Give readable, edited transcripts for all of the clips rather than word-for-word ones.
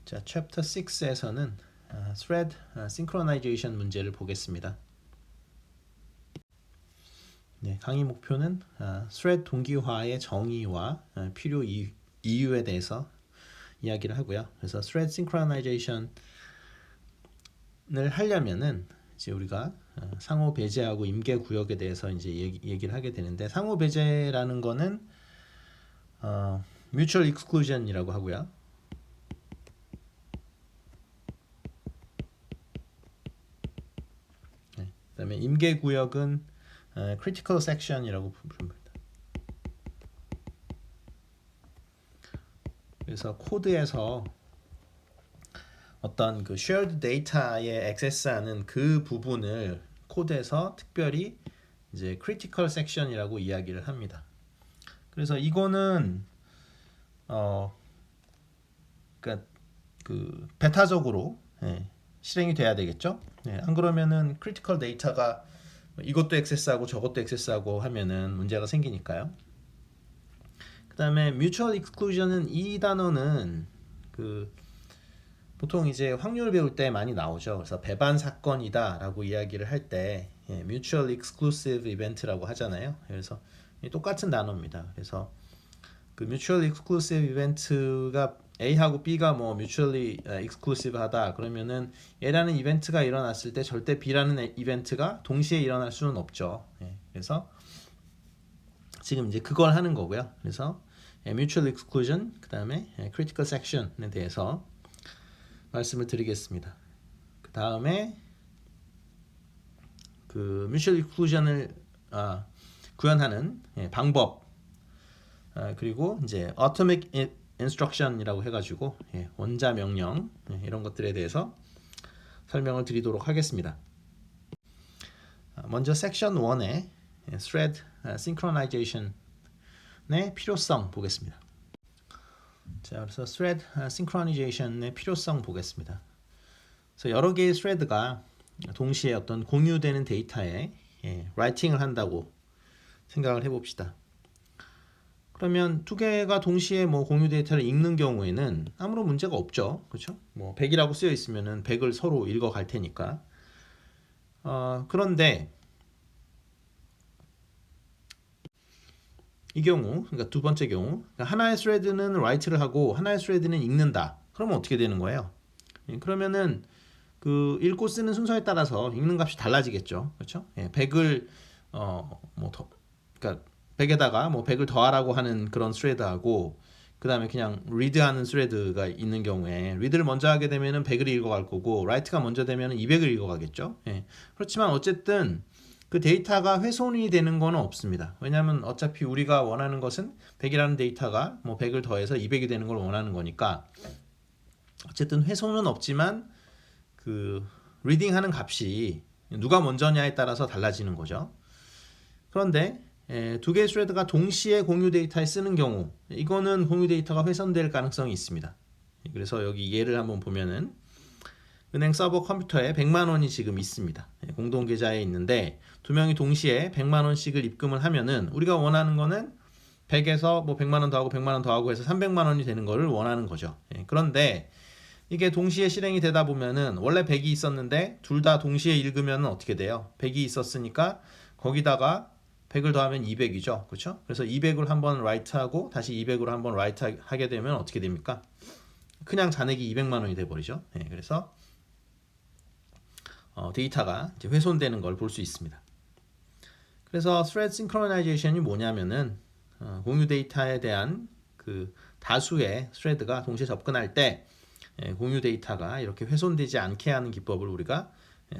자, 챕터 6에서는 thread synchronization 문제를 보겠습니다. 네, 강의 목표는 thread 동기화의 정의와 필요 이유에 대해서 이야기를 하고요. 그래서 thread synchronization을 하려면은 이제 우리가 상호 배제하고 임계 구역에 대해서 이제 얘기를 하게 되는데, 상호 배제라는 거는 mutual exclusion이라고 하고요. 그다음에 임계 구역은 critical section이라고 부릅니다. 그래서 코드에서 어떤 그 shared data에 액세스하는 그 부분을 코드에서 특별히 이제 critical section이라고 이야기를 합니다. 그래서 이거는 그러니까 그 베타적으로 실행이 돼야 되겠죠. 안 그러면은 critical data가 이것도 액세스하고 저것도 액세스하고 하면은 문제가 생기니까요. 그다음에 mutual exclusion은, 이 단어는 그 보통 이제 확률 배울 때 많이 나오죠. 그래서 배반 사건이다라고 이야기를 할 때 mutual exclusive event라고 하잖아요. 그래서 똑같은 단어입니다. 그래서 그 mutual exclusive event가 A하고 B가 뭐 mutually exclusive 하다 그러면은 A라는 이벤트가 일어났을 때 절대 B라는 이벤트가 동시에 일어날 수는 없죠. 그래서 지금 이제 그걸 하는 거고요. 그래서 mutual exclusion, 그 다음에 critical section에 대해서 말씀을 드리겠습니다. 그 다음에 그 mutual exclusion을 구현하는 방법, 그리고 이제 atomic instruction이라고 해가지고 원자 명령 이런 것들에 대해서 설명을 드리도록 하겠습니다. 먼저 섹션 1의 thread synchronization의 필요성 보겠습니다. 자, 그래서 thread synchronization의 필요성 보겠습니다. 그래서 여러 개의 thread가 동시에 어떤 공유되는 데이터에 writing을 한다고 생각을 해봅시다. 그러면 두 개가 동시에 뭐 공유 데이터를 읽는 경우에는 아무런 문제가 없죠. 그렇죠? 뭐 100이라고 쓰여 있으면은 100을 서로 읽어 갈 테니까. 그런데 이 경우, 그러니까 두 번째 경우, 그러니까 하나의 스레드는 write를 하고 하나의 스레드는 읽는다. 그러면 어떻게 되는 거예요? 그러면은 그 읽고 쓰는 순서에 따라서 읽는 값이 달라지겠죠. 그렇죠? 100을 그러니까 100에다가 뭐 100을 더하라고 하는 그런 스레드하고, 그 다음에 그냥 read하는 스레드가 있는 경우에 read를 먼저 하게 되면은 100을 읽어갈 거고, write가 먼저 되면은 200을 읽어가겠죠. 그렇지만 어쨌든 그 데이터가 훼손이 되는 거는 없습니다. 왜냐하면 어차피 우리가 원하는 것은 100이라는 데이터가 뭐 100을 더해서 200이 되는 걸 원하는 거니까 어쨌든 훼손은 없지만 그 리딩하는 값이 누가 먼저냐에 따라서 달라지는 거죠. 그런데 두 개의 스레드가 동시에 공유 데이터에 쓰는 경우, 이거는 공유 데이터가 훼손될 가능성이 있습니다. 그래서 여기 예를 한번 보면은 은행 서버 컴퓨터에 100만 원이 지금 있습니다. 공동 계좌에 있는데 두 명이 동시에 100만 원씩을 입금을 하면은 우리가 원하는 거는 100에서 뭐 100만 원 더하고 100만 원 더하고 해서 300만 원이 되는 거를 원하는 거죠. 그런데 이게 동시에 실행이 되다 보면은 원래 100이 있었는데 둘 다 동시에 읽으면 어떻게 돼요? 100이 있었으니까 거기다가 100을 더하면 200이죠. 그렇죠? 그래서 200을 한번 write하고 다시 200으로 한번 write 하게 되면 어떻게 됩니까? 그냥 잔액이 200만 원이 돼 버리죠. 그래서 데이터가 이제 훼손되는 걸 볼 수 있습니다. 그래서 thread synchronization이 뭐냐면은 공유 데이터에 대한 그 다수의 thread가 동시에 접근할 때 공유 데이터가 이렇게 훼손되지 않게 하는 기법을 우리가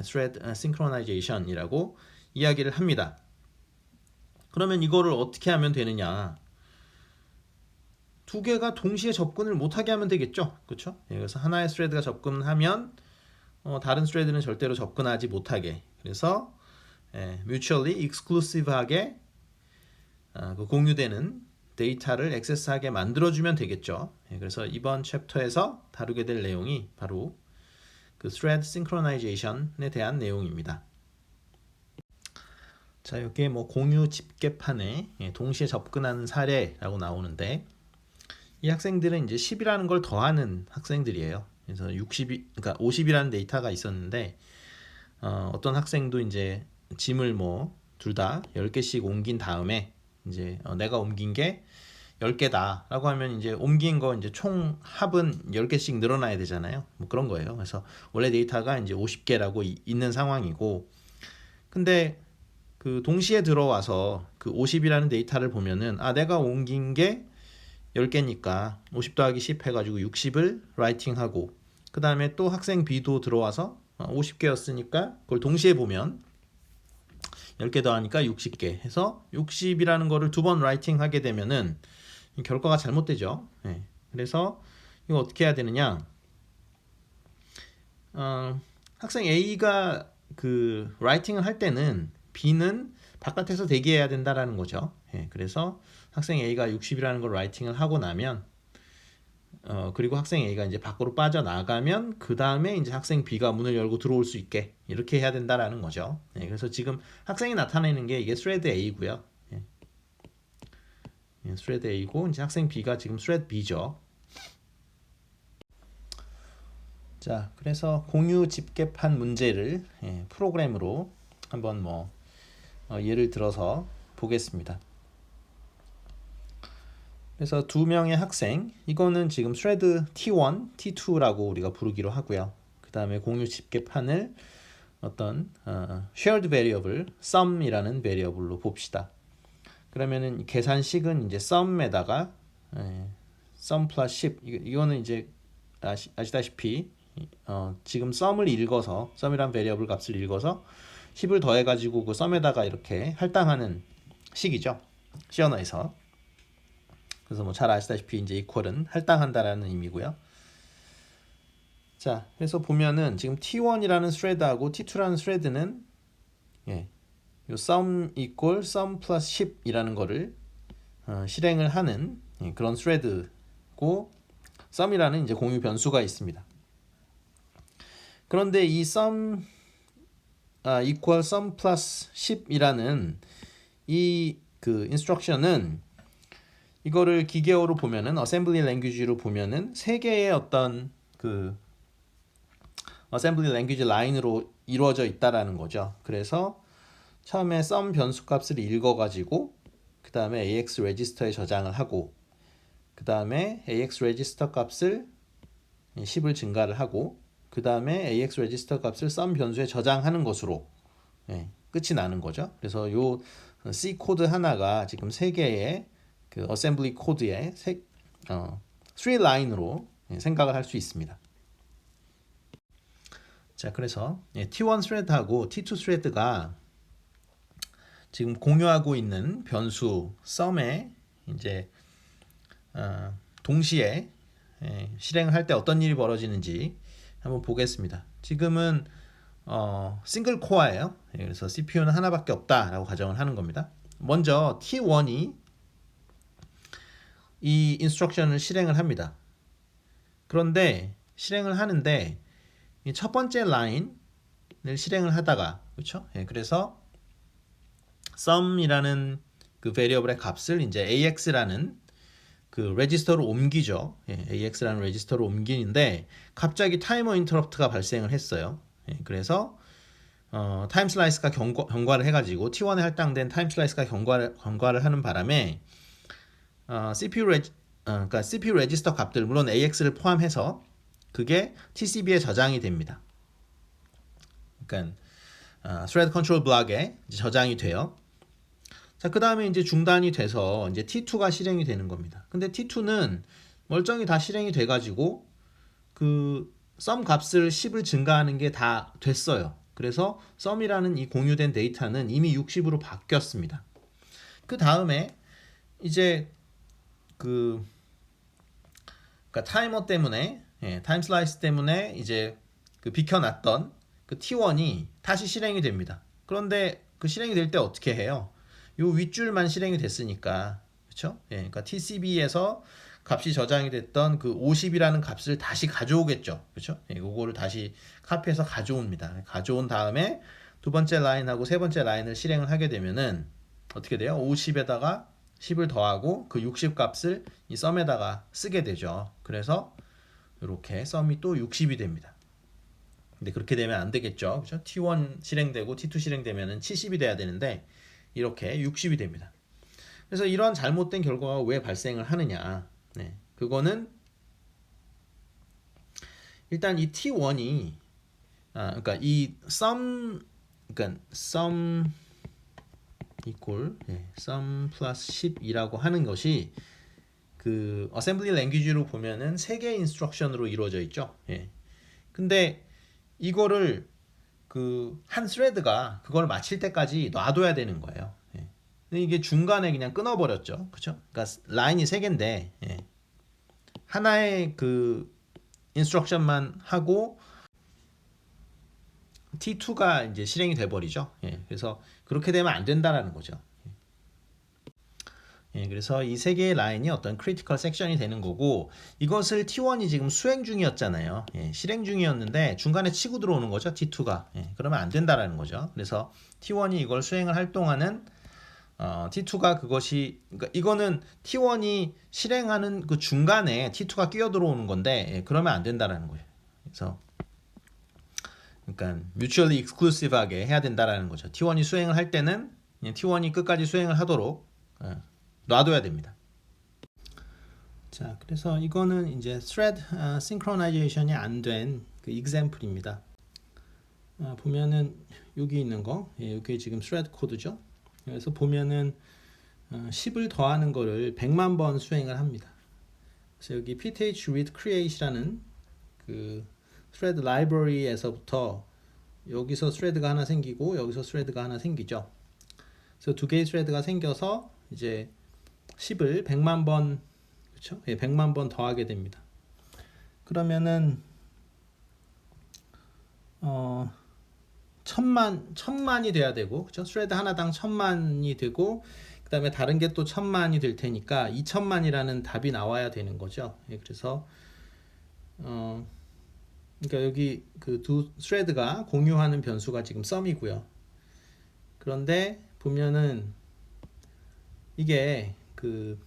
thread synchronization이라고 이야기를 합니다. 그러면 이거를 어떻게 하면 되느냐? 두 개가 동시에 접근을 못하게 하면 되겠죠, 그렇죠? 그래서 하나의 thread가 접근하면 다른 thread는 절대로 접근하지 못하게, 그래서 mutually exclusive하게 그 공유되는 데이터를 액세스하게 만들어주면 되겠죠. 그래서 이번 챕터에서 다루게 될 내용이 바로 그 thread synchronization에 대한 내용입니다. 자, 여기에 뭐 공유 집계판에 동시에 접근하는 사례라고 나오는데, 이 학생들은 이제 10이라는 걸 더하는 학생들이에요. 그래서 60이 그러니까 50이라는 데이터가 있었는데 어떤 학생도 이제 짐을 뭐 둘 다 10개씩 옮긴 다음에 이제 내가 옮긴 게 10개다라고 하면 이제 옮긴 거 이제 총 합은 10개씩 늘어나야 되잖아요. 뭐 그런 거예요. 그래서 원래 데이터가 이제 50개라고 있는 상황이고, 근데 그 동시에 들어와서 그 50이라는 데이터를 보면은 내가 옮긴 게 10개니까 50 더하기 10 해가지고 60을 라이팅하고, 그 다음에 또 학생 B도 들어와서 50개였으니까 그걸 동시에 보면 10개 더하니까 60개 해서 60이라는 거를 두 번 라이팅 하게 되면은 결과가 잘못되죠. 네. 그래서 이거 어떻게 해야 되느냐? 학생 A가 그 라이팅을 할 때는 B는 바깥에서 대기해야 된다라는 거죠. 네. 그래서 학생 A가 60이라는 걸 라이팅을 하고 나면 그리고 학생 A가 이제 밖으로 빠져나가면 그 다음에 이제 학생 B가 문을 열고 들어올 수 있게 이렇게 해야 된다라는 거죠. 네, 그래서 지금 학생이 나타내는 게 이게 thread A고요. thread A고 이제 학생 B가 지금 thread B죠. 자, 그래서 공유 집계판 문제를 프로그램으로 한번 뭐 예를 들어서 보겠습니다. 그래서 두 명의 학생, 이거는 지금 thread T1, T2라고 우리가 부르기로 하고요. 그 다음에 공유 집계판을 어떤 shared variable, sum이라는 variable로 봅시다. 그러면은 계산식은 이제 sum에다가 sum plus 10, 이거는 이제 아시다시피 지금 sum을 읽어서, sum이란 variable 값을 읽어서 10을 더해가지고 그 sum에다가 이렇게 할당하는 식이죠. 시어너에서. 그래서 뭐 잘 아시다시피 이제 equal은 할당한다라는 의미고요. 자, 그래서 보면은 지금 T1이라는 thread하고 T2라는 thread는 요 sum equal sum plus 10이라는 거를 실행을 하는 그런 thread고, sum이라는 이제 공유 변수가 있습니다. 그런데 이 sum equal sum plus 10이라는 이 그 instruction은 이거를 기계어로 보면은 assembly language로 보면은 세 개의 어떤 그 assembly language 라인으로 이루어져 있다라는 거죠. 그래서 처음에 sum 변수 값을 읽어가지고 그 다음에 AX 레지스터에 저장을 하고, 그 다음에 AX 레지스터 값을 10을 증가를 하고, 그 다음에 AX 레지스터 값을 sum 변수에 저장하는 것으로 끝이 나는 거죠. 그래서 요 C 코드 하나가 지금 세 개의 그 어셈블리 코드의 3라인으로 생각을 할 수 있습니다. 자, 그래서 T1 thread하고 T2 thread가 지금 공유하고 있는 변수 sum에 이제 동시에 실행을 할 때 어떤 일이 벌어지는지 한번 보겠습니다. 지금은 싱글 코어예요. 그래서 CPU는 하나밖에 없다라고 가정을 하는 겁니다. 먼저 T1이 이 인스트럭션을 실행을 합니다. 그런데 실행을 하는데 이 첫 번째 라인을 실행을 하다가, 그렇죠? 그래서 sum이라는 그 variable의 값을 이제 AX라는 그 레지스터로 옮기죠. AX라는 레지스터로 옮기는데 갑자기 타이머 인터럽트가 발생을 했어요. 그래서 타임 슬라이스가 경과를 해가지고 T1에 할당된 타임 슬라이스가 경과를 하는 바람에 그러니까 CPU 레지스터 값들, 물론 AX를 포함해서 그게 TCB에 저장이 됩니다. 그러니까 Thread Control Block에 저장이 돼요. 자, 그 다음에 이제 중단이 돼서 이제 T2가 실행이 되는 겁니다. 근데 T2는 멀쩡히 다 실행이 돼가지고 그 sum 값을 10을 증가하는 게 다 됐어요. 그래서 sum이라는 이 공유된 데이터는 이미 60으로 바뀌었습니다. 그 다음에 이제 그러니까 타이머 때문에 타임 슬라이스 때문에 이제 그 비켜놨던 그 T1이 다시 실행이 됩니다. 그런데 그 실행이 될 때 어떻게 해요? 요 윗줄만 실행이 됐으니까, 그렇죠? 그러니까 TCB에서 값이 저장이 됐던 그 50이라는 값을 다시 가져오겠죠. 그렇죠? 이거를 다시 카피해서 가져옵니다. 가져온 다음에 두 번째 라인하고 세 번째 라인을 실행을 하게 되면은 어떻게 돼요? 50에다가 10을 더하고 그 60 값을 이 썸에다가 쓰게 되죠. 그래서 이렇게 썸이 또 60이 됩니다. 근데 그렇게 되면 안 되겠죠. 그죠? T1 실행되고 T2 실행되면은 70이 돼야 되는데 이렇게 60이 됩니다. 그래서 이런 잘못된 결과가 왜 발생을 하느냐? 네. 그거는 일단 이 T1이 그러니까 이 sum 그러니까 sum equal sum 플러스 10이라고 하는 것이 그 어셈블리 랭귀지로 보면은 3개의 인스트럭션으로 이루어져 있죠. 예. 근데 이거를 그 한 스레드가 그걸 마칠 때까지 놔둬야 되는 거예요. 예. 근데 이게 중간에 그냥 끊어버렸죠. 그렇죠? 그러니까 라인이 3개인데 하나의 그 인스트럭션만 하고 T2가 이제 실행이 돼 버리죠. 예. 그래서 그렇게 되면 안 된다라는 거죠. 예, 그래서 이 세 개의 라인이 어떤 크리티컬 섹션이 되는 거고 이것을 T1이 지금 수행 중이었잖아요. 예, 실행 중이었는데 중간에 치고 들어오는 거죠. T2가. 예, 그러면 안 된다라는 거죠. 그래서 T1이 이걸 수행을 할 동안은 T2가 그것이 그러니까 이거는 T1이 실행하는 그 중간에 T2가 끼어 들어오는 건데 예, 그러면 안 된다라는 거예요. 그래서 그러니까 mutually exclusive하게 해야 된다라는 거죠. T1이 수행을 할 때는 T1이 끝까지 수행을 하도록 놔둬야 됩니다. 자, 그래서 이거는 이제 thread synchronization이 안 된 그 example입니다. 보면은 여기 있는 거, 이게 지금 thread 코드죠. 그래서 보면은 10을 더하는 거를 100만 번 수행을 합니다. 그래서 여기 pth read create이라는 그 thread library에서부터 여기서 thread가 하나 생기고 여기서 thread가 하나 생기죠. 그래서 두 개의 thread가 생겨서 이제 10을 100만 번 그렇죠? 예, 100만 번 더하게 됩니다. 그러면은 1000만이 돼야 되고 그렇죠? 스레드 하나당 1000만이 되고 그다음에 다른 게 또 1000만이 될 테니까 2000만이라는 답이 나와야 되는 거죠. 예, 그래서 그러니까 여기 그 두 스레드가 공유하는 변수가 지금 썸이고요. 그런데 보면은 이게 그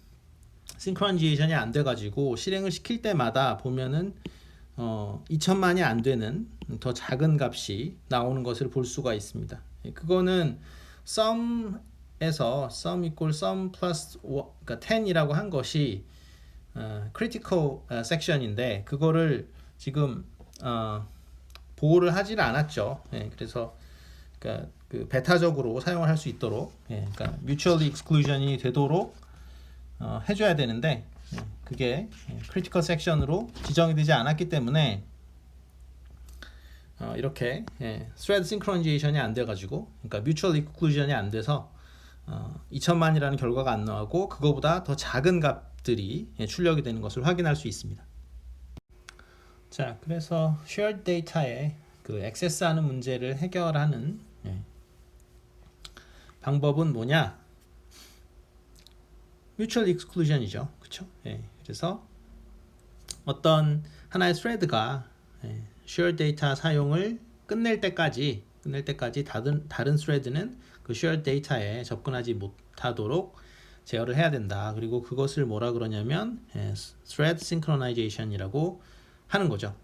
싱크로니제이션이 안 돼가지고 실행을 시킬 때마다 보면은 2000만이 안 되는 더 작은 값이 나오는 것을 볼 수가 있습니다. 그거는 sum에서 sum equal sum plus 그러니까 10이라고 한 것이 critical section인데 그거를 지금 보호를 하지를 않았죠. 그래서 그러니까 그 베타적으로 사용을 할 수 있도록 그러니까 mutually exclusion이 되도록 해줘야 되는데 그게 크리티컬 섹션으로 지정이 되지 않았기 때문에 이렇게 thread synchronization이 안 돼가지고 그러니까 mutual exclusion이 안 돼서 2000만이라는 결과가 안 나오고 그거보다 더 작은 값들이 출력이 되는 것을 확인할 수 있습니다. 자, 그래서 shared data에 그 액세스하는 문제를 해결하는 방법은 뭐냐? mutual exclusion이죠. 그렇죠? 그래서 어떤 하나의 thread가 shared data 사용을 끝낼 때까지 다른 thread는 그 shared data에 접근하지 못하도록 제어를 해야 된다. 그리고 그것을 뭐라 그러냐면 thread synchronization이라고 하는 거죠.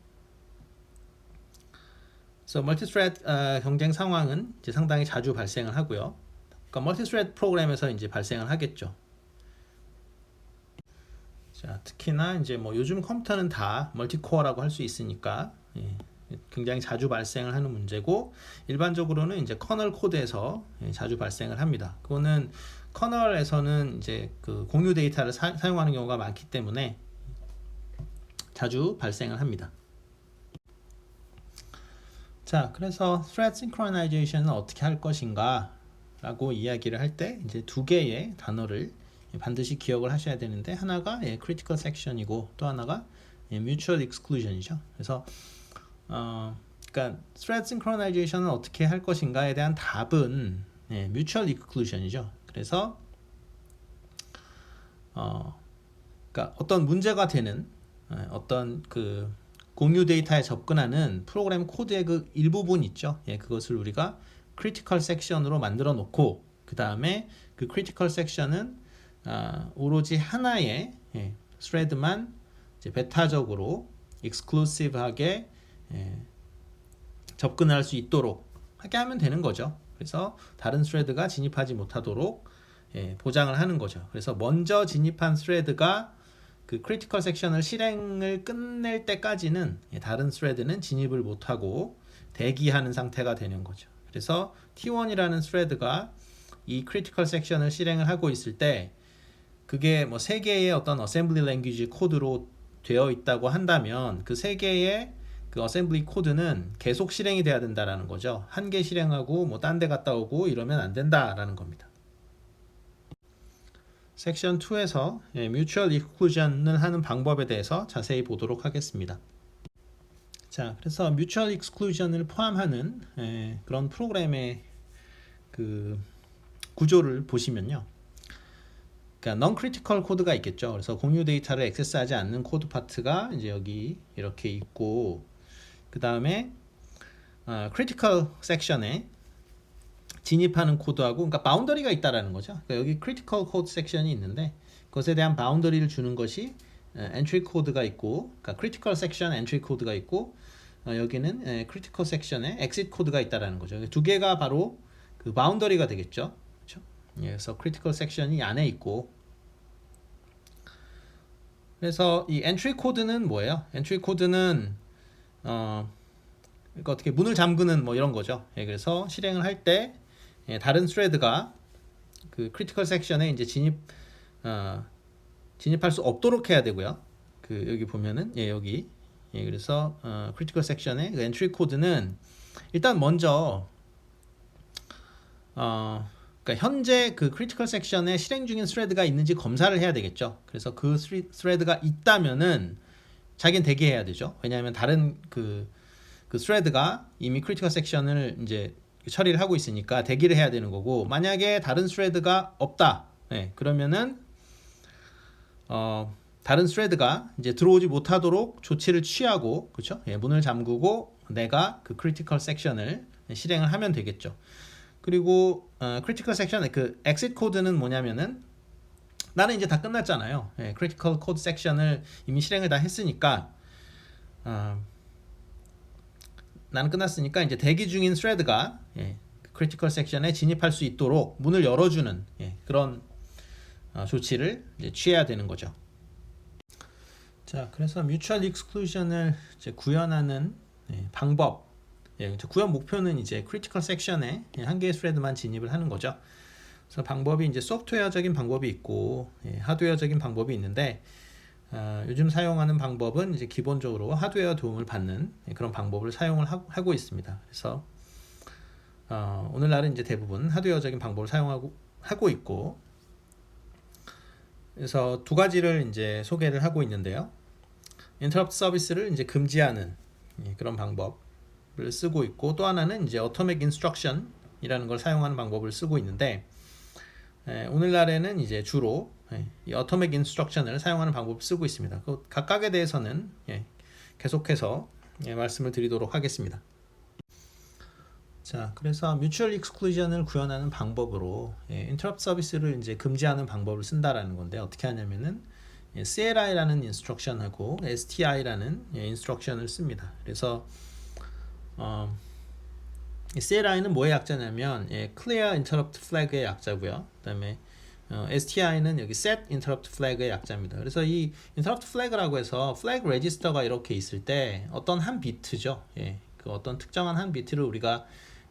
그래서 multi-thread 경쟁 상황은 이제 상당히 자주 발생을 하고요. 그러니까 multi-thread 프로그램에서 이제 발생을 하겠죠. 자, 특히나 이제 뭐 요즘 컴퓨터는 다 멀티코어라고 할 수 있으니까 굉장히 자주 발생을 하는 문제고 일반적으로는 이제 커널 코드에서 자주 발생을 합니다. 그거는 커널에서는 이제 그 공유 데이터를 사용하는 경우가 많기 때문에 자주 발생을 합니다. 자, 그래서 thread synchronization은 어떻게 할 것인가 라고 이야기를 할 때 이제 두 개의 단어를 반드시 기억을 하셔야 되는데 하나가 critical section이고 또 하나가 mutual exclusion이죠. 그래서 그러니까 thread synchronization은 어떻게 할 것인가에 대한 답은 mutual exclusion이죠. 그래서 그러니까 어떤 문제가 되는 어떤 그 공유 데이터에 접근하는 프로그램 코드의 그 일부분 있죠. 그것을 우리가 critical section으로 만들어 놓고 그 다음에 그 critical section은 오로지 하나의 thread만 이제 베타적으로 exclusive하게 접근할 수 있도록 하게 하면 되는 거죠. 그래서 다른 스레드가 진입하지 못하도록 보장을 하는 거죠. 그래서 먼저 진입한 스레드가 그 크리티컬 섹션을 실행을 끝낼 때까지는 다른 스레드는 진입을 못하고 대기하는 상태가 되는 거죠. 그래서 T1이라는 스레드가 이 크리티컬 섹션을 실행을 하고 있을 때 그게 뭐 세 개의 어떤 어셈블리 랭귀지 코드로 되어 있다고 한다면 그 세 개의 그 어셈블리 코드는 계속 실행이 돼야 된다라는 거죠. 한 개 실행하고 뭐 딴 데 갔다 오고 이러면 안 된다라는 겁니다. 섹션 2에서 뮤추얼 익스클루전을 하는 방법에 대해서 자세히 보도록 하겠습니다. 자, 그래서 뮤추얼 익스클루전을 포함하는 그런 프로그램의 그 구조를 보시면요. 그러니까 non-critical 코드가 있겠죠. 그래서 공유 데이터를 액세스하지 않는 코드 파트가 이제 여기 이렇게 있고, 그 다음에 critical 섹션에 진입하는 코드하고, 그러니까 바운더리가 있다라는 거죠. 그러니까 여기 critical code 섹션이 있는데 그것에 대한 바운더리를 주는 것이 entry 코드가 있고, 그러니까 critical section entry 코드가 있고, 여기는 critical section에 exit 코드가 있다라는 거죠. 두 개가 바로 그 바운더리가 되겠죠. 그렇죠? 그래서 critical section이 안에 있고, 그래서 이 entry 코드는 뭐예요? entry 코드는 그러니까 어떻게 문을 잠그는 뭐 이런 거죠. 그래서 실행을 할 때 다른 스레드가 그 크리티컬 섹션에 이제 진입할 수 없도록 해야 되고요. 그 여기 보면은 여기 그래서 크리티컬 섹션의 그 엔트리 코드는 일단 먼저 그러니까 현재 그 크리티컬 섹션에 실행 중인 스레드가 있는지 검사를 해야 되겠죠. 그래서 그 스레드가 있다면은 자기는 대기해야 되죠. 왜냐하면 다른 그 스레드가 이미 크리티컬 섹션을 이제 처리를 하고 있으니까 대기를 해야 되는 거고, 만약에 다른 스레드가 없다, 그러면은 다른 스레드가 이제 들어오지 못하도록 조치를 취하고, 그렇죠? 문을 잠그고 내가 그 크리티컬 섹션을 실행을 하면 되겠죠. 그리고 크리티컬 섹션의 그 exit 코드는 뭐냐면은 나는 이제 다 끝났잖아요. 크리티컬 코드 섹션을 이미 실행을 다 했으니까 나는 끝났으니까 이제 대기 중인 스레드가 크리티컬 섹션에 진입할 수 있도록 문을 열어주는 그런 조치를 이제 취해야 되는 거죠. 자, 그래서 뮤추얼 익스클루전을 이제 구현하는 방법, 구현 목표는 이제 크리티컬 섹션에 한 개의 스레드만 진입을 하는 거죠. 그래서 방법이 이제 소프트웨어적인 방법이 있고 하드웨어적인 방법이 있는데, 요즘 사용하는 방법은 이제 기본적으로 하드웨어 도움을 받는 그런 방법을 사용을 하고 있습니다. 그래서 오늘날은 이제 대부분 하드웨어적인 방법을 하고 있고, 그래서 두 가지를 이제 소개를 하고 있는데요. 인터럽트 서비스를 이제 금지하는 그런 방법을 쓰고 있고, 또 하나는 이제 어토믹 인스트럭션이라는 걸 사용하는 방법을 쓰고 있는데, 오늘날에는 이제 주로 이 어토믹 인스트럭션을 사용하는 방법을 쓰고 있습니다. 그 각각에 대해서는 계속해서 말씀을 드리도록 하겠습니다. 자, 그래서 뮤추얼 익스클루전을 구현하는 방법으로 인터럽트 서비스를 이제 금지하는 방법을 쓴다라는 건데, 어떻게 하냐면은 CLI라는 인스트럭션하고 STI라는 인스트럭션을 씁니다. 그래서 CLI는 뭐의 약자냐면 Clear Interrupt Flag의 약자고요. 그다음에 STI는 여기 Set Interrupt Flag의 약자입니다. 그래서 이 Interrupt Flag라고 해서 Flag Register가 이렇게 있을 때 어떤 한 비트죠. 그 어떤 특정한 한 비트를 우리가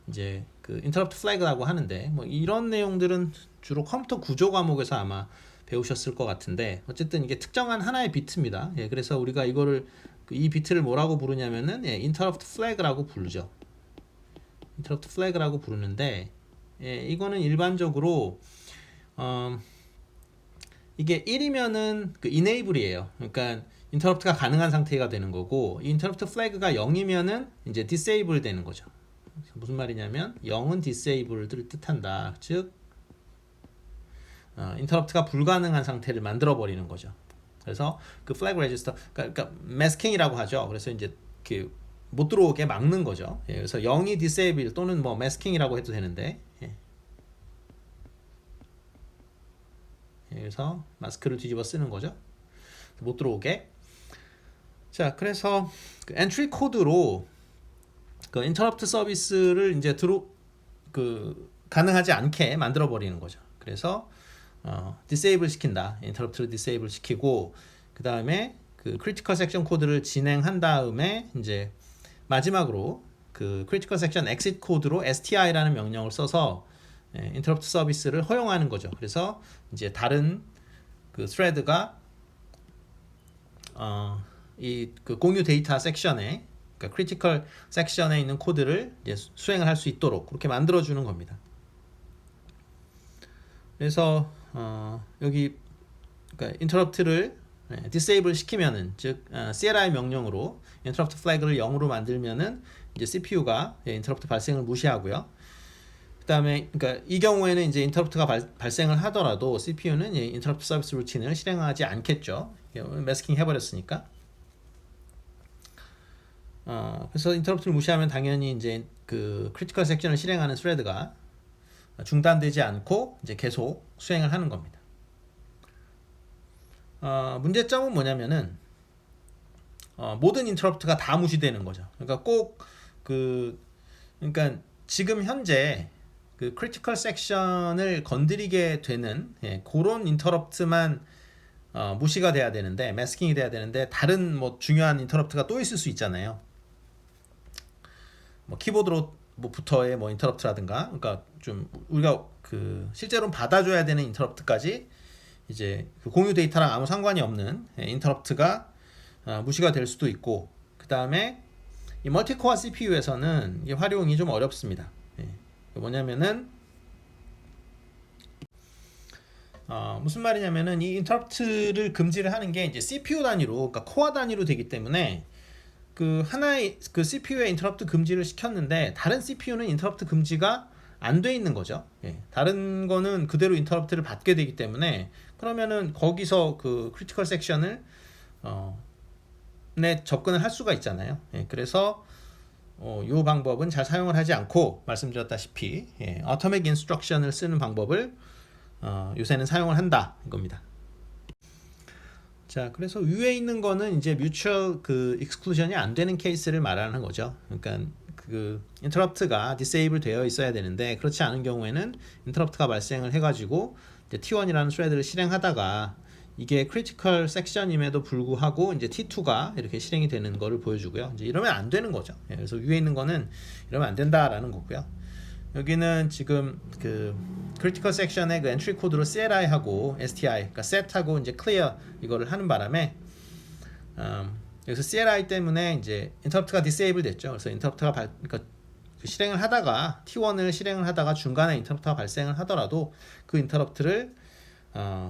이제 그 Interrupt Flag라고 하는데, 뭐 이런 내용들은 주로 컴퓨터 구조 과목에서 아마 배우셨을 것 같은데, 어쨌든 이게 특정한 하나의 비트입니다. 그래서 우리가 이 비트를 뭐라고 부르냐면은 Interrupt Flag라고 부르죠. Interrupt Flag라고 부르는데, 이거는 일반적으로 이게 1이면은 그 enable이에요. 그러니까 인터럽트가 가능한 상태가 되는 거고, 이 인터럽트 플래그가 0이면은 이제 disable 되는 거죠. 무슨 말이냐면 0은 disable를 뜻한다. 즉 인터럽트가 불가능한 상태를 만들어 버리는 거죠. 그래서 그 flag register, 그러니까 masking이라고 하죠. 그래서 이제 못 들어오게 막는 거죠. 그래서 0이 disable 또는 뭐 masking이라고 해도 되는데, 그래서 마스크를 뒤집어 쓰는 거죠. 못 들어오게. 자, 그래서 그 엔트리 코드로 그 인터럽트 서비스를 이제 가능하지 않게 만들어 버리는 거죠. 그래서 디세이블 시킨다. 인터럽트를 디세이블 시키고 그 다음에 그 크리티컬 섹션 코드를 진행한 다음에 이제 마지막으로 그 크리티컬 섹션 엑싯 코드로 STI라는 명령을 써서 인터럽트 서비스를 허용하는 거죠. 그래서 이제 다른 그 스레드가 이 그 공유 데이터 섹션에 그러니까 크리티컬 섹션에 있는 코드를 이제 수행을 할 수 있도록 그렇게 만들어 주는 겁니다. 그래서 여기 그러니까 인터럽트를 디세이블 시키면은 즉 CLI 명령으로 인터럽트 플래그를 0으로 만들면은 이제 CPU가 인터럽트 발생을 무시하고요. 그다음에 그러니까 이 경우에는 이제 인터럽트가 발생을 하더라도 CPU는 인터럽트 서비스 루틴을 실행하지 않겠죠. 매스킹 해버렸으니까. 그래서 인터럽트를 무시하면 당연히 이제 그 크리티컬 섹션을 실행하는 스레드가 중단되지 않고 이제 계속 수행을 하는 겁니다. 문제점은 뭐냐면은 모든 인터럽트가 다 무시되는 거죠. 그러니까 그러니까 지금 현재 그 크리티컬 섹션을 건드리게 되는 그런 인터럽트만 무시가 돼야 되는데 매스킹이 돼야 되는데 다른 뭐 중요한 인터럽트가 또 있을 수 있잖아요. 뭐 키보드로부터의 뭐 인터럽트라든가 그러니까 좀 우리가 그 실제로 받아줘야 되는 인터럽트까지 이제 그 공유 데이터랑 아무 상관이 없는 인터럽트가 무시가 될 수도 있고 그 다음에 이 멀티코어 CPU에서는 이 활용이 좀 어렵습니다. 뭐냐면은 무슨 말이냐면은 이 인터럽트를 금지를 하는 게 이제 CPU 단위로 그러니까 코어 단위로 되기 때문에 그 하나의 그 CPU에 인터럽트 금지를 시켰는데 다른 CPU는 인터럽트 금지가 안 돼 있는 거죠. 다른 거는 그대로 인터럽트를 받게 되기 때문에 그러면은 거기서 그 크리티컬 섹션을 내 접근을 할 수가 있잖아요. 그래서 이 방법은 잘 사용을 하지 않고 말씀드렸다시피 어토믹 인스트럭션을 쓰는 방법을 요새는 사용을 한다 이겁니다. 자, 그래서 위에 있는 거는 이제 뮤추얼 그 익스클루전이 안 되는 케이스를 말하는 거죠. 그러니까 그 인터럽트가 디세이블 되어 있어야 되는데 그렇지 않은 경우에는 인터럽트가 발생을 해가지고 이제 T1이라는 스레드를 실행하다가 이게 크리티컬 섹션임에도 불구하고 이제 T2가 이렇게 실행이 되는 거를 보여주고요. 이제 이러면 안 되는 거죠. 그래서 위에 있는 거는 이러면 안 된다라는 거고요. 여기는 지금 그 크리티컬 섹션의 그 엔트리 코드로 CLI하고 STI, 그러니까 set하고 이제 clear 이거를 하는 바람에 여기서 CLI 때문에 이제 인터럽트가 디세이블 됐죠. 그래서 인터럽트가 그러니까 그 실행을 하다가 T1을 실행을 하다가 중간에 인터럽트가 발생을 하더라도 그 인터럽트를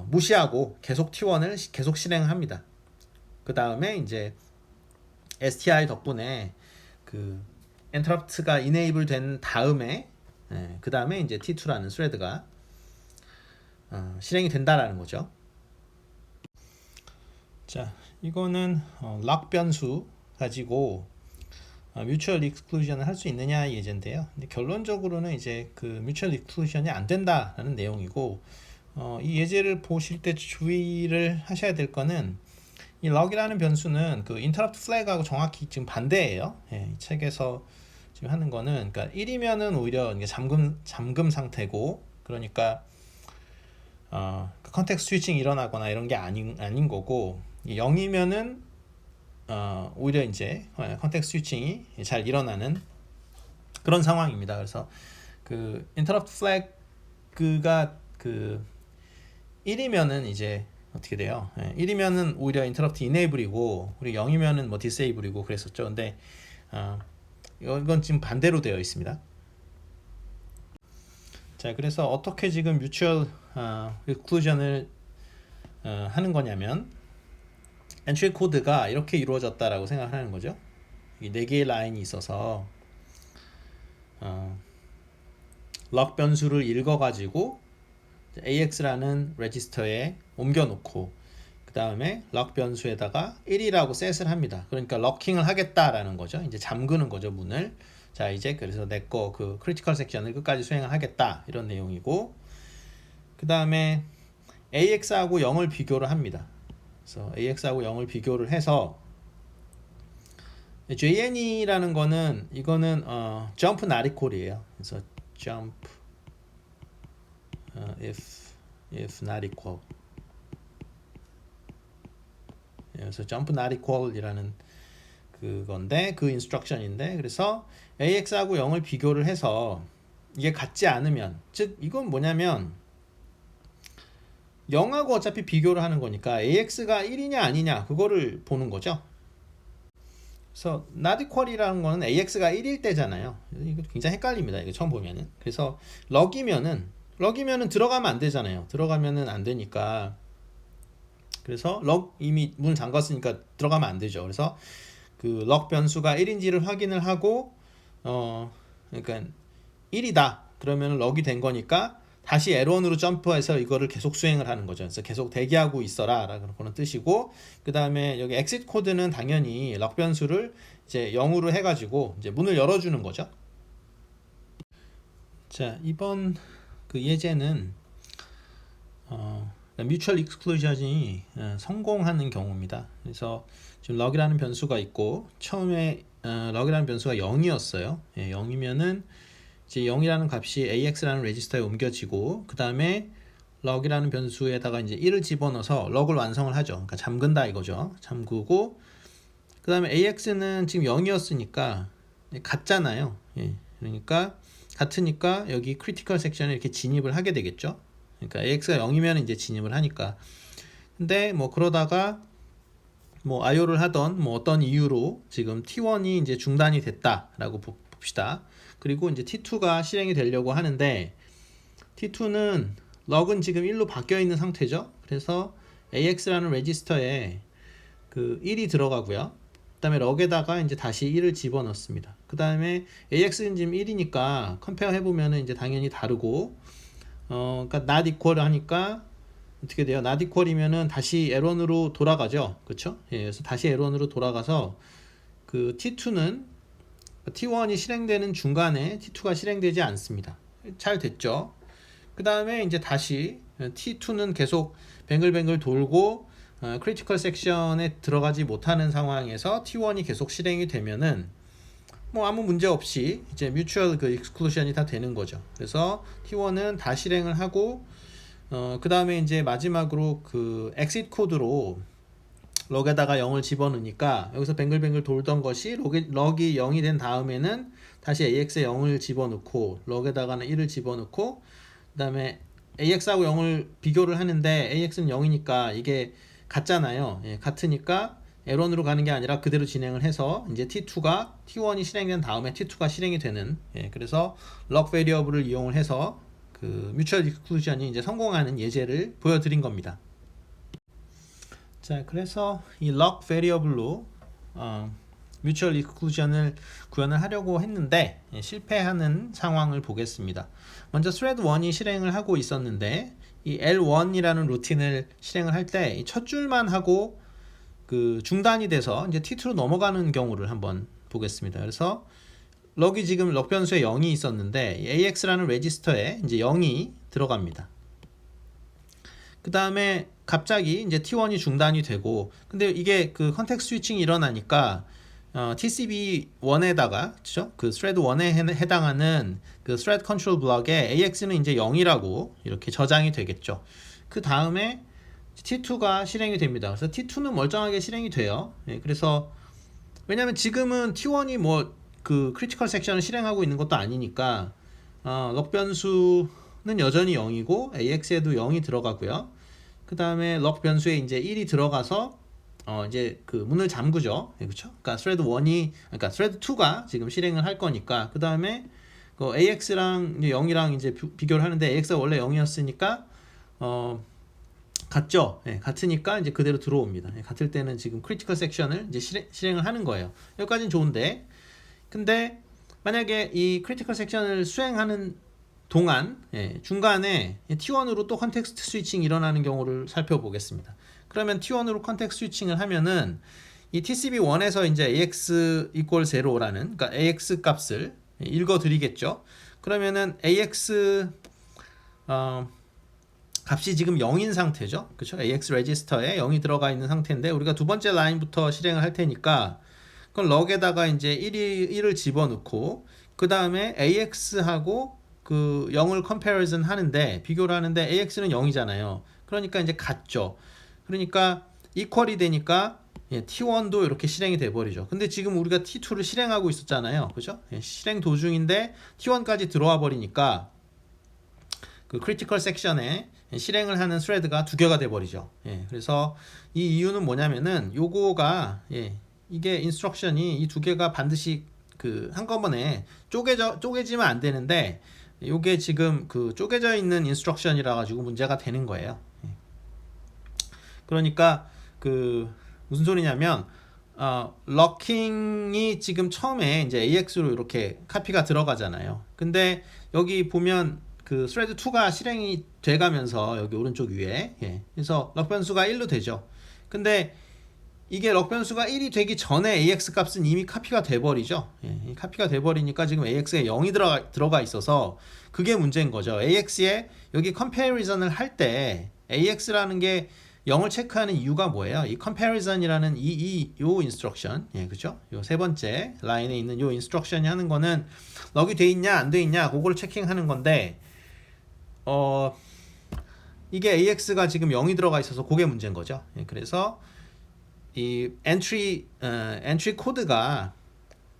무시하고 계속 T1을 계속 실행을 합니다. 그 다음에 이제 STI 덕분에 그 인터럽트가 이네이블 된 다음에 그 다음에 이제 T2라는 스레드가 실행이 된다라는 거죠. 자, 이거는 락 변수 가지고 뮤추얼 익스클루전을 할 수 있느냐 예제인데요. 근데 결론적으로는 이제 그 뮤추얼 익스클루전이 안 된다라는 내용이고 이 예제를 보실 때 주의를 하셔야 될 거는 이 럭이라는 변수는 그 인터럽트 플래그하고 정확히 지금 반대예요. 이 책에서 지금 하는 거는 그러니까 1이면은 오히려 이게 잠금 상태고 그러니까 컨텍스트 스위칭 일어나거나 이런 게 아닌 거고 0이면은 오히려 이제 컨텍스트 스위칭이 잘 일어나는 그런 상황입니다. 그래서 그 인터럽트 플래그가 그 1이면은 이제 어떻게 돼요? 1이면은 오히려 인터럽트 이네이블이고 우리 0이면은 뭐 디세이블이고 그랬었죠. 근데 이건 지금 반대로 되어 있습니다. 자, 그래서 어떻게 지금 뮤추얼 익스클루전을 하는 거냐면 엔트리 코드가 이렇게 이루어졌다라고 생각하는 거죠. 이 4개의 라인이 있어서 럭 변수를 읽어가지고 AX라는 레지스터에 옮겨놓고 그 다음에 럭 변수에다가 1이라고 셋을 합니다. 그러니까 럭킹을 하겠다라는 거죠. 이제 잠그는 거죠, 문을. 자, 이제 그래서 내 거 그 크리티컬 섹션을 끝까지 수행을 하겠다 이런 내용이고 그 다음에 AX하고 0을 비교를 합니다. 그래서 AX하고 0을 비교를 해서 JN이라는 거는 이거는 jump not equal이에요. 그래서 jump if not equal. 그래서 jump not equal이라는 그건데 그 인스트럭션인데 그래서 AX하고 0을 비교를 해서 이게 같지 않으면 즉 이건 뭐냐면 0하고 어차피 비교를 하는 거니까 AX가 1이냐 아니냐 그거를 보는 거죠. 그래서 not equal이라는 거는 AX가 1일 때잖아요. 이거 굉장히 헷갈립니다. 이거 처음 보면은. 그래서 럭이면은 들어가면 안 되잖아요. 들어가면은 안 되니까. 그래서 럭 이미 문 잠갔으니까 들어가면 안 되죠. 그래서 그 럭 변수가 1인지를 확인을 하고 그러니까 1이다. 그러면 럭이 된 거니까 다시 L1으로 점프해서 이거를 계속 수행을 하는 거죠. 그래서 계속 대기하고 있어라 라는 그런 뜻이고 그 다음에 여기 exit 코드는 당연히 럭 변수를 이제 0으로 해가지고 이제 문을 열어주는 거죠. 자, 이번 그 예제는 뮤추얼 익스클루전이 성공하는 경우입니다. 그래서 지금 럭이라는 변수가 있고 처음에 럭이라는 변수가 0이었어요. 0이면은 이제 0이라는 값이 AX라는 레지스터에 옮겨지고 그 다음에 럭이라는 변수에다가 이제 1을 집어넣어서 럭을 완성을 하죠. 그러니까 잠근다 이거죠. 잠그고 그 다음에 AX는 지금 0이었으니까 같잖아요. 그러니까 같으니까 여기 크리티컬 섹션에 이렇게 진입을 하게 되겠죠. 그러니까 AX가 0이면 이제 진입을 하니까. 근데 뭐 그러다가 뭐 IO를 하던 뭐 어떤 이유로 지금 T1이 이제 중단이 됐다라고 봅시다. 그리고 이제 T2가 실행이 되려고 하는데 T2는 럭은 지금 1로 바뀌어 있는 상태죠. 그래서 AX라는 레지스터에 그 1이 들어가고요. 그 다음에 럭에다가 이제 다시 1을 집어넣습니다. 그 다음에 AX는 지금 1이니까 컴페어 해보면은 이제 당연히 다르고 그러니까 not equal 하니까 어떻게 돼요? not equal이면은 다시 L1으로 돌아가죠. 그렇죠? 그래서 다시 L1으로 돌아가서 그 T2는 T1이 실행되는 중간에 T2가 실행되지 않습니다. 잘 됐죠? 그 다음에 이제 다시 T2는 계속 뱅글뱅글 돌고 크리티컬 섹션에 들어가지 못하는 상황에서 T1이 계속 실행이 되면은 뭐 아무 문제 없이 이제 뮤추얼 그 익스클루션이 다 되는 거죠. 그래서 T1은 다 실행을 하고 그 다음에 이제 마지막으로 그 exit 코드로 럭에다가 0을 집어넣으니까 여기서 뱅글뱅글 돌던 것이 럭이 0이 된 다음에는 다시 AX에 0을 집어넣고 럭에다가는 1을 집어넣고 그 다음에 AX하고 0을 비교를 하는데 AX는 0이니까 이게 같잖아요. 같으니까 L1으로 가는 게 아니라 그대로 진행을 해서 이제 T1이 실행된 다음에 T2가 실행이 되는 그래서 럭 베리어블을 이용을 해서 그 뮤추얼 익스클루전이 이제 성공하는 예제를 보여드린 겁니다. 자, 그래서 이 럭 베리어블로 뮤추얼 익스클루전을 구현을 하려고 했는데 실패하는 상황을 보겠습니다. 먼저 thread 1이 실행을 하고 있었는데 이 L1이라는 루틴을 실행을 할 때 첫 줄만 하고 그 중단이 돼서 이제 T2로 넘어가는 경우를 한번 보겠습니다. 그래서 럭이 지금 럭 변수에 0이 있었는데 AX라는 레지스터에 이제 0이 들어갑니다. 그 다음에 갑자기 이제 T1이 중단이 되고 근데 이게 그 컨텍스트 스위칭이 일어나니까 TCP1에다가 그렇죠? 그 thread 1에 해당하는 그 thread control block에 AX는 이제 0이라고 이렇게 저장이 되겠죠. 그 다음에 T2가 실행이 됩니다. 그래서 T2는 멀쩡하게 실행이 돼요. 그래서 왜냐면 지금은 T1이 뭐 그 크리티컬 섹션을 실행하고 있는 것도 아니니까 럭 변수는 여전히 0이고 AX에도 0이 들어가고요. 그 다음에 럭 변수에 이제 1이 들어가서 이제 그 문을 잠그죠. 그렇죠? 그러니까 thread 1이 그러니까 thread 2가 지금 실행을 할 거니까 그 다음에 그 AX랑 0이랑 이제 비교를 하는데 AX가 원래 0이었으니까 같죠? 같으니까 이제 그대로 들어옵니다. 같을 때는 지금 크리티컬 섹션을 이제 실행을 하는 거예요. 여기까지는 좋은데 근데 만약에 이 크리티컬 섹션을 수행하는 동안 중간에 T1으로 또 컨텍스트 스위칭이 일어나는 경우를 살펴보겠습니다. 그러면 T1으로 컨텍스트 스위칭을 하면은 이 TCP1에서 이제 AX equal 0라는 그러니까 AX 값을 읽어 드리겠죠. 그러면은 AX 값이 지금 0인 상태죠. 그렇죠? AX 레지스터에 0이 들어가 있는 상태인데 우리가 두 번째 라인부터 실행을 할 테니까 그럼 럭에다가 이제 1을 집어넣고 그 다음에 AX하고 그 0을 comparison 하는데 비교를 하는데 AX는 0이잖아요. 그러니까 이제 같죠. 그러니까 equal이 되니까 T1도 이렇게 실행이 돼 버리죠. 근데 지금 우리가 T2를 실행하고 있었잖아요. 그죠? 실행 도중인데 T1까지 들어와 버리니까 그 크리티컬 섹션에 실행을 하는 스레드가 두 개가 돼 버리죠. 그래서 이 이유는 뭐냐면은 요거가 이게 인스트럭션이 이 두 개가 반드시 그 한꺼번에 쪼개지면 안 되는데 요게 지금 그 쪼개져 있는 인스트럭션이라 가지고 문제가 되는 거예요. 그러니까 그 무슨 소리냐면 럭킹이 지금 처음에 이제 AX로 이렇게 카피가 들어가잖아요. 근데 여기 보면 그 thread 2가 실행이 돼가면서 여기 오른쪽 위에 그래서 럭 변수가 1로 되죠. 근데 이게 럭 변수가 1이 되기 전에 AX 값은 이미 카피가 돼버리죠. 카피가 돼버리니까 지금 AX에 0이 들어가 있어서 그게 문제인 거죠. AX에 여기 comparison을 할 때 AX라는 게 0을 체크하는 이유가 뭐예요? 이 comparison이라는 요 instruction, 그죠? 요 세 번째 라인에 있는 요 instruction이 하는 거는 럭이 돼 있냐 안 돼 있냐 그거를 체킹하는 건데 이게 AX가 지금 0이 들어가 있어서 그게 문제인 거죠. 그래서 이 엔트리 코드가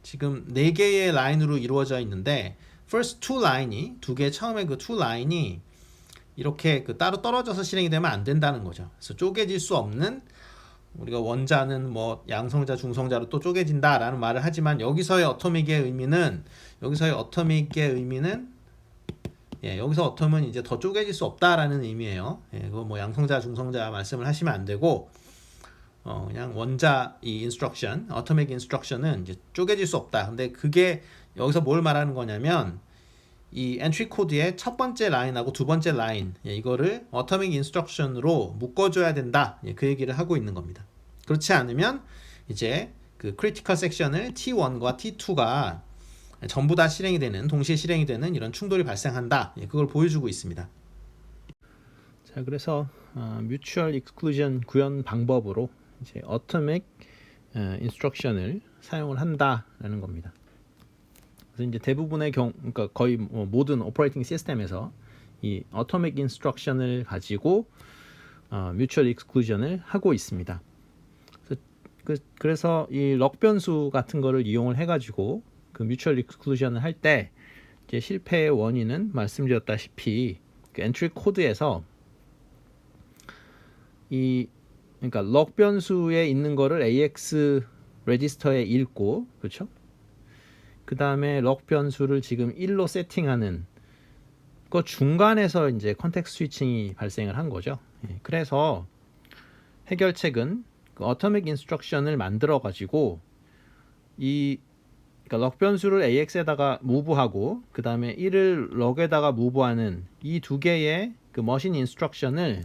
지금 4개의 라인으로 이루어져 있는데 first two 라인이 두 개 처음에 그 two 라인이 이렇게 그 따로 떨어져서 실행이 되면 안 된다는 거죠. 그래서 쪼개질 수 없는 우리가 원자는 뭐 양성자 중성자로 또 쪼개진다라는 말을 하지만 여기서의 어토믹의 의미는 여기서 어텀은 이제 더 쪼개질 수 없다라는 의미예요. 그거 뭐 양성자 중성자 말씀을 하시면 안 되고 그냥 원자 이 인스트럭션, 어토믹 인스트럭션은 이제 쪼개질 수 없다. 근데 그게 여기서 뭘 말하는 거냐면 이 엔트리 코드의 첫 번째 라인하고 두 번째 라인 이거를 어토믹 인스트럭션으로 묶어줘야 된다. 그 얘기를 하고 있는 겁니다. 그렇지 않으면 이제 그 크리티컬 섹션을 T1과 T2가 전부 다 실행이 되는 동시에 실행이 되는 이런 충돌이 발생한다. 그걸 보여주고 있습니다. 자, 그래서 뮤추얼 익스클루전 구현 방법으로 이제 어토믹 인스트럭션을 사용을 한다라는 겁니다. 그래서 이제 대부분의 그러니까 거의 모든 오퍼레이팅 시스템에서 이 어토믹 인스트럭션을 가지고 뮤추얼 익스클루전을 하고 있습니다. 그래서 이 럭 변수 같은 거를 이용을 해가지고 그 뮤추얼 익스클루전을 할 때 이제 실패의 원인은 말씀드렸다시피 그 엔트리 코드에서 그러니까 럭 변수에 있는 거를 AX 레지스터에 읽고 그렇죠? 그 다음에 럭 변수를 지금 1로 세팅하는 그 중간에서 이제 컨텍스트 스위칭이 발생을 한 거죠. 그래서 해결책은 그 어토믹 인스트럭션을 만들어 가지고 그러니까 럭 변수를 AX에다가 무브하고 그 다음에 1을 럭에다가 무브하는 이 두 개의 그 머신 인스트럭션을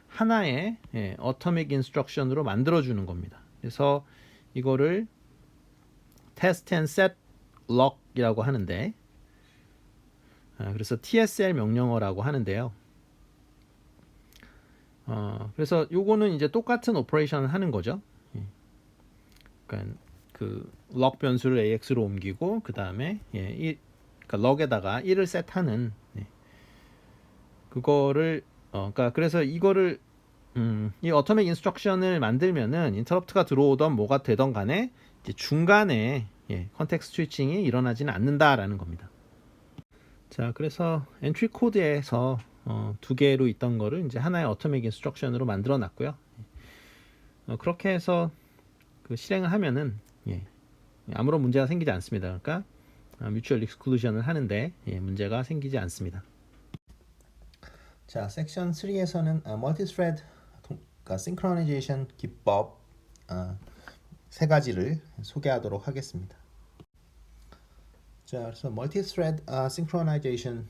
하나의 어토믹 인스트럭션으로 만들어 주는 겁니다. 그래서 이거를 test and set lock이라고 하는데 그래서 TSL 명령어라고 하는데요. 그래서 요거는 이제 똑같은 오퍼레이션을 하는 거죠. 그러니까 그 럭 변수를 AX로 옮기고 그 다음에 그러니까 럭에다가 1을 셋하는 그거를 그러니까 그래서 이거를 이 어토믹 인스트럭션을 만들면은 인터럽트가 들어오던 뭐가 되던 간에 이제 중간에 컨텍스트 스위칭이 일어나지는 않는다라는 겁니다. 자, 그래서 엔트리 코드에서 두 개로 있던 거를 이제 하나의 어토믹 인스트럭션으로 만들어 놨고요. 그렇게 해서 그 실행을 하면은 아무런 문제가 생기지 않습니다. 그러니까 뮤추얼 익스클루전을 하는데 문제가 생기지 않습니다. 자, 섹션 3에서는 멀티스레드 그러니까 싱크로나이제이션 기법 세 가지를 소개하도록 하겠습니다. 자, 그래서 멀티스레드 싱크로나이제이션을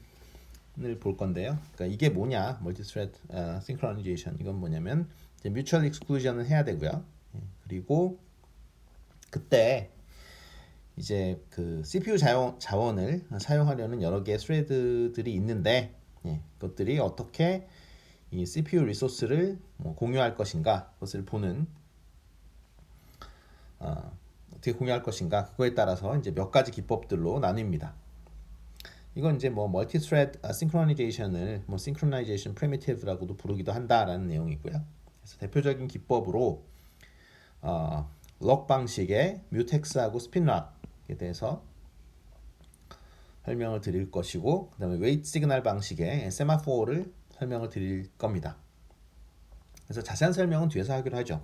볼 건데요. 그러니까 이게 뭐냐? 멀티스레드 싱크로나이제이션 이건 뭐냐면 뮤추얼 익스클루전을 해야 되고요. 그리고 그때 이제 그 CPU 자원을 사용하려는 여러 개의 스레드들이 있는데 그것들이 어떻게 이 CPU 리소스를 공유할 것인가 그것을 보는 어떻게 공유할 것인가 그거에 따라서 이제 몇 가지 기법들로 나뉩니다. 이건 이제 뭐 멀티 스레드 싱크로나이제이션을 뭐 싱크로나이제이션 프리미티브라고도 부르기도 한다라는 내용이고요. 그래서 대표적인 기법으로 럭 방식의 뮤텍스하고 스핀락에 대해서 설명을 드릴 것이고, 그다음에 웨이트 시그널 방식의 세마포를 설명을 드릴 겁니다. 그래서 자세한 설명은 뒤에서 하기로 하죠.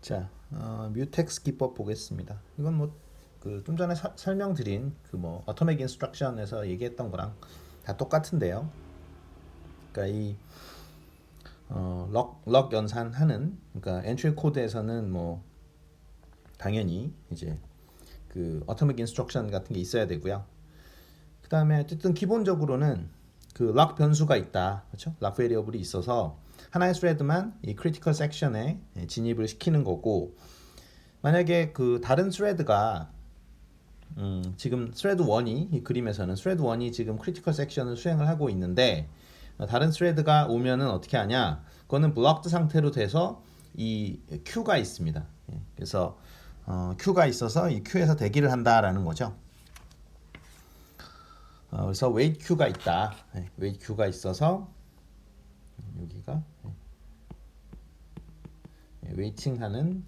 자, 뮤텍스 기법 보겠습니다. 이건 뭐 그 좀 전에 설명드린 그 뭐 어토믹 인스트럭션에서 얘기했던 거랑 다 똑같은데요. 그러니까 이 럭 연산하는, 그러니까 엔트리 코드에서는 뭐 당연히 이제 그 어토믹 인스트럭션 같은 게 있어야 되고요. 그 다음에 어쨌든 기본적으로는 그 락 변수가 있다, 그렇죠? 락 베리어블이 있어서 하나의 스레드만 이 크리티컬 섹션에 진입을 시키는 거고, 만약에 그 다른 스레드가 지금 스레드 1이 이 그림에서는 스레드 1이 지금 크리티컬 섹션을 수행을 하고 있는데 다른 스레드가 오면은 어떻게 하냐? 그거는 블록드 상태로 돼서 이 큐가 있습니다. 그래서 큐가 있어서 이 큐에서 대기를 한다라는 거죠. 그래서 웨이트 큐가 있다. 웨이트 큐가 있어서 여기가 웨이팅하는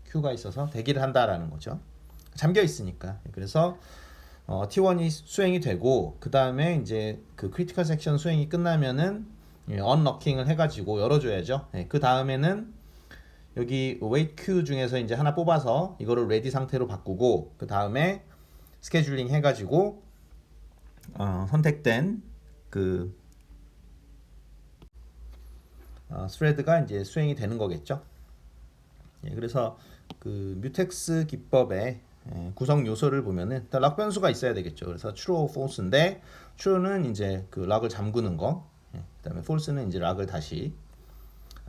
큐가 있어서 대기를 한다라는 거죠. 잠겨 있으니까. 그래서 T1이 수행이 되고 그 다음에 이제 그 크리티컬 섹션 수행이 끝나면은 언럭킹을 해가지고 열어줘야죠. 그 다음에는 여기 웨이트 큐 중에서 이제 하나 뽑아서 이거를 레디 상태로 바꾸고 그 다음에 스케줄링 해가지고 선택된 그 스레드가 이제 수행이 되는 거겠죠. 그래서 그 뮤텍스 기법의 구성 요소를 보면은 일단 락 변수가 있어야 되겠죠. 그래서 true, false인데 true는 이제 그 락을 잠그는 거, 그다음에 false는 이제 락을 다시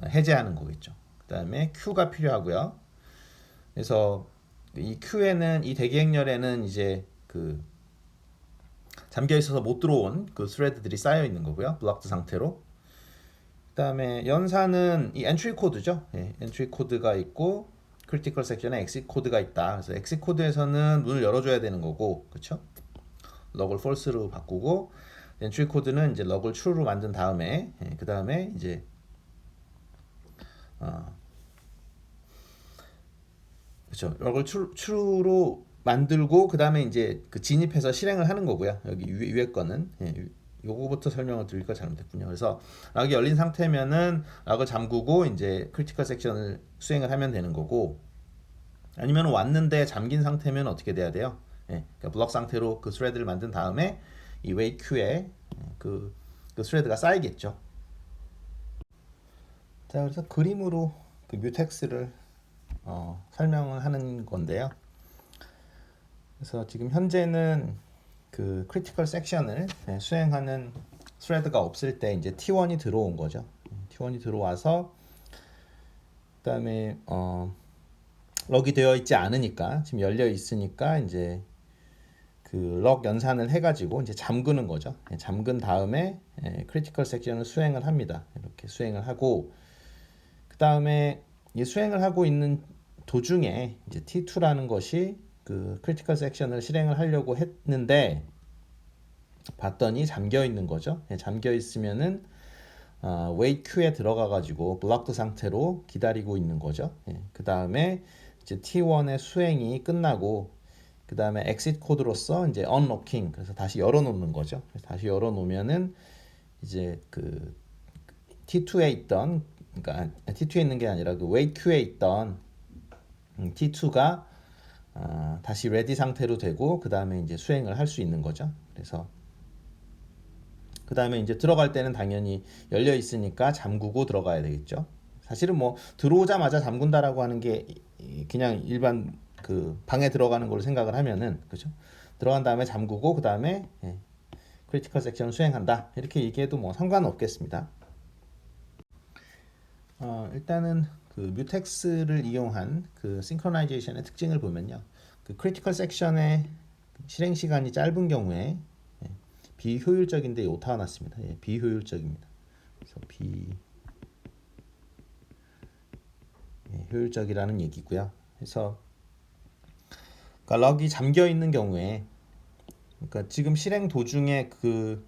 해제하는 거겠죠. 그다음에 queue가 필요하고요. 그래서 이 queue에는 이 대기 행렬에는 이제 그 잠겨 있어서 못 들어온 그 스레드들이 쌓여 있는 거고요. 블록드 상태로. 그다음에 연산은 이 엔트리 코드죠. 엔트리 코드가 있고 크리티컬 섹션에 엑시 코드가 있다. 그래서 엑시 코드에서는 문을 열어줘야 되는 거고, 그렇죠? 럭을 false로 바꾸고 엔트리 코드는 이제 럭을 true로 만든 다음에 그 다음에 이제 그렇죠. 럭을 true로 만들고 그 다음에 이제 그 진입해서 실행을 하는 거고요. 여기 위에 거는 요거부터 설명을 드릴까 잘못했군요. 그래서 락이 열린 상태면은 락을 잠그고 이제 크리티컬 섹션을 수행을 하면 되는 거고, 아니면 왔는데 잠긴 상태면 어떻게 돼야 돼요? 그러니까 블럭 상태로 그 스레드를 만든 다음에 이 웨이트 큐에 그 스레드가 쌓이겠죠. 자, 그래서 그림으로 그 뮤텍스를 설명을 하는 건데요. 그래서 지금 현재는 그 크리티컬 섹션을 수행하는 스레드가 없을 때 이제 T1이 들어온 거죠. T1이 들어와서 그다음에 럭이 되어 있지 않으니까 지금 열려 있으니까 이제 그 럭 연산을 해가지고 이제 잠그는 거죠. 잠근 다음에 크리티컬 섹션을 수행을 합니다. 이렇게 수행을 하고 그 다음에 이 수행을 하고 있는 도중에 이제 T2라는 것이 그 크리티컬 섹션을 실행을 하려고 했는데 봤더니 잠겨 있는 거죠. 잠겨 있으면은 웨이트 큐에 들어가 가지고 블록드 상태로 기다리고 있는 거죠. 그 다음에 이제 T1의 수행이 끝나고 그 다음에 엑시트 코드로서 이제 언로킹, 그래서 다시 열어놓는 거죠. 다시 열어놓으면은 이제 그 T2에 있던, 그러니까 T2에 있는 게 아니라 그 웨이트 큐에 있던 T2가 다시 레디 상태로 되고 그 다음에 이제 수행을 할 수 있는 거죠. 그래서 그 다음에 이제 들어갈 때는 당연히 열려 있으니까 잠그고 들어가야 되겠죠. 사실은 뭐 들어오자마자 잠근다라고 하는 게 그냥 일반 그 방에 들어가는 걸로 생각을 하면은, 그렇죠? 들어간 다음에 잠그고 그 다음에 크리티컬 섹션을 수행한다 이렇게 얘기해도 뭐 상관없겠습니다. 일단은 그 뮤텍스를 이용한 그 싱크로나이제이션의 특징을 보면요, 그 크리티컬 섹션의 실행 시간이 짧은 경우에 비효율적인데 오타가 났습니다. 비효율적입니다. 그래서 효율적이라는 얘기고요. 그래서 그러니까 럭이 잠겨 있는 경우에, 그러니까 지금 실행 도중에 그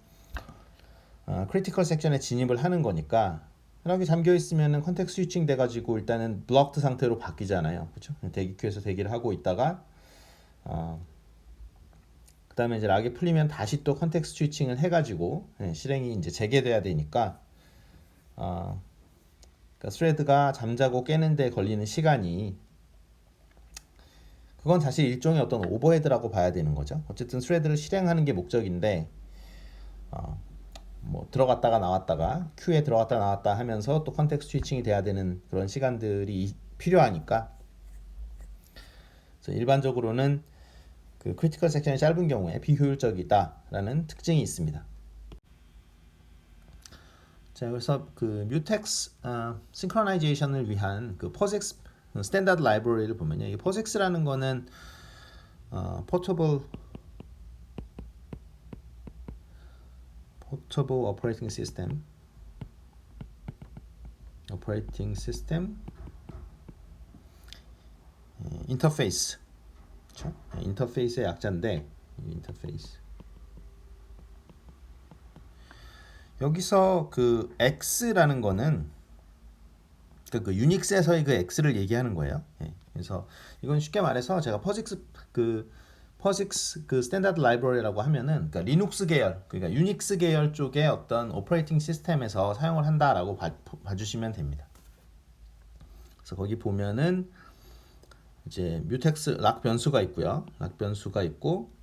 크리티컬 섹션에 진입을 하는 거니까 럭이 잠겨 있으면은 컨텍스트 스위칭 돼가지고 일단은 블럭드 상태로 바뀌잖아요, 그렇죠? 대기 큐에서 대기를 하고 있다가 그다음에 이제 락이 풀리면 다시 또 컨텍스트 스위칭을 해가지고 실행이 이제 재개돼야 되니까 그러니까 스레드가 잠자고 깨는데 걸리는 시간이, 그건 사실 일종의 어떤 오버헤드라고 봐야 되는 거죠. 어쨌든 스레드를 실행하는 게 목적인데 뭐 들어갔다가 나왔다가 큐에 들어갔다 나왔다 하면서 또 컨텍스트 스위칭이 돼야 되는 그런 시간들이 필요하니까, 그래서 일반적으로는 그 크리티컬 섹션이 짧은 경우에 비효율적이다라는 특징이 있습니다. 자, 그래서 그 뮤텍스 싱크로나이제이션을 위한 그 POSIX 스탠다드 라이브러리를 보면요, 이 POSIX라는 거는 포터블 오퍼레이팅 시스템 인터페이스, 그렇죠? 인터페이스의 약자인데, 인터페이스 여기서 그 X라는 거는 그 유닉스에서의 그 X를 얘기하는 거예요. 그래서 이건 쉽게 말해서 제가 POSIX 그 스탠다드 라이브러리라고 하면은, 그러니까 리눅스 계열, 그러니까 유닉스 계열 쪽의 어떤 오퍼레이팅 시스템에서 사용을 한다라고 봐주시면 됩니다. 그래서 거기 보면은 이제 뮤텍스 락 변수가 있고요. 락 변수가 있고,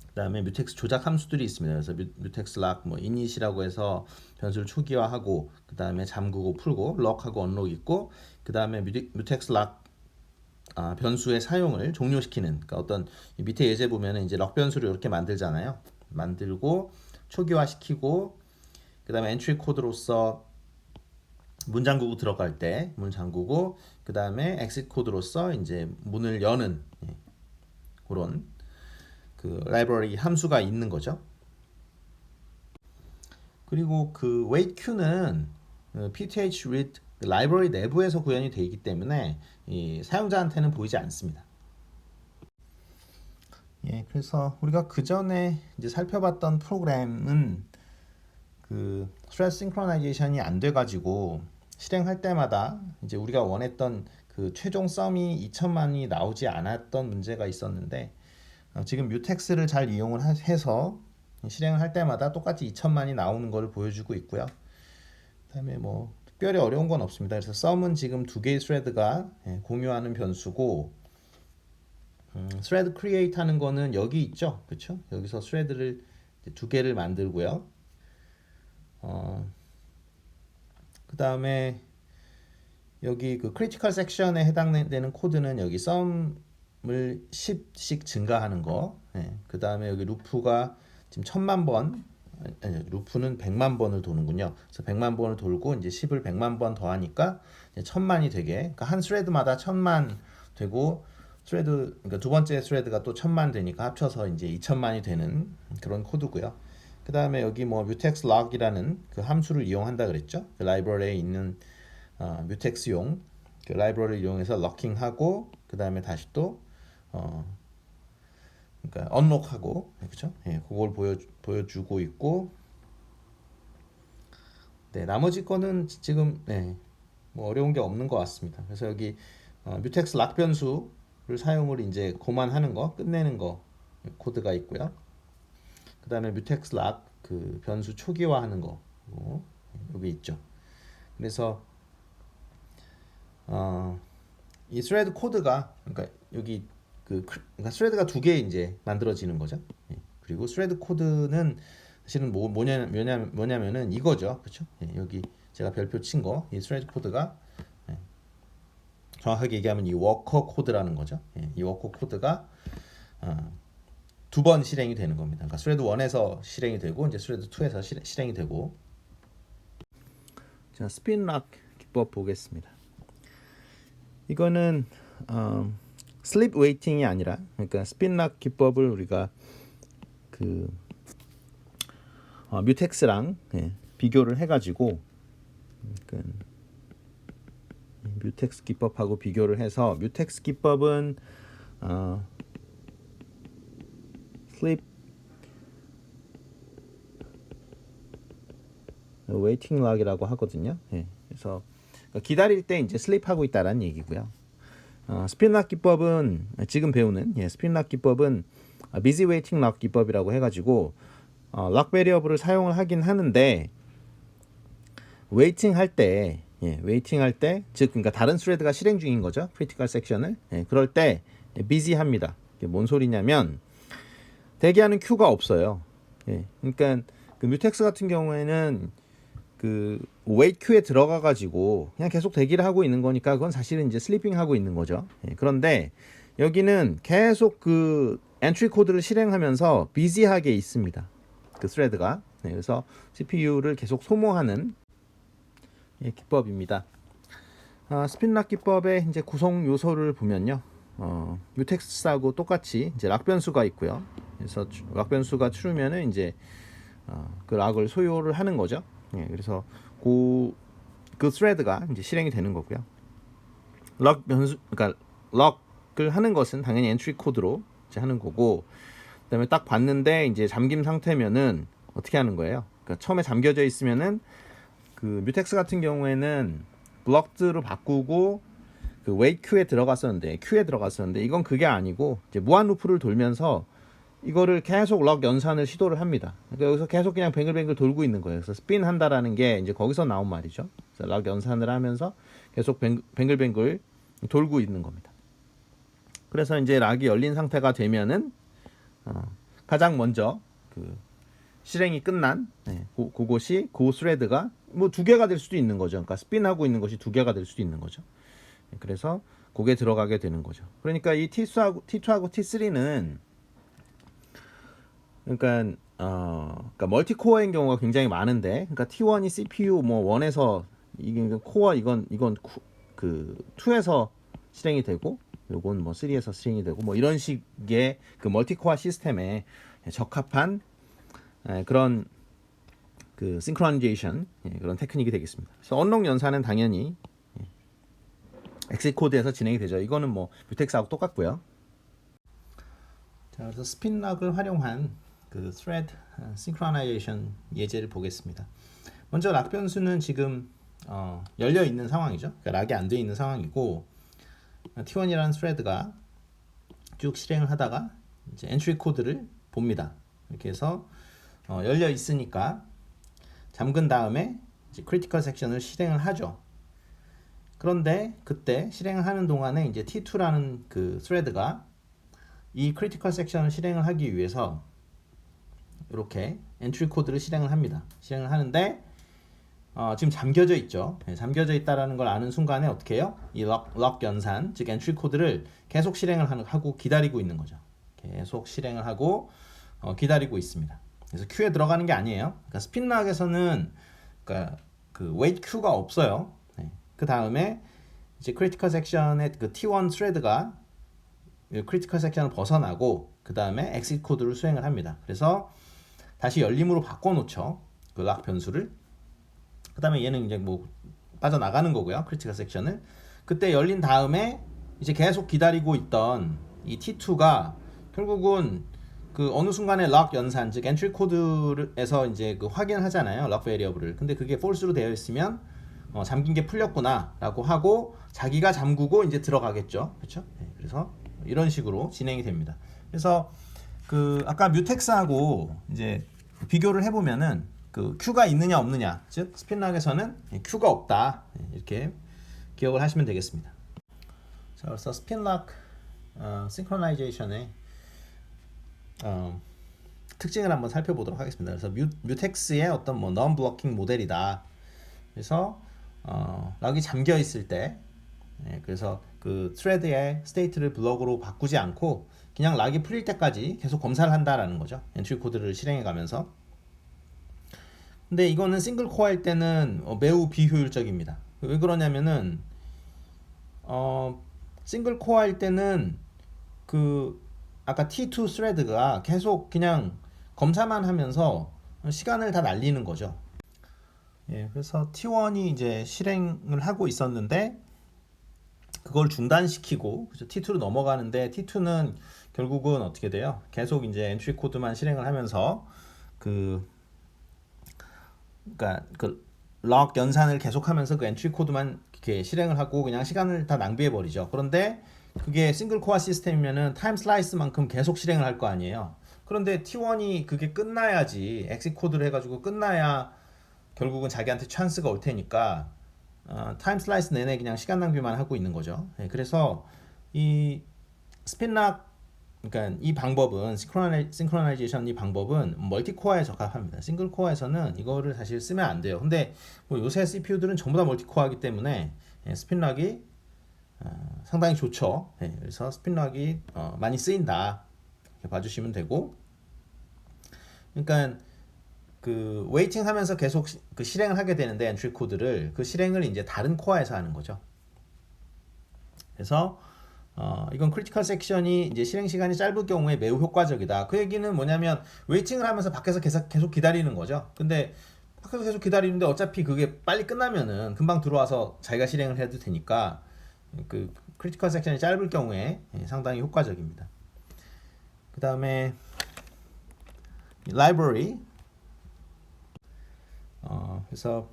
그다음에 뮤텍스 조작 함수들이 있습니다. 그래서 뮤텍스 락 뭐 init이라고 해서 변수를 초기화하고, 그다음에 잠그고 풀고, 럭하고 언록 있고, 그다음에 뮤텍스 락 변수의 사용을 종료시키는, 그러니까 어떤 밑에 예제 보면은 이제 럭 변수를 이렇게 만들잖아요. 만들고 초기화시키고, 그다음에 엔트리 코드로서 문 잠그고 들어갈 때 문 잠그고, 그다음에 엑sit 코드로서 이제 문을 여는 그런 그 라이브러리 함수가 있는 거죠. 그리고 그 wait queue는 pth read 라이브러리 내부에서 구현이 되어 있기 때문에 이 사용자한테는 보이지 않습니다. 그래서 우리가 그 전에 이제 살펴봤던 프로그램은 그 스트레스 싱크로나이제이션이 안 돼가지고 실행할 때마다 이제 우리가 원했던 그 최종 썸이 2천만이 나오지 않았던 문제가 있었는데, 지금 뮤텍스를 잘 이용을 해서 실행을 할 때마다 똑같이 2천만이 나오는 것을 보여주고 있고요. 그다음에 뭐 특별히 어려운 건 없습니다. 그래서 썸은 지금 두 개의 스레드가 공유하는 변수고, 스레드 크리에이트 하는 거는 여기 있죠, 그렇죠? 여기서 스레드를 두 개를 만들고요. 그 다음에 여기 그 크리티컬 섹션에 해당되는 코드는 여기 썸을 10씩 증가하는 거. 그 다음에 여기 루프가 지금 1000만 번, 루프는 100만 번을 도는군요. 그래서 100만 번을 돌고 이제 10을 100만 번 더하니까 1000만이 되게, 그러니까 한 스레드마다 1000만 되고, 그러니까 두 번째 스레드가 또 1000만 되니까 합쳐서 이제 2000만이 되는 그런 코드고요. 그 다음에 여기 뭐 뮤텍스 럭이라는 그 함수를 이용한다 그랬죠. 그 라이브러리에 있는 뮤텍스용 그 라이브러리를 이용해서 럭킹하고, 그 다음에 다시 또 그러니까 언록하고, 그렇죠? 그걸 보여주고 있고, 나머지 거는 지금 뭐 어려운 게 없는 것 같습니다. 그래서 여기 뮤텍스 락 변수를 사용을 이제 고만하는 거, 끝내는 거 코드가 있고요. 그 다음에 뮤텍스 락 그 변수 초기화하는 거 여기 있죠. 그래서 이 스레드 코드가, 그러니까 여기 그러니까 스레드가 두 개 이제 만들어지는 거죠. 그리고 스레드 코드는 사실은 뭐냐면은 이거죠, 그렇죠? 여기 제가 별표 친 거, 이 스레드 코드가 정확하게 얘기하면 이 워커 코드라는 거죠. 이 워커 코드가 두 번 실행이 되는 겁니다. 그러니까 스레드 1에서 실행이 되고, 이제 스레드 2에서 실행이 되고. 자, 스핀 락 기법 보겠습니다. 이거는 슬립 웨이팅이 아니라, 그러니까 스핀 락 기법을 우리가 그 뮤텍스랑 비교를 해가지고, 그러니까 뮤텍스 기법하고 비교를 해서 뮤텍스 기법은 sleep waiting log이라고 하거든요. 예, 그래서 기다릴 때 이제 슬립하고 있다라는 얘기고요. 스핀락 기법은 지금 배우는 스핀락 기법은 busy waiting lock 기법이라고 해가지고 락 베리어블을 사용을 하긴 하는데 웨이팅 할 때 즉 그러니까 다른 스레드가 실행 중인 거죠. 크리티컬 섹션을 그럴 때 busy 합니다. 이게 뭔 소리냐면 대기하는 큐가 없어요. 그러니까 그 뮤텍스 같은 경우에는 그 웨이트 큐에 들어가 가지고 그냥 계속 대기를 하고 있는 거니까 그건 사실은 이제 슬리핑 하고 있는 거죠. 그런데 여기는 계속 그 엔트리 코드를 실행하면서 비지하게 있습니다. 그 스레드가. 그래서 CPU를 계속 소모하는 기법입니다. 스핀락 기법의 이제 구성 요소를 보면요. 뮤텍스하고 똑같이 이제 락 변수가 있고요. 그래서 락 변수가 추르면은 이제 그 락을 소요를 하는 거죠. 그래서 그 스레드가 이제 실행이 되는 거고요. 락 변수, 그러니까 락을 하는 것은 당연히 엔트리 코드로 이제 하는 거고, 그다음에 딱 봤는데 이제 잠김 상태면은 어떻게 하는 거예요? 그러니까 처음에 잠겨져 있으면은 그 뮤텍스 같은 경우에는 블럭드로 바꾸고 그 웨이트 큐에 들어갔었는데 이건 그게 아니고 이제 무한 루프를 돌면서 이거를 계속 럭 연산을 시도를 합니다. 그러니까 여기서 계속 그냥 뱅글뱅글 돌고 있는 거예요. 그래서 스핀 한다라는 게 이제 거기서 나온 말이죠. 그래서 럭 연산을 하면서 계속 뱅글뱅글 돌고 있는 겁니다. 그래서 이제 락이 열린 상태가 되면은 가장 먼저 그 실행이 끝난 그곳이 그 스레드가 뭐 두 개가 될 수도 있는 거죠. 그러니까 스핀하고 있는 것이 두 개가 될 수도 있는 거죠. 그래서 그게 들어가게 되는 거죠. 그러니까 이 T2하고 T3는 그러니까 멀티코어인 경우가 굉장히 많은데, 그러니까 T1이 CPU 뭐 1에서 이게 코어 이건 그 2에서 실행이 되고, 요건 뭐 3에서 실행이 되고, 뭐 이런 식의 그 멀티코어 시스템에 적합한 그런 그 싱크로나이제이션 그런 테크닉이 되겠습니다. 그래서 언록 연산은 당연히 엑시 코드에서 진행이 되죠. 이거는 뭐 뮤텍스하고 똑같고요. 자, 그래서 스핀락을 활용한 그 thread synchronization 예제를 보겠습니다. 먼저 락 변수는 지금 열려 있는 상황이죠. 그러니까 락이 안 돼 있는 상황이고, T1이라는 thread가 쭉 실행을 하다가 이제 엔트리 코드를 봅니다. 이렇게 해서 열려 있으니까 잠근 다음에 이제 크리티컬 섹션을 실행을 하죠. 그런데 그때 실행을 하는 동안에 이제 T2라는 그 thread가 이 크리티컬 섹션을 실행을 하기 위해서 이렇게 엔트리 코드를 실행을 합니다. 실행을 하는데 지금 잠겨져 있죠. 잠겨져 있다라는 걸 아는 순간에 어떻게 해요? 이 럭 연산, 즉 엔트리 코드를 계속 실행을 하고 기다리고 있는 거죠. 계속 실행을 하고 기다리고 있습니다. 그래서 큐에 들어가는 게 아니에요. 그러니까 스핀락에서는 그러니까 그 웨이트 큐가 없어요. 그 다음에 이제 크리티컬 섹션의 그 T1 스레드가 크리티컬 섹션을 벗어나고 그 다음에 엑시트 코드를 수행을 합니다. 그래서 다시 열림으로 바꿔놓죠. 그 락 변수를. 그 다음에 얘는 이제 뭐 빠져나가는 거고요. 크리티컬 섹션을. 그때 열린 다음에 이제 계속 기다리고 있던 이 T2가 결국은 그 어느 순간에 락 연산, 즉 엔트리 코드에서 이제 그 확인을 하잖아요. 락 베리어블을. 근데 그게 false로 되어 있으면 잠긴 게 풀렸구나라고 하고 자기가 잠그고 이제 들어가겠죠. 그렇죠? 그래서 이런 식으로 진행이 됩니다. 그래서 그 아까 뮤텍스하고 이제 비교를 해보면은 그 큐가 있느냐 없느냐, 즉 스핀락에서는 큐가 없다 이렇게 기억을 하시면 되겠습니다. 자, 그래서 스핀락 싱크로나이제이션의 특징을 한번 살펴보도록 하겠습니다. 그래서 뮤텍스의 어떤 뭐 non blocking 모델이다. 그래서 락이 잠겨 있을 때, 그래서 그 스레드의 스테이트를 블럭으로 바꾸지 않고 그냥 락이 풀릴 때까지 계속 검사를 한다라는 거죠. 엔트리 코드를 실행해 가면서. 근데 이거는 싱글 코어일 때는 매우 비효율적입니다. 왜 그러냐면은 싱글 코어일 때는 그 아까 T2 스레드가 계속 그냥 검사만 하면서 시간을 다 날리는 거죠. 그래서 T1이 이제 실행을 하고 있었는데 그걸 중단시키고 그죠? T2로 넘어가는데 T2는 결국은 어떻게 돼요? 계속 이제 엔트리 코드만 실행을 하면서 그러니까 럭 연산을 계속하면서 그 엔트리 코드만 이렇게 실행을 하고 그냥 시간을 다 낭비해 버리죠. 그런데 그게 싱글 코어 시스템이면은 타임 슬라이스만큼 계속 실행을 할 거 아니에요. 그런데 T1이 그게 끝나야지 엑시 코드를 해가지고 끝나야 결국은 자기한테 찬스가 올 테니까 타임 슬라이스 내내 그냥 시간 낭비만 하고 있는 거죠. 네, 그래서 이 스핀락 그러니까 이 방법은 싱크로나이제이션 이 방법은 멀티코어에 적합합니다. 싱글 코어에서는 이거를 사실 쓰면 안 돼요. 근데 뭐 요새 CPU들은 전부 다 멀티코어이기 때문에 스핀락이 상당히 좋죠. 그래서 스핀락이 많이 쓰인다. 이렇게 봐주시면 되고, 그러니까 그 웨이팅 하면서 계속 그 실행을 하게 되는데 엔트리 코드를 그 실행을 이제 다른 코어에서 하는 거죠. 그래서 이건 크리티컬 섹션이 이제 실행 시간이 짧을 경우에 매우 효과적이다. 그 얘기는 뭐냐면 웨이팅을 하면서 밖에서 계속 기다리는 거죠. 근데 밖에서 계속 기다리는데 어차피 그게 빨리 끝나면은 금방 들어와서 자기가 실행을 해도 되니까 그 크리티컬 섹션이 짧을 경우에 상당히 효과적입니다. 그 다음에 라이브러리 그래서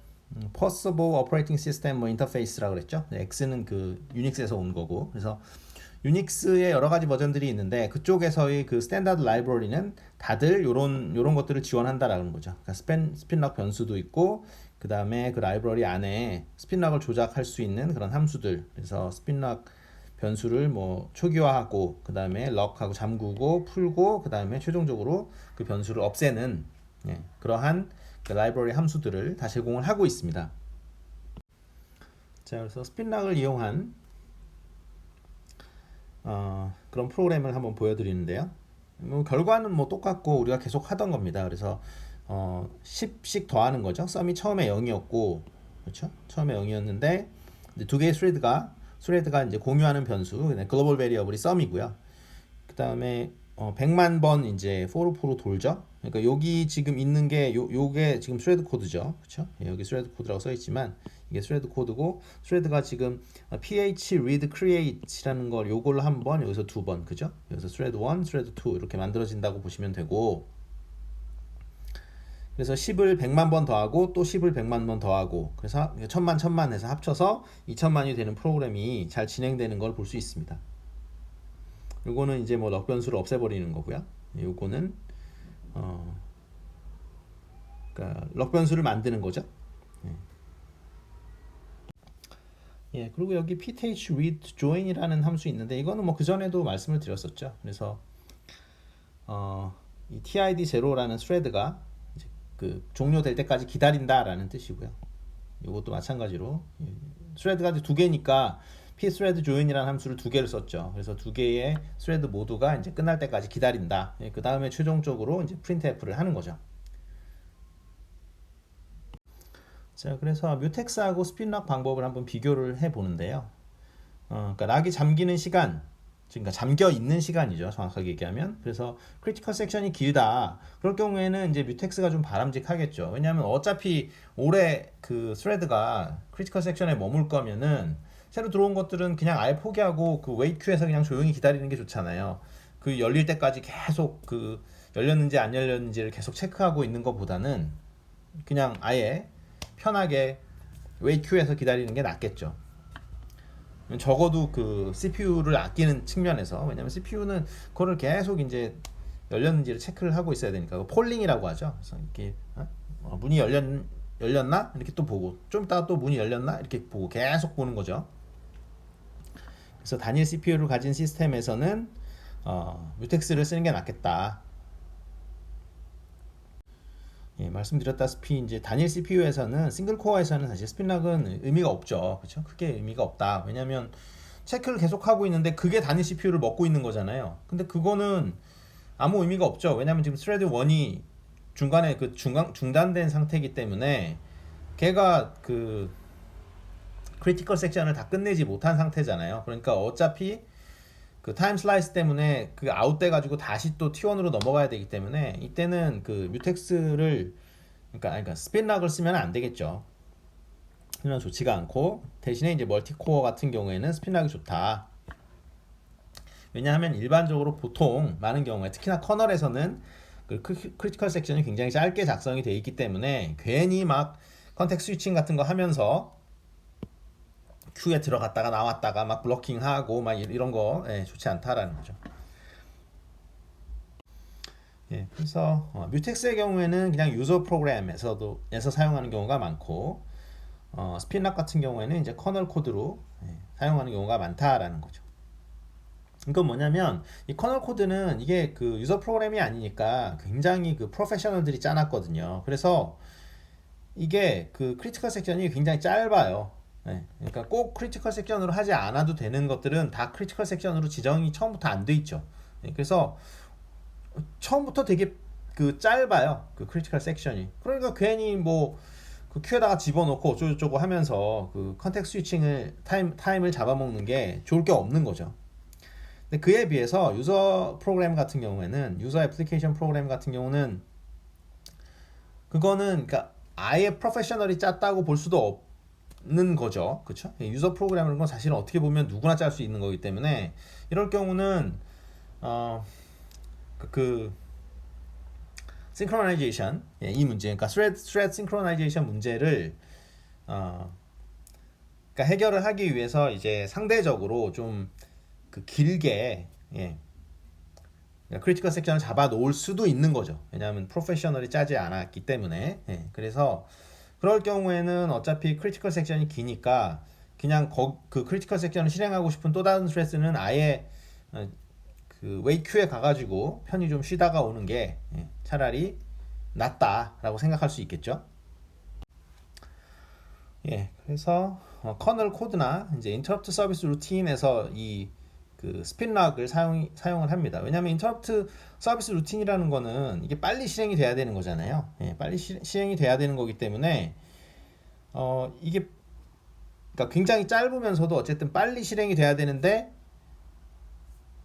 Possible Operating System 뭐 인터페이스라고 그랬죠. X는 그 유닉스에서 온 거고, 그래서 유닉스의 여러 가지 버전들이 있는데 그쪽에서의 그 스탠다드 라이브러리는 다들 요런 것들을 지원한다라는 거죠. 그러니까 스핀락 변수도 있고 그 다음에 그 라이브러리 안에 스핀락을 조작할 수 있는 그런 함수들. 그래서 스핀락 변수를 뭐 초기화하고 그 다음에 럭하고 잠그고 풀고 그 다음에 최종적으로 그 변수를 없애는 그러한 그 라이브러리 함수들을 다 제공을 하고 있습니다. 자, 그래서 스핀락을 이용한 그런 프로그램을 한번 보여드리는데요. 뭐 결과는 뭐 똑같고 우리가 계속 하던 겁니다. 그래서 10씩 더하는 거죠. 썸이 처음에 0이었고, 그렇죠? 처음에 0이었는데 두 개의 스레드가 이제 공유하는 변수, 글로벌 베리어블이 썸이고요. 그 다음에 100만 번 이제 for 돌죠. 그러니까 여기 지금 있는 게 요게 지금 스레드 코드죠. 그렇죠? 여기 스레드 코드라고 써 있지만 이게 스레드 코드고, 스레드가 지금 ph read create라는 걸 요걸로 한 번, 여기서 두 번, 그죠? 여기서 스레드 1, 스레드 2 이렇게 만들어진다고 보시면 되고, 그래서 10을 100만 번 더하고 또 10을 100만 번 더하고, 그래서 1000만 해서 합쳐서 2000만이 되는 프로그램이 잘 진행되는 걸 볼 수 있습니다. 요거는 이제 뭐 럭 변수를 없애버리는 거고요. 요거는 그러니까 럭 변수를 만드는 거죠. 그리고 여기 pth read join이라는 함수 있는데 이거는 뭐 그 전에도 말씀을 드렸었죠. 그래서 이 tid 0라는 스레드가 이제 그 종료될 때까지 기다린다라는 뜻이고요. 이것도 마찬가지로 스레드가 두 개니까 pthread join이라는 함수를 두 개를 썼죠. 그래서 두 개의 스레드 모두가 이제 끝날 때까지 기다린다. 그 다음에 최종적으로 이제 printf를 하는 거죠. 자, 그래서 뮤텍스하고 스핀락 방법을 한번 비교를 해 보는데요. 그러니까 락이 잠기는 시간, 그러니까 잠겨 있는 시간이죠, 정확하게 얘기하면. 그래서 크리티컬 섹션이 길다. 그럴 경우에는 이제 뮤텍스가 좀 바람직하겠죠. 왜냐하면 어차피 오래 그 스레드가 크리티컬 섹션에 머물 거면은 새로 들어온 것들은 그냥 아예 포기하고 그 웨이트 큐에서 그냥 조용히 기다리는 게 좋잖아요. 그 열릴 때까지 계속 그 열렸는지 안 열렸는지를 계속 체크하고 있는 것보다는 그냥 아예 편하게 웨이트 큐에서 기다리는 게 낫겠죠. 적어도 그 CPU를 아끼는 측면에서, 왜냐면 CPU는 그거를 계속 이제 열렸는지를 체크를 하고 있어야 되니까, 폴링이라고 하죠. 그래서 이렇게 문이 열렸나 이렇게 또 보고, 좀 이따가 또 문이 열렸나 이렇게 보고 계속 보는 거죠. 그래서 단일 CPU를 가진 시스템에서는 뮤텍스를 쓰는 게 낫겠다. 말씀드렸다시피 이제 단일 CPU에서는 싱글 코어에서는 사실 스핀락은 의미가 없죠. 그렇죠? 크게 의미가 없다. 왜냐면 체크를 계속 하고 있는데 그게 단일 CPU를 먹고 있는 거잖아요. 근데 그거는 아무 의미가 없죠. 왜냐면 지금 스레드 1이 중간에 그 중단된 상태이기 때문에 걔가 그 크리티컬 섹션을 다 끝내지 못한 상태잖아요. 그러니까 어차피 그 타임 슬라이스 때문에 그 아웃돼 가지고 다시 또 T1으로 넘어가야 되기 때문에 이때는 그 뮤텍스를 그러니까 스핀락을 쓰면 안 되겠죠. 그러면 좋지가 않고 대신에 이제 멀티코어 같은 경우에는 스핀락이 좋다. 왜냐하면 일반적으로 보통 많은 경우에 특히나 커널에서는 그 크리티컬 섹션이 굉장히 짧게 작성이 되어 있기 때문에 괜히 막 컨텍스트 스위칭 같은 거 하면서 큐에 들어갔다가 나왔다가 막 블로킹하고 막 이런 거 좋지 않다라는 거죠. 그래서 뮤텍스의 경우에는 그냥 유저 프로그램에서 사용하는 경우가 많고 스핀락 같은 경우에는 이제 커널 코드로 사용하는 경우가 많다라는 거죠. 이건 뭐냐면 이 커널 코드는 이게 그 유저 프로그램이 아니니까 굉장히 그 프로페셔널들이 짜놨거든요. 그래서 이게 그 크리티컬 섹션이 굉장히 짧아요. 그러니까 꼭 크리티컬 섹션으로 하지 않아도 되는 것들은 다 크리티컬 섹션으로 지정이 처음부터 안 돼 있죠. 그래서 처음부터 되게 그 짧아요. 그 크리티컬 섹션이. 그러니까 괜히 뭐 그 큐에다가 집어넣고 어쩌고저쩌고 하면서 그 컨텍스트 스위칭을 타임을 잡아먹는 게 좋을 게 없는 거죠. 근데 그에 비해서 유저 프로그램 같은 경우에는 유저 애플리케이션 프로그램 같은 경우는 그거는 그러니까 아예 프로페셔널이 짰다고 볼 수도 없는 거죠. 그렇죠? 유저 프로그램이라는 건 사실은 어떻게 보면 누구나 짤 수 있는 거기 때문에 이럴 경우는 그 synchronization 이 문제, 그러니까 thread synchronization 문제를 그러니까 해결을 하기 위해서 이제 상대적으로 좀 그 길게 크리티컬 섹션을 잡아 놓을 수도 있는 거죠. 왜냐하면 프로페셔널이 짜지 않았기 때문에. 그래서 그럴 경우에는 어차피 크리티컬 섹션이 기니까 그냥 그 크리티컬 섹션을 실행하고 싶은 또 다른 스트레스는 아예 그 웨이 큐에 가가지고 편히 좀 쉬다가 오는 게 차라리 낫다라고 생각할 수 있겠죠. 그래서 커널 코드나 이제 인터럽트 서비스 루틴에서 이 그 스핀락을 사용을 합니다. 왜냐하면 인터럽트 서비스 루틴이라는 거는 이게 빨리 실행이 돼야 되는 거잖아요. 빨리 실행이 돼야 되는 거기 때문에 이게 그러니까 굉장히 짧으면서도 어쨌든 빨리 실행이 돼야 되는데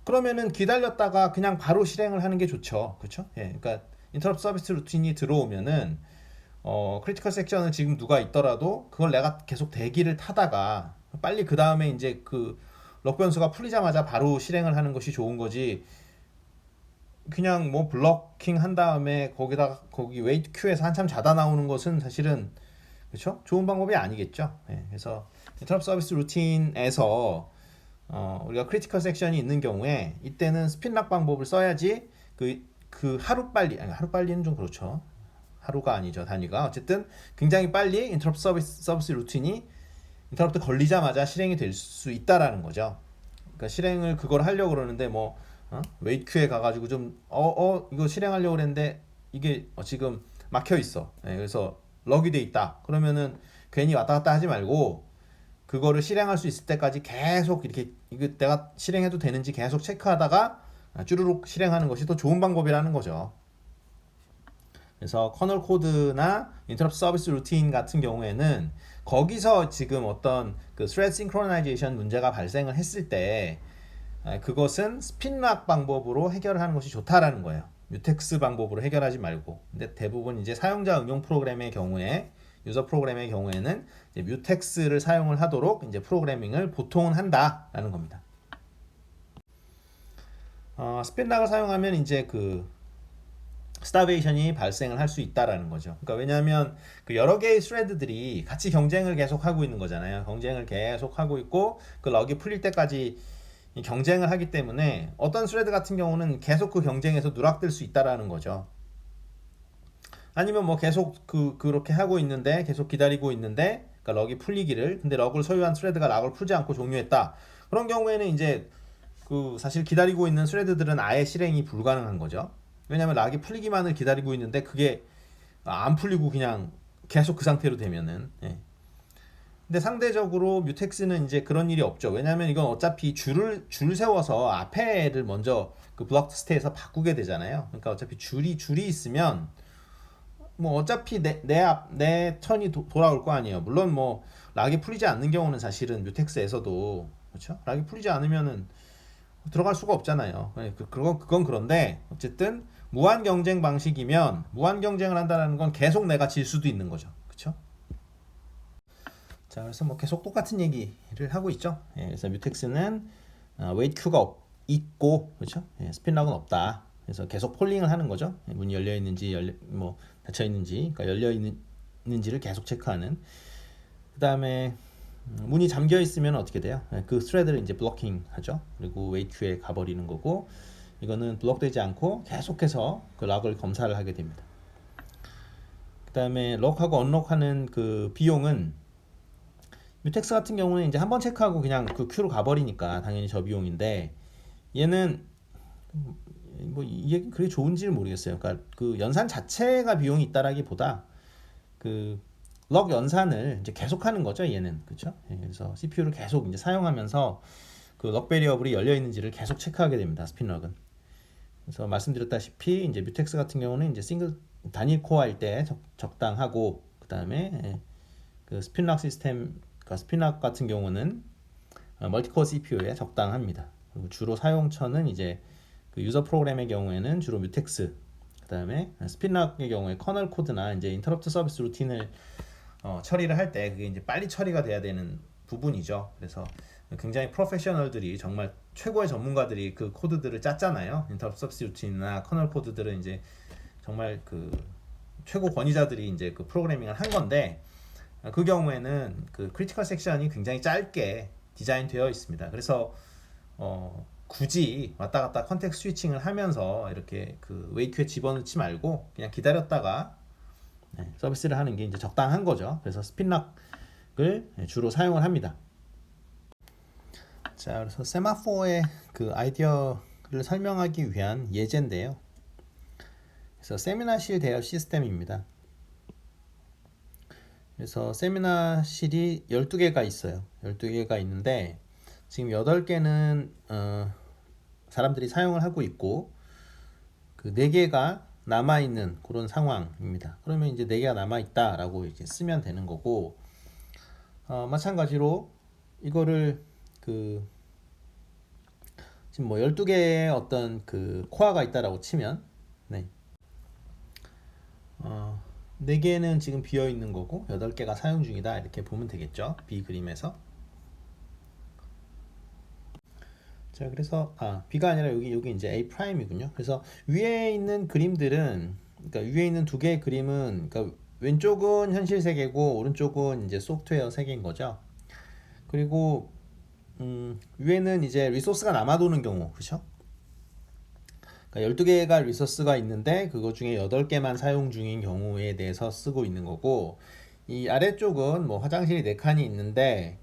그러면은 기다렸다가 그냥 바로 실행을 하는 게 좋죠. 그렇죠? 그러니까 인터럽트 서비스 루틴이 들어오면은 크리티컬 섹션을 지금 누가 있더라도 그걸 내가 계속 대기를 타다가 빨리 그 다음에 이제 그 럭 변수가 풀리자마자 바로 실행을 하는 것이 좋은 거지. 그냥 뭐 블로킹 한 다음에 거기 웨이트 큐에서 한참 자다 나오는 것은 사실은 그렇죠? 좋은 방법이 아니겠죠. 그래서 인터럽트 서비스 루틴에서 우리가 크리티컬 섹션이 있는 경우에 이때는 스핀락 방법을 써야지 그 하루빨리는 좀 그렇죠. 하루가 아니죠, 단위가. 어쨌든 굉장히 빨리 인터럽트 서비스 루틴이 인터럽트 걸리자마자 실행이 될 수 있다라는 거죠. 그러니까 실행을 그걸 하려고 그러는데 뭐 웨이트 큐에 가가지고 좀 이거 실행하려고 그랬는데 이게 지금 막혀 있어. 그래서 럭이 돼 있다. 그러면은 괜히 왔다 갔다 하지 말고 그거를 실행할 수 있을 때까지 계속 이렇게 이거 내가 실행해도 되는지 계속 체크하다가 쭈루룩 실행하는 것이 더 좋은 방법이라는 거죠. 그래서 커널 코드나 인터럽트 서비스 루틴 같은 경우에는 거기서 지금 어떤 그 thread synchronization 문제가 발생을 했을 때 그것은 스핀락 방법으로 해결을 하는 것이 좋다라는 거예요. 뮤텍스 방법으로 해결하지 말고. 근데 대부분 이제 사용자 응용 프로그램의 경우에 유저 프로그램의 경우에는 이제 뮤텍스를 사용을 하도록 이제 프로그래밍을 보통은 한다라는 겁니다. 스핀락을 사용하면 이제 그 스타베이션이 발생을 할 수 있다라는 거죠. 그러니까 왜냐하면 그 여러 개의 스레드들이 같이 경쟁을 계속 하고 있는 거잖아요. 경쟁을 계속 하고 있고 그 럭이 풀릴 때까지 경쟁을 하기 때문에 어떤 스레드 같은 경우는 계속 그 경쟁에서 누락될 수 있다라는 거죠. 아니면 뭐 계속 그렇게 하고 있는데 계속 기다리고 있는데 그러니까 럭이 풀리기를 근데 럭을 소유한 스레드가 락을 풀지 않고 종료했다. 그런 경우에는 이제 그 사실 기다리고 있는 스레드들은 아예 실행이 불가능한 거죠. 왜냐면 락이 풀리기만을 기다리고 있는데 그게 안 풀리고 그냥 계속 그 상태로 되면은 근데 상대적으로 뮤텍스는 이제 그런 일이 없죠. 왜냐면 이건 어차피 줄 세워서 앞에를 먼저 그 블록 스테이에서 바꾸게 되잖아요. 그러니까 어차피 줄이 있으면 뭐 어차피 내 턴이 돌아올 거 아니에요. 물론 뭐 락이 풀리지 않는 경우는 사실은 뮤텍스에서도 그렇죠. 락이 풀리지 않으면은 들어갈 수가 없잖아요. 그건 그런데 어쨌든 무한 경쟁 방식이면 무한 경쟁을 한다는 건 계속 내가 질 수도 있는 거죠. 그렇죠? 자, 그래서 뭐 계속 똑같은 얘기를 하고 있죠. 예, 그래서 뮤텍스는 웨이트 큐가 있고, 그렇죠? 예, 스핀락은 없다. 그래서 계속 폴링을 하는 거죠. 예, 문이 열려 있는지 뭐 닫혀 있는지, 그러니까 열려 있는지를 계속 체크하는. 그다음에 문이 잠겨 있으면 어떻게 돼요? 예, 그 스레드를 이제 블로킹 하죠. 그리고 웨이트 큐에 가버리는 거고, 이거는 블록되지 않고 계속해서 그 락을 검사를 하게 됩니다. 그다음에 록하고 언록하는 그 비용은 뮤텍스 같은 경우는 이제 한번 체크하고 그냥 그 큐로 가버리니까 당연히 저 비용인데, 얘는 뭐 이게 그게 좋은지를 모르겠어요. 그러니까 그 연산 자체가 비용이 있다라기보다 그 럭 연산을 이제 계속하는 거죠. 얘는 그렇죠. 그래서 CPU를 계속 이제 사용하면서 그 럭 베리어블이 열려 있는지를 계속 체크하게 됩니다. 스핀럭은. 그래서 말씀드렸다시피 이제 뮤텍스 같은 경우는 이제 싱글 단일 코어 할 때 적당하고, 그 다음에 그 스핀락 시스템, 그러니까 스핀락 같은 경우는 멀티코어 CPU에 적당합니다. 그리고 주로 사용처는 이제 그 유저 프로그램의 경우에는 주로 뮤텍스, 그 다음에 스핀락의 경우에 커널 코드나 이제 인터럽트 서비스 루틴을 처리를 할 때 그게 이제 빨리 처리가 돼야 되는 부분이죠. 그래서 굉장히 프로페셔널들이, 정말 최고의 전문가들이 그 코드들을 짰잖아요. 인터럽트 서비스 루틴이나 커널 코드들은 이제 정말 그 최고 권위자들이 이제 그 프로그래밍을 한 건데, 그 경우에는 그 크리티컬 섹션이 굉장히 짧게 디자인되어 있습니다. 그래서 굳이 왔다 갔다 컨텍스트 스위칭을 하면서 이렇게 그 웨이트에 집어넣지 말고 그냥 기다렸다가 서비스를 하는 게 이제 적당한 거죠. 그래서 스핀락을 주로 사용을 합니다. 자, 그래서 세마포의 그 아이디어를 설명하기 위한 예제인데요. 그래서 세미나실 대여 시스템입니다. 그래서 세미나실이 12개가 있어요. 12개가 있는데 지금 8개는 사람들이 사용을 하고 있고, 그 4개가 남아있는 그런 상황입니다. 그러면 이제 4개가 남아있다라고 이제 쓰면 되는 거고, 마찬가지로 이거를 그 지금 뭐 12개의 어떤 그 코어가 있다라고 치면, 네. 4개는 지금 비어 있는 거고 8개가 사용 중이다, 이렇게 보면 되겠죠. B 그림에서. 자, 그래서 B가 아니라 여기 이제 A 프라임이군요. 그래서 위에 있는 그림들은, 그러니까 위에 있는 2개의 그림은, 그러니까 왼쪽은 현실 세계고 오른쪽은 이제 소프트웨어 세계인 거죠. 그리고 위에는 이제 리소스가 남아도는 경우, 그렇죠? 그러니까 12개가 리소스가 있는데 그거 중에 8개만 사용 중인 경우에 대해서 쓰고 있는 거고, 이 아래쪽은 뭐 화장실이 4칸이 있는데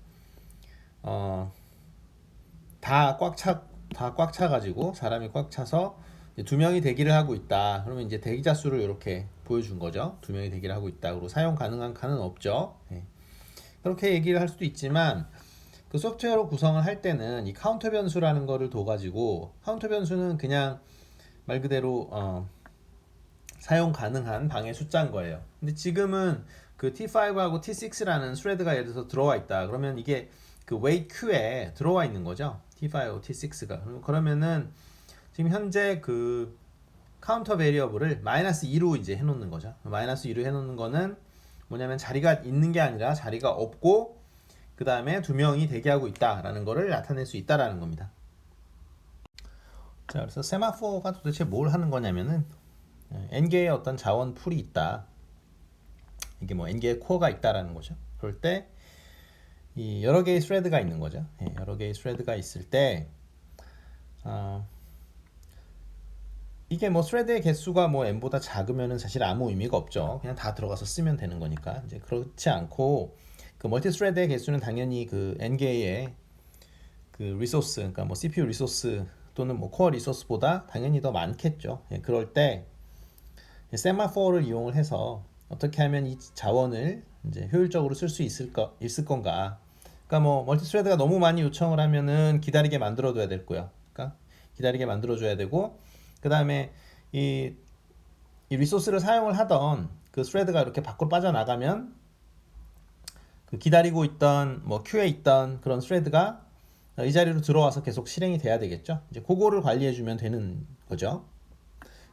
다 꽉 차가지고, 사람이 꽉 차서 2명이 대기를 하고 있다. 그러면 이제 대기자 수를 이렇게 보여준 거죠. 2명이 대기를 하고 있다. 그리고 사용 가능한 칸은 없죠. 그렇게 얘기를 할 수도 있지만, 그 소프트웨어로 구성을 할 때는 이 카운터 변수라는 거를 둬가지고, 카운터 변수는 그냥 말 그대로 사용 가능한 방의 숫자인 거예요. 근데 지금은 그 T5하고 T6라는 스레드가 예를 들어서 들어와 있다. 그러면 이게 그 웨이트 큐에 들어와 있는 거죠. T5하고 T6가. 그러면은 지금 현재 그 카운터 베리어블을 -2로 이제 해놓는 거죠. -2로 해놓는 거는 뭐냐면 자리가 있는 게 아니라 자리가 없고, 그 다음에 2명이 대기하고 있다라는 거를 나타낼 수 있다라는 겁니다. 자, 그래서 세마포가 도대체 뭘 하는 거냐면은, n개의 어떤 자원 풀이 있다. 이게 뭐 n개의 코어가 있다라는 거죠. 그럴 때 이 여러 개의 스레드가 있는 거죠. 여러 개의 스레드가 있을 때 이게 뭐 스레드의 개수가 뭐 n보다 작으면은 사실 아무 의미가 없죠. 그냥 다 들어가서 쓰면 되는 거니까. 이제 그렇지 않고, 그 멀티 스레드의 개수는 당연히 그 n개의 그 리소스, 그러니까 뭐 CPU 리소스 또는 뭐 코어 리소스보다 당연히 더 많겠죠. 그럴 때 세마포를 이용을 해서 어떻게 하면 이 자원을 이제 효율적으로 쓸 수 있을 건가. 그러니까 뭐 멀티 스레드가 너무 많이 요청을 하면은 기다리게 만들어둬야 될 거야. 그러니까 기다리게 만들어줘야 되고, 그 다음에 이 리소스를 사용을 하던 그 스레드가 이렇게 밖으로 빠져나가면 그 기다리고 있던 뭐 큐에 있던 그런 스레드가 이 자리로 들어와서 계속 실행이 돼야 되겠죠. 이제 그거를 관리해주면 되는 거죠.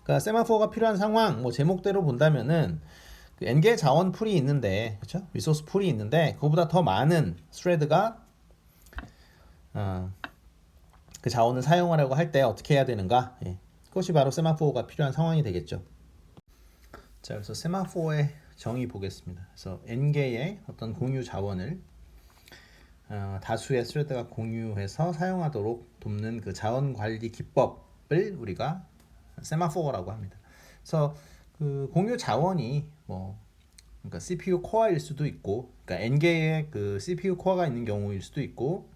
그러니까 세마포가 필요한 상황, 뭐 제목대로 본다면은 그 n개의 자원 풀이 있는데, 그렇죠? 리소스 풀이 있는데 그거보다 더 많은 스레드가 그 자원을 사용하려고 할 때 어떻게 해야 되는가? 예. 그것이 바로 세마포어가 필요한 상황이 되겠죠. 자, 그래서 세마포어의 정의 보겠습니다. 그래서 n개의 어떤 공유 자원을 다수의 스레드가 공유해서 사용하도록 돕는 그 자원 관리 기법을 우리가 세마포어라고 합니다. 그래서 그 공유 자원이 뭐 그러니까 CPU 코어일 수도 있고, 그러니까 n개의 그 CPU 코어가 있는 경우일 수도 있고,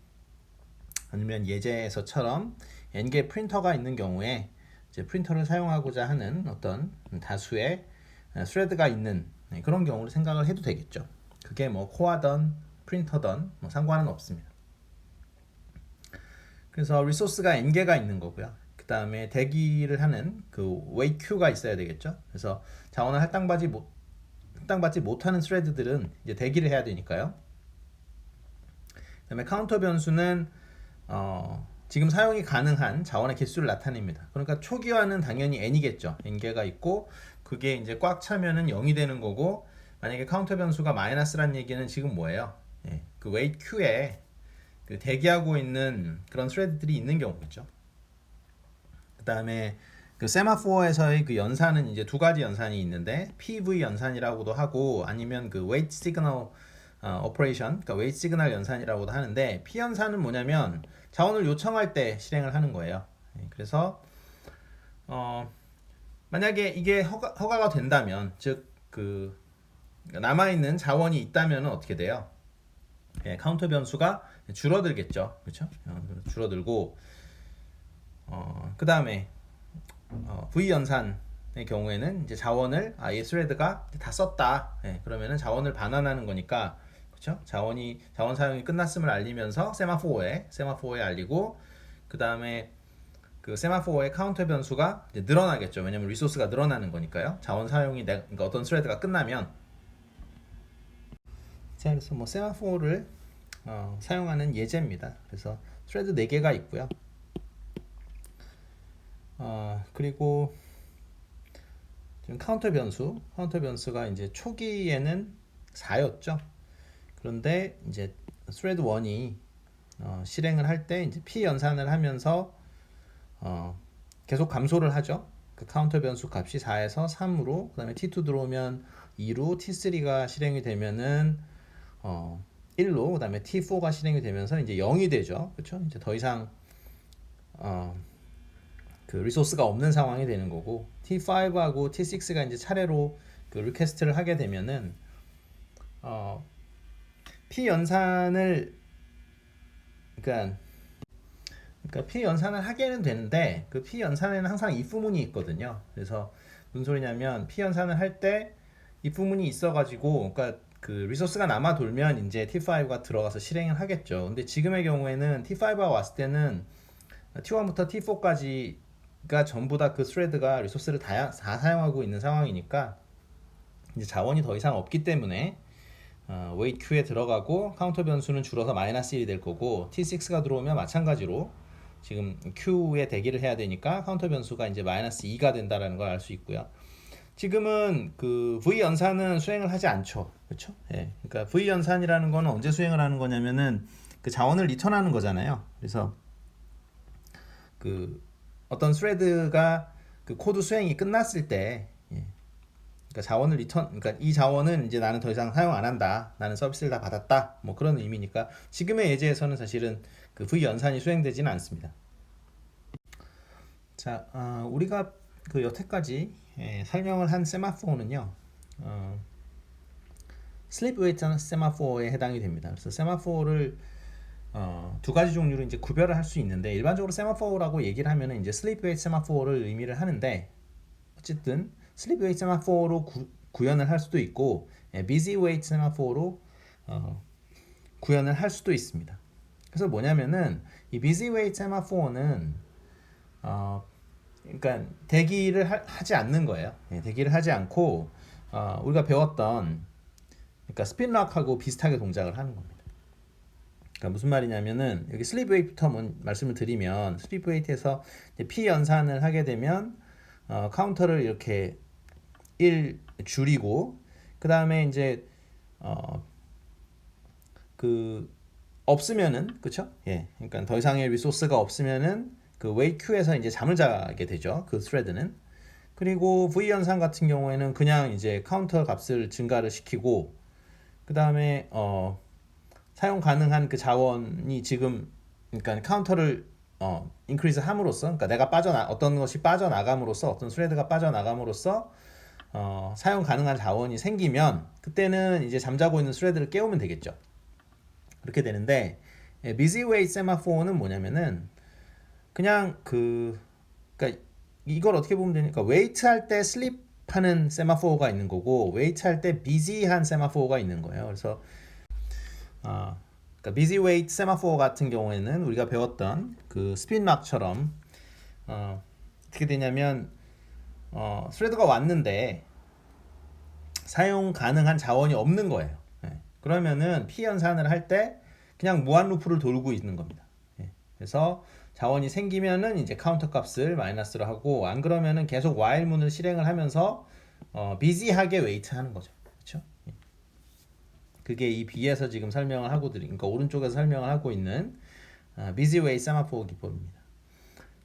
아니면 예제에서처럼 n개 프린터가 있는 경우에 이제 프린터를 사용하고자 하는 어떤 다수의 스레드가 있는 그런 경우를 생각을 해도 되겠죠. 그게 뭐 코어든 프린터든 뭐 상관은 없습니다. 그래서 리소스가 n개가 있는 거고요. 그 다음에 대기를 하는 그 wait queue가 있어야 되겠죠. 그래서 자원을 할당받지 못하는 스레드들은 이제 대기를 해야 되니까요. 그 다음에 카운터 변수는 지금 사용이 가능한 자원의 개수를 나타냅니다. 그러니까 초기화는 당연히 n이겠죠. n개가 있고 그게 이제 꽉 차면은 0이 되는 거고, 만약에 카운터 변수가 마이너스란 얘기는 지금 뭐예요? 예, 그 wait queue에 그 대기하고 있는 그런 스레드들이 있는 경우겠죠. 그 다음에 그 세마포어에서의 그 연산은 이제 두 가지 연산이 있는데 PV 연산이라고도 하고 아니면 그 wait signal operation, 그러니까 wait signal 연산이라고도 하는데, P 연산은 뭐냐면 자원을 요청할 때 실행을 하는 거예요. 그래서 만약에 이게 허가가 된다면, 즉 그 남아있는 자원이 있다면 어떻게 돼요? 예, 카운터 변수가 줄어들겠죠. 그렇죠? 줄어들고 그 다음에 V 연산의 경우에는 이제 자원을 이 스레드가 다 썼다. 예, 그러면은 자원을 반환하는 거니까, 그렇죠? 자원 사용이 끝났음을 알리면서 세마포어에 알리고, 그 다음에 그 세마포어의 카운터 변수가 이제 늘어나겠죠. 왜냐면 리소스가 늘어나는 거니까요. 자원 사용이 그러니까 어떤 스레드가 끝나면. 자, 그래서 뭐 세마포어를 사용하는 예제입니다. 그래서 스레드 4개가 있고요. 그리고 지금 카운터 변수가 이제 초기에는 4였죠. 그런데 이제 스레드 1이 실행을 할 때 이제 P 연산을 하면서 계속 감소를 하죠. 그 카운터 변수 값이 4에서 3으로, 그다음에 T2 들어오면 2로, T3가 실행이 되면은 1로, 그다음에 T4가 실행이 되면서 이제 0이 되죠. 그렇죠? 이제 더 이상 그 리소스가 없는 상황이 되는 거고, T5하고 T6가 이제 차례로 그 리퀘스트를 하게 되면은 P 연산을 그러니까 P 연산을 하게는 되는데, 그 P 연산에는 항상 if문이 있거든요. 그래서 무슨 소리냐면 P 연산을 할 때 if문이 있어가지고, 그러니까 그 리소스가 남아 돌면 이제 T5가 들어가서 실행을 하겠죠. 근데 지금의 경우에는 T5가 왔을 때는 T1부터 T4까지가 전부 다 그 스레드가 리소스를 다 사용하고 있는 상황이니까 이제 자원이 더 이상 없기 때문에 wait queue에 들어가고 카운터 변수는 줄어서 -1이 될 거고, T6가 들어오면 마찬가지로 지금 queue에 대기를 해야 되니까 카운터 변수가 이제 -2가 된다라는 걸 알 수 있고요. 지금은 그 V 연산은 수행을 하지 않죠. 그렇죠? 예. 그러니까 V 연산이라는 거는 언제 수행을 하는 거냐면은 그 자원을 리턴하는 거잖아요. 그래서 그 어떤 스레드가 그 코드 수행이 끝났을 때, 그러니까 자원을 그러니까 이 자원은 이제 나는 더 이상 사용 안 한다. 나는 서비스를 다 받았다. 뭐 그런 의미니까 지금의 예제에서는 사실은 그 V 연산이 수행되지는 않습니다. 자, 우리가 그 여태까지 설명을 한 세마포어는요, 슬립 웨이트 세마포어에 해당이 됩니다. 그래서 세마포어를 두 가지 종류로 이제 구별을 할 수 있는데, 일반적으로 세마포어라고 얘기를 하면은 이제 슬립 웨이트 세마포어를 의미를 하는데, 어쨌든 슬립 웨이트 세마포어로 구현을 할 수도 있고, 비지 웨이트 세마포어로 구현을 할 수도 있습니다. 그래서 뭐냐면은 이 비지 웨이트 세마포어는 그러니까 대기를 하지 않는 거예요. 대기를 하지 않고 우리가 배웠던 그러니까 스핀락하고 비슷하게 동작을 하는 겁니다. 그러니까 무슨 말이냐면은 여기 슬립 웨이트부터 말씀을 드리면, 슬립 웨이트에서 P 연산을 하게 되면 카운터를 이렇게 1 줄이고, 그 다음에 이제 그 없으면은 그쵸? 예, 그러니까 더 이상의 리소스가 없으면은 그 wait queue에서 이제 잠을 자게 되죠. 그 스레드는. 그리고 V 현상 같은 경우에는 그냥 이제 카운터 값을 증가를 시키고 그 다음에 사용 가능한 그 자원이 지금 그러니까 카운터를 인크리즈 함으로써 그러니까 내가 어떤 것이 빠져나감으로써 어떤 스레드가 빠져나감으로써 사용 가능한 자원이 생기면 그때는 이제 잠자고 있는 스레드를 깨우면 되겠죠. 그렇게 되는데 busy wait semaphore 는 뭐냐면은 그냥 그러니까 이걸 어떻게 보면 되니까 wait 할 때 sleep 하는 세마포어가 있는 거고 wait 할 때 busy한 세마포어가 있는 거예요. 그래서 그러니까 busy wait semaphore 같은 경우에는 우리가 배웠던 그 스핀 락처럼 어떻게 되냐면 스레드가 왔는데 사용 가능한 자원이 없는 거예요. 예. 그러면은 P 연산을 할 때 그냥 무한 루프를 돌고 있는 겁니다. 예. 그래서 자원이 생기면은 이제 카운터 값을 마이너스로 하고 안 그러면은 계속 while 문을 실행을 하면서 busy하게 wait 하는 거죠. 그렇죠? 예. 그게 이 B에서 지금 설명을 하고 그러니까 오른쪽에서 설명을 하고 있는 busy wait semaphore 기법입니다.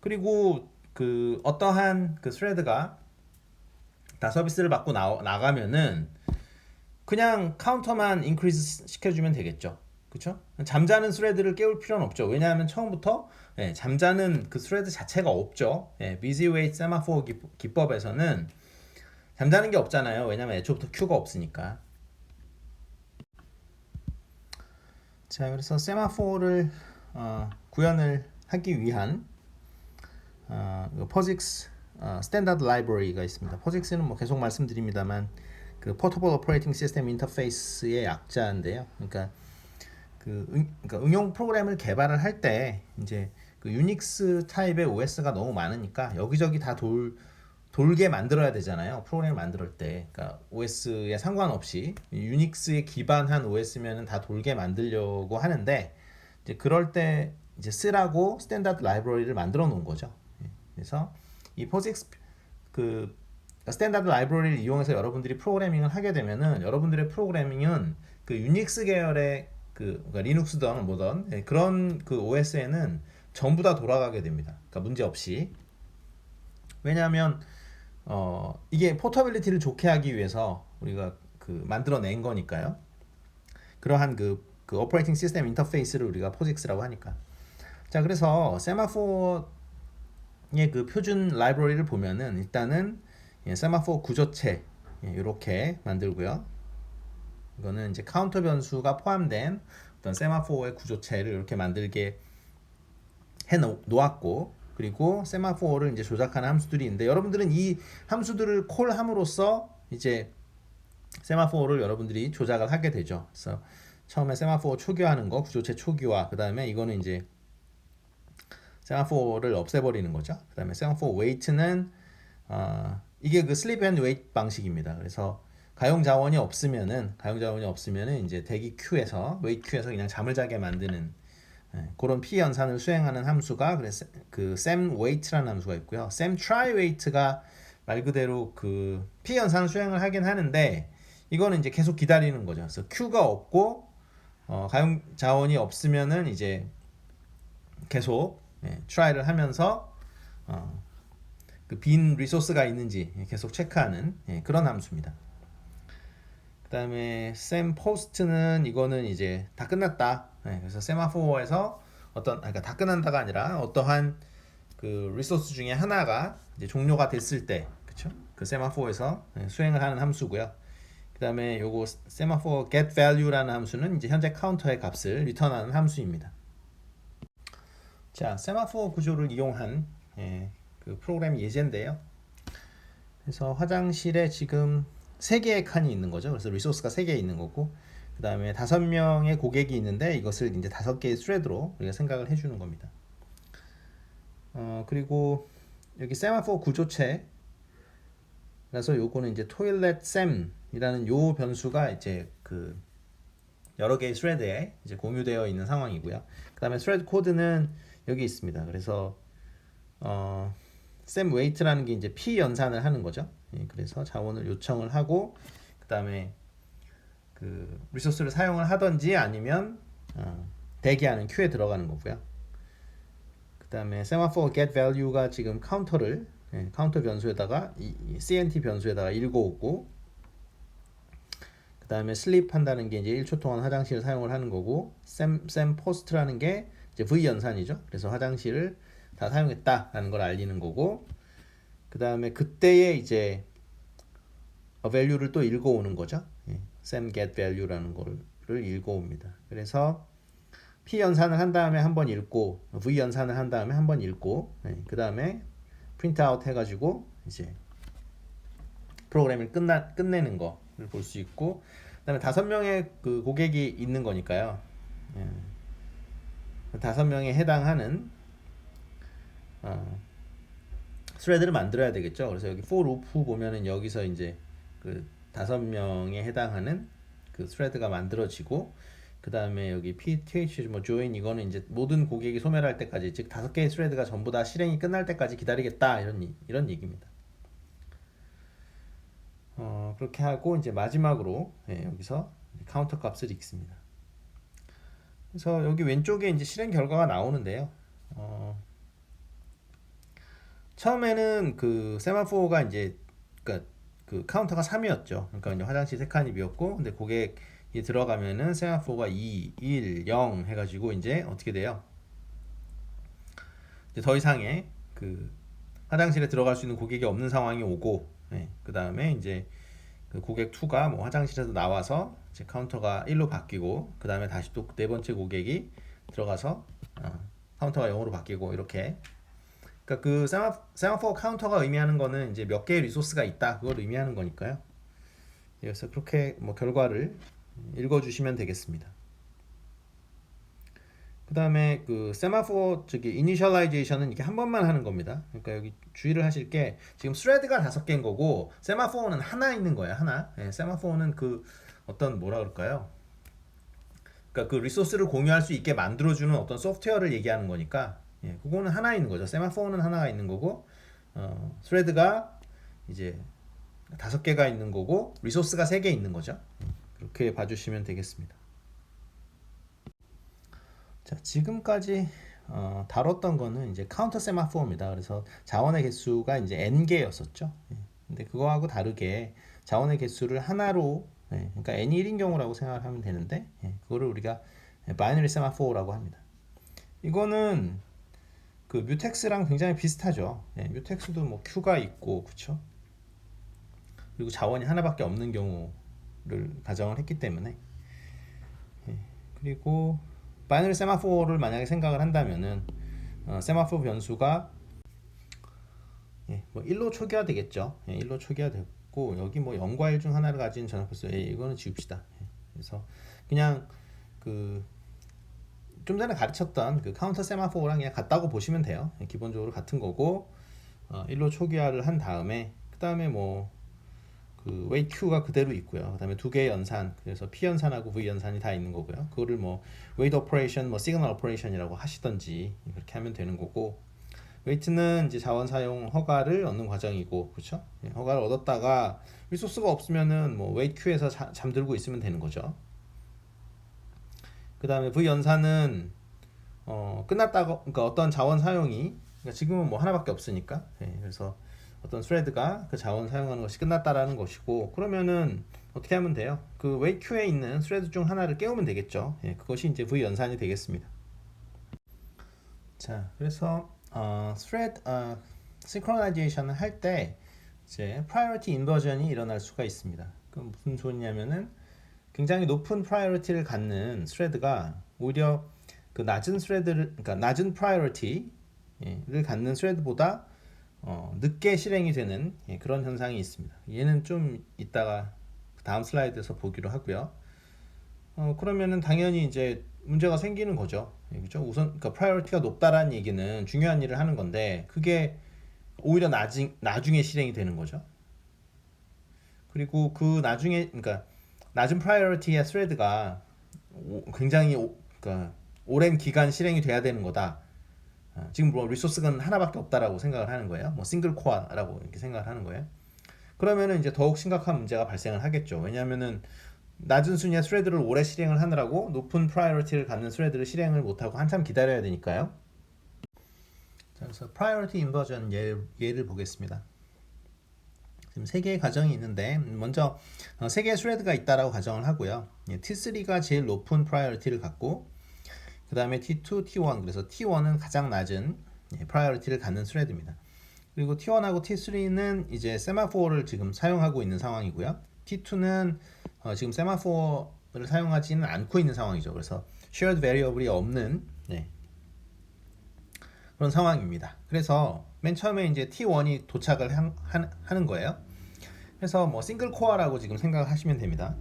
그리고 그 어떠한 그 스레드가 다 서비스를 받고 나가면은 그냥 카운터만 인크리즈 시켜주면 되겠죠. 그렇죠? 잠자는 스레드를 깨울 필요는 없죠. 왜냐하면 처음부터 잠자는 그 스레드 자체가 없죠. busy wait semaphore 기법에서는 잠자는 게 없잖아요. 왜냐하면 애초부터 큐가 없으니까. 자, 그래서 세마포를 구현을 하기 위한 POSIX 스탠다드 라이브러리가 있습니다. POSIX는 뭐 계속 말씀드립니다만 그 포터블 오퍼레이팅 시스템 인터페이스의 약자인데요. 그러니까 그러니까 응용 프로그램을 개발을 할 때 이제 그 유닉스 타입의 OS가 너무 많으니까 여기저기 다 돌게 만들어야 되잖아요. 프로그램을 만들 때. 그러니까 OS에 상관없이 유닉스에 기반한 OS면은 다 돌게 만들려고 하는데 이제 그럴 때 이제 쓰라고 스탠다드 라이브러리를 만들어 놓은 거죠. 그래서 이 POSIX 그 스탠다드 라이브러리를 이용해서 여러분들이 프로그래밍을 하게 되면은 여러분들의 프로그래밍은 그 유닉스 계열의 그러니까 리눅스든 뭐든 그런 그 OS에는 전부 다 돌아가게 됩니다. 그러니까 문제 없이. 왜냐하면 이게 포터빌리티를 좋게 하기 위해서 우리가 그 만들어낸 거니까요. 그러한 그 오퍼레이팅 시스템 인터페이스를 우리가 POSIX라고 하니까. 자, 그래서 세마포어의 그 표준 라이브러리를 보면은 일단은 세마포어 구조체 이렇게 만들고요. 이거는 이제 카운터 변수가 포함된 어떤 세마포어의 구조체를 이렇게 만들게 해 놓았고, 그리고 세마포어를 이제 조작하는 함수들이 있는데 여러분들은 이 함수들을 콜함으로써 이제 세마포어를 여러분들이 조작을 하게 되죠. 그래서 처음에 세마포어 초기화하는 거, 구조체 초기화, 그 다음에 이거는 이제 세마포어를 없애버리는 거죠. 그 다음에 세마포어 웨이트는 이게 그 슬립 앤 웨이트 방식입니다. 그래서 가용 자원이 없으면은 이제 대기 큐에서 웨이트 큐에서 그냥 잠을 자게 만드는 그런 P 연산을 수행하는 함수가 그래서 그 sem wait라는 함수가 있고요. sem try wait가 말 그대로 그 P 연산 수행을 하긴 하는데 이거는 이제 계속 기다리는 거죠. 그래서 Q가 없고 가용 자원이 없으면은 이제 계속 try를 하면서 그 빈 리소스가 있는지 계속 체크하는 그런 함수입니다. 그 다음에 sem post는 이거는 이제 다 끝났다. 그래서 세마포어에서 그러니까 다 끝난다가 아니라 어떠한 그 리소스 중에 하나가 이제 종료가 됐을 때, 그쵸? 그 세마포어에서 수행을 하는 함수고요. 그 다음에 요거 세마포어 get value라는 함수는 이제 현재 카운터의 값을 리턴하는 함수입니다. 자, 세마포어 구조를 이용한 그 프로그램 예제인데요. 그래서 화장실에 지금 3개의 칸이 있는 거죠. 그래서 리소스가 3개 있는 거고, 그 다음에 5명의 고객이 있는데 이것을 이제 5개의 스레드로 우리가 생각을 해주는 겁니다. 그리고 여기 세마포어 구조체, 그래서 요거는 이제 toilet sem이라는 요 변수가 이제 그 여러 개의 스레드에 이제 공유되어 있는 상황이고요. 그 다음에 스레드 코드는 여기 있습니다. 그래서 sem wait라는 게 이제 P 연산을 하는 거죠. 그래서 자원을 요청을 하고 그 다음에 그 리소스를 사용을 하든지 아니면 대기하는 큐에 들어가는 거고요. 그 다음에 semaphore get value가 지금 카운터를 카운터 변수에다가 이 CNT 변수에다가 읽어오고, 그 다음에 sleep 한다는 게 이제 1초 동안 화장실을 사용을 하는 거고, sem post라는 게 이제 V 연산이죠. 그래서 화장실을 다 사용했다라는 걸 알리는 거고, 그 다음에 그때의 이제 value를 또 읽어오는 거죠. sem get value라는 거를 읽어옵니다. 그래서 P 연산을 한 다음에 한번 읽고, V 연산을 한 다음에 한번 읽고, 그 다음에 프린트아웃 해가지고 이제 프로그램을 끝내는 거를 볼 수 있고, 그다음에 5명의 그 고객이 있는 거니까요. 5명에 해당하는 스레드를 만들어야 되겠죠. 그래서 여기 for loop 보면은 여기서 이제 그 5명에 해당하는 그 스레드가 만들어지고, 그 다음에 여기 pth 뭐 join 이거는 이제 모든 고객이 소멸할 때까지, 즉 5개의 스레드가 전부 다 실행이 끝날 때까지 기다리겠다, 이런 얘기입니다. 그렇게 하고 이제 마지막으로 여기서 카운터 값을 읽습니다. 그래서 여기 왼쪽에 이제 실행 결과가 나오는데요. 처음에는 그 세마포가 이제 그러니까 그 카운터가 3이었죠. 그러니까 이제 화장실 3칸이 비었고, 근데 고객이 들어가면은 세마포가 2, 1, 0 해가지고 이제 어떻게 돼요? 이제 더 이상의 그 화장실에 들어갈 수 있는 고객이 없는 상황이 오고, 그 다음에 이제 그 고객 2가 뭐 화장실에서 나와서 이제 카운터가 1로 바뀌고, 그 다음에 다시 또 네 번째 고객이 들어가서 카운터가 0으로 바뀌고, 이렇게. 그러니까 그 세마포 카운터가 의미하는 거는 이제 몇 개의 리소스가 있다, 그걸 의미하는 거니까요. 그래서 그렇게 뭐 결과를 읽어주시면 되겠습니다. 그 다음에 그 세마포 이니셜라이제이션은 이게 한 번만 하는 겁니다. 그러니까 여기 주의를 하실 게, 지금 스레드가 5개인 거고 세마포는 하나 있는 거예요. 하나. 세마포는 그 어떤 뭐라 그럴까요? 그러니까 그 리소스를 공유할 수 있게 만들어주는 어떤 소프트웨어를 얘기하는 거니까, 그거는 하나 있는 거죠. 세마포는 하나가 있는 거고, 스레드가 이제 5개가 있는 거고, 리소스가 3개 있는 거죠. 그렇게 봐주시면 되겠습니다. 자, 지금까지 다뤘던 거는 이제 카운터 세마포입니다. 그래서 자원의 개수가 이제 n개였었죠. 근데 그거하고 다르게 자원의 개수를 하나로, 그러니까 n이 1인 경우라고 생각을 하면 되는데, 그거를 우리가 바이너리 세마포라고 합니다. 이거는 그 뮤텍스랑 굉장히 비슷하죠. 뮤텍스도 뭐 Q가 있고, 그쵸? 그리고 자원이 하나밖에 없는 경우를 가정을 했기 때문에, 그리고 바이너리 세마포를 만약에 생각을 한다면은 세마포 변수가 뭐 1로 초기화 되겠죠. 1로 초기화 됐고, 여기 뭐 0과 1 중 하나를 가진 전압변수, 이거는 지웁시다. 그래서 그냥 그 좀 전에 가르쳤던 그 카운터 세마포랑 그냥 같다고 보시면 돼요. 기본적으로 같은 거고, 1로 초기화를 한 다음에, 그 다음에 뭐 그 웨이트 Q가 그대로 있고요. 그 다음에 2개의 연산, 그래서 P 연산하고 V 연산이 다 있는 거고요. 그거를 뭐 웨이트 오퍼레이션, 뭐 시그널 오퍼레이션이라고 하시던지 그렇게 하면 되는 거고, 웨이트는 이제 자원 사용 허가를 얻는 과정이고, 그렇죠? 허가를 얻었다가 리소스가 없으면은 뭐 웨이트 Q에서 잠들고 있으면 되는 거죠. 그 다음에 V 연산은 끝났다고, 그러니까 어떤 자원 사용이, 그러니까 지금은 뭐 하나밖에 없으니까, 그래서 어떤 스레드가 그 자원 사용하는 것이 끝났다라는 것이고, 그러면은 어떻게 하면 돼요? 그 웨이트 Q에 있는 스레드 중 하나를 깨우면 되겠죠. 그것이 이제 V 연산이 되겠습니다. 자, 그래서 스레드 시크로나이제이션을 할 때 이제 프라이어티 인버전이 일어날 수가 있습니다. 그럼 무슨 소리냐면은, 굉장히 높은 프라이어티를 갖는 스레드가 오히려 그 낮은 스레드를, 그러니까 낮은 프라이어티를 갖는 스레드보다 늦게 실행이 되는 그런 현상이 있습니다. 얘는 좀 이따가 다음 슬라이드에서 보기로 하고요. 그러면은 당연히 이제 문제가 생기는 거죠. 그렇죠? 우선 그러니까 프라이어티가 높다라는 얘기는 중요한 일을 하는 건데, 그게 오히려 나중에 실행이 되는 거죠. 그리고 그 나중에, 그러니까 낮은 프라이어티의 스레드가 굉장히 그러니까 오랜 기간 실행이 돼야 되는 거다. 지금 뭐 리소스가 하나밖에 없다라고 생각을 하는 거예요. 뭐 싱글 코어라고 이렇게 생각을 하는 거예요. 그러면은 이제 더욱 심각한 문제가 발생을 하겠죠. 왜냐하면은 낮은 순위의 스레드를 오래 실행을 하느라고 높은 프라이어리티를 갖는 스레드를 실행을 못하고 한참 기다려야 되니까요. 자, 그래서 프라이어리티 인버전 예를 보겠습니다. 지금 3개의 가정이 있는데 먼저 3개의 스레드가 있다라고 가정을 하고요. T3가 제일 높은 프라이어리티를 갖고 그 다음에 T2, T1 그래서 T1은 가장 낮은 프라이어리티를 갖는 스레드입니다. 그리고 T1하고 T3는 이제 세마포어를 지금 사용하고 있는 상황이고요. T2는 지금 세마포어를 사용하지는 않고 있는 상황이죠. 그래서 shared variable이 없는 그런 상황입니다. 그래서 맨 처음에 이제 T1이 도착을 하는 거예요. 그래서 뭐 싱글 코어라고 지금 생각을 하시면 됩니다.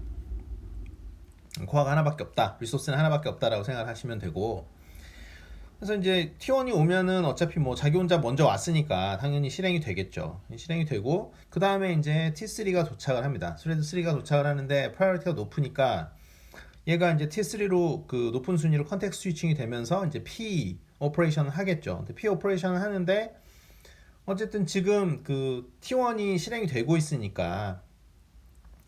코어가 하나밖에 없다, 리소스는 하나밖에 없다라고 생각을 하시면 되고, 그래서 이제 T1이 오면은 어차피 뭐 자기 혼자 먼저 왔으니까 당연히 실행이 되겠죠. 실행이 되고 그 다음에 이제 T3가 도착을 합니다. 스레드 3가 도착을 하는데 프라이어리티가 높으니까 얘가 이제 T3로 그 높은 순위로 컨텍스트 스위칭이 되면서 이제 P 오퍼레이션을 하겠죠. P 오퍼레이션을 하는데 어쨌든 지금 그 T1이 실행이 되고 있으니까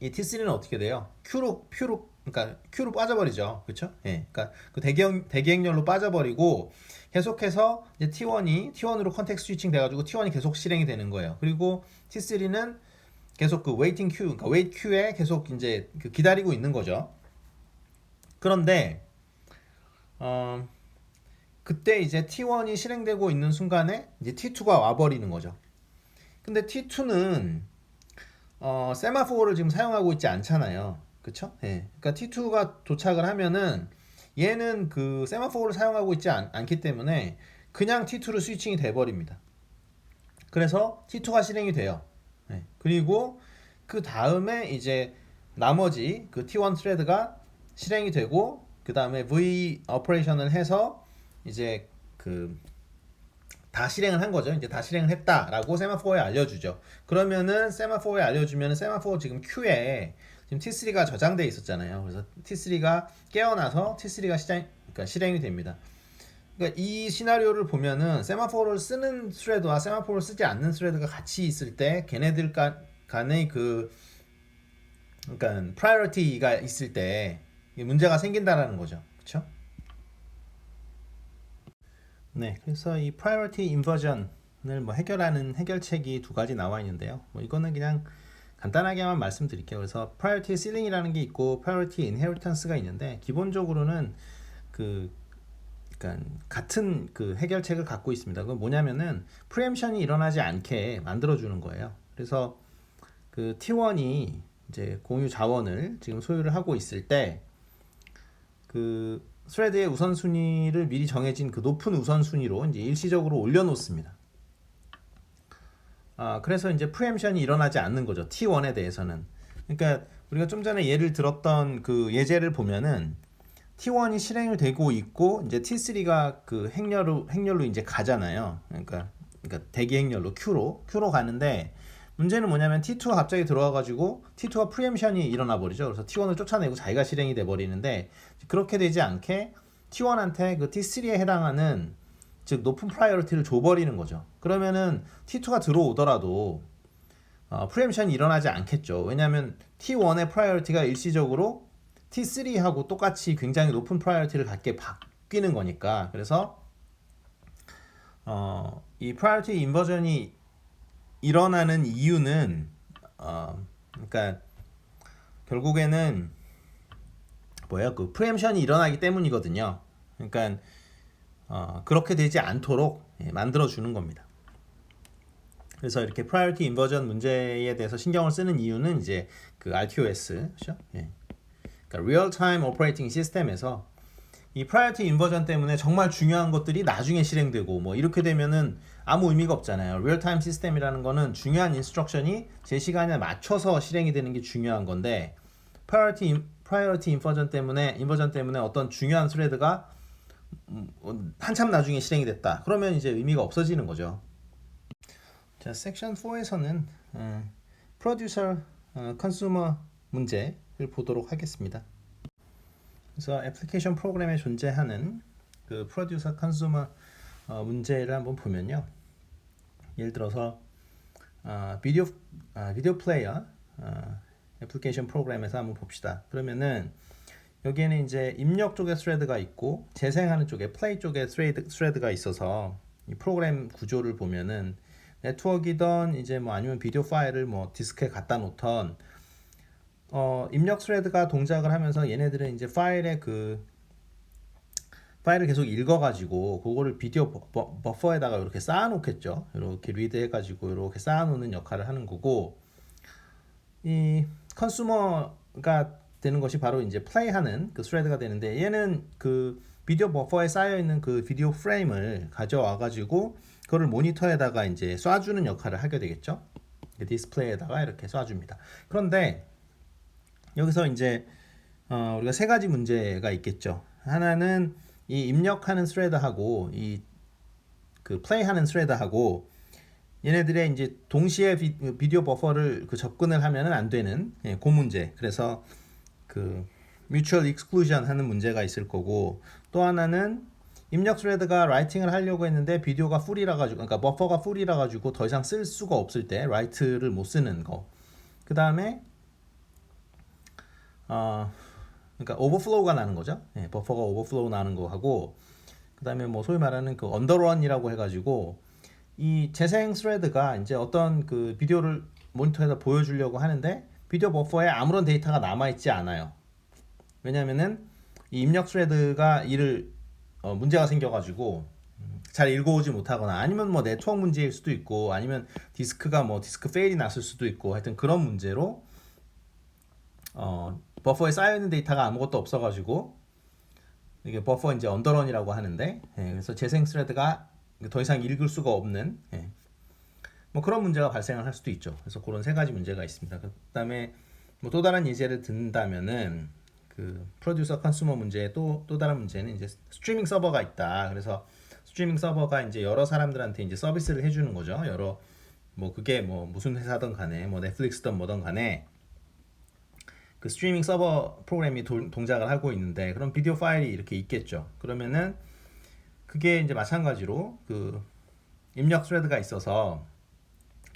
이 T3는 어떻게 돼요? 그러니까 Q로 빠져버리죠. 그렇죠? 예. 그러니까 그 대기행렬로 빠져버리고 계속해서 이제 T1으로 컨텍스트 스위칭 돼가지고 T1이 계속 실행이 되는 거예요. 그리고 T3는 계속 그 웨이팅 큐, 그러니까 웨이트 큐에 계속 이제 그 기다리고 있는 거죠. 그런데 그때 이제 T1이 실행되고 있는 순간에 이제 T2가 와버리는 거죠. 근데 T2는 세마포어를 지금 사용하고 있지 않잖아요. 그쵸? 예. 그러니까 T2가 도착을 하면은 얘는 그 세마포어를 사용하고 있지 않기 때문에 그냥 T2로 스위칭이 돼버립니다. 그래서 T2가 실행이 돼요. 예. 그리고 그 다음에 이제 나머지 그 T1 스레드가 실행이 되고 그 다음에 V 오퍼레이션을 해서 이제 그 다 실행을 한 거죠. 이제 다 실행을 했다라고 세마포어에 알려주죠. 그러면은 세마포어에 알려주면은 세마포어 지금 Q에 지금 T3가 저장돼 있었잖아요. 그래서 T3가 깨어나서 T3가 그러니까 실행이 됩니다. 그러니까 이 시나리오를 보면은 세마포어를 쓰는 스레드와 세마포어를 쓰지 않는 스레드가 같이 있을 때 걔네들 간의 그러니까 프라이어리티가 있을 때 문제가 생긴다라는 거죠. 그렇죠? 네, 그래서 이 priority inversion을 뭐 해결하는 해결책이 2가지 나와 있는데요. 뭐 이거는 그냥 간단하게만 말씀드릴게요. 그래서 priority ceiling이라는 게 있고 priority inheritance가 있는데 기본적으로는 그러니까 같은 그 해결책을 갖고 있습니다. 그건 뭐냐면은 preemption이 일어나지 않게 만들어주는 거예요. 그래서 그 T1이 이제 공유 자원을 지금 소유를 하고 있을 때 그 스레드의 우선순위를 미리 정해진 그 높은 우선순위로 이제 일시적으로 올려놓습니다. 그래서 이제 프리엠션이 일어나지 않는 거죠. T1에 대해서는. 그러니까 우리가 좀 전에 예를 들었던 그 예제를 보면은 T1이 실행을 되고 있고 이제 T3가 그 행렬로 이제 가잖아요. 그러니까 대기 행렬로 Q로 가는데 문제는 뭐냐면 T2가 갑자기 들어와가지고 T2가 프리엠션이 일어나 버리죠. 그래서 T1을 쫓아내고 자기가 실행이 돼 버리는데 그렇게 되지 않게 T1한테 그 T3에 해당하는 즉 높은 프라이어리티를 줘버리는 거죠. 그러면은 T2가 들어오더라도 프리엠션이 일어나지 않겠죠. 왜냐하면 T1의 프라이어리티가 일시적으로 T3하고 똑같이 굉장히 높은 프라이어리티를 갖게 바뀌는 거니까. 그래서 이 프라이어티 인버전이 일어나는 이유는 그러니까 결국에는 그 프리엠션이 일어나기 때문이거든요. 그러니까 그렇게 되지 않도록 만들어 주는 겁니다. 그래서 이렇게 프라이어티 인버전 문제에 대해서 신경을 쓰는 이유는 이제 그 RTOS, 그렇죠? 그러니까 Real Time Operating System에서 이 프라이어티 인버전 때문에 정말 중요한 것들이 나중에 실행되고 뭐 이렇게 되면은 아무 의미가 없잖아요. 리얼타임 시스템이라는 거는 중요한 인스트럭션이 제 시간에 맞춰서 실행이 되는 게 중요한 건데 프라이어티 인버전 때문에 어떤 중요한 스레드가 한참 나중에 실행이 됐다. 그러면 이제 의미가 없어지는 거죠. 자, 섹션 4에서는 프로듀서 컨슈머 문제를 보도록 하겠습니다. 그래서 애플리케이션 프로그램에 존재하는 그 프로듀서 컨슈머 문제를 한번 보면요. 예를 들어서 비디오 플레이어 애플리케이션 프로그램에서 한번 봅시다. 그러면은 여기에는 이제 입력 쪽에 스레드가 있고 재생하는 쪽에 플레이 쪽에 스레드가 있어서 이 프로그램 구조를 보면은 네트워크이던 이제 뭐 아니면 비디오 파일을 뭐 디스크에 갖다 놓던 입력 스레드가 동작을 하면서 얘네들은 이제 파일을 계속 읽어가지고 그거를 비디오 버퍼에다가 이렇게 쌓아놓겠죠. 이렇게 리드해가지고 이렇게 쌓아놓는 역할을 하는 거고 이 컨슈머가 되는 것이 바로 이제 플레이하는 그 스레드가 되는데 얘는 그 비디오 버퍼에 쌓여 있는 그 비디오 프레임을 가져와 가지고 그거를 모니터에다가 이제 쏴주는 역할을 하게 되겠죠. 디스플레이에다가 이렇게 쏴줍니다. 그런데 여기서 이제 우리가 세 가지 문제가 있겠죠. 하나는 이 입력하는 스레드하고 이 그 플레이하는 스레드하고 얘네들의 이제 동시에 비디오 버퍼를 그 접근을 하면은 안 되는 그 문제. 그래서 그 mutual exclusion 하는 문제가 있을 거고 또 하나는 입력 스레드가 라이팅을 하려고 했는데 비디오가 풀이라 가지고 그러니까 버퍼가 풀이라 가지고 더 이상 쓸 수가 없을 때 라이트를 못 쓰는 거. 그다음에 그러니까 오버플로우가 나는 거죠. 버퍼가 오버플로우 나는 거 하고 그다음에 뭐 소위 말하는 그 언더런이라고 해 가지고 이 재생 스레드가 이제 어떤 그 비디오를 모니터에다 보여주려고 하는데 비디오 버퍼에 아무런 데이터가 남아있지 않아요. 왜냐면은 이 입력 스레드가 문제가 생겨가지고 잘 읽어오지 못하거나 아니면 뭐 네트워크 문제일 수도 있고 아니면 디스크 페일이 났을 수도 있고 하여튼 그런 문제로 버퍼에 쌓여있는 데이터가 아무것도 없어가지고 이게 버퍼 이제 언더런이라고 하는데 그래서 재생 스레드가 더 이상 읽을 수가 없는 뭐 그런 문제가 발생을 할 수도 있죠. 그래서 그런 세 가지 문제가 있습니다. 그다음에 뭐 또 다른 예제를 든다면은 그 프로듀서 컨슈머 문제의 또 다른 문제는 이제 스트리밍 서버가 있다. 그래서 스트리밍 서버가 이제 여러 사람들한테 이제 서비스를 해주는 거죠. 여러 뭐 그게 뭐 무슨 회사든 간에 뭐 넷플릭스든 뭐든 간에 그 스트리밍 서버 프로그램이 동작을 하고 있는데 그럼 비디오 파일이 이렇게 있겠죠. 그러면은 그게 이제 마찬가지로 그 입력 스레드가 있어서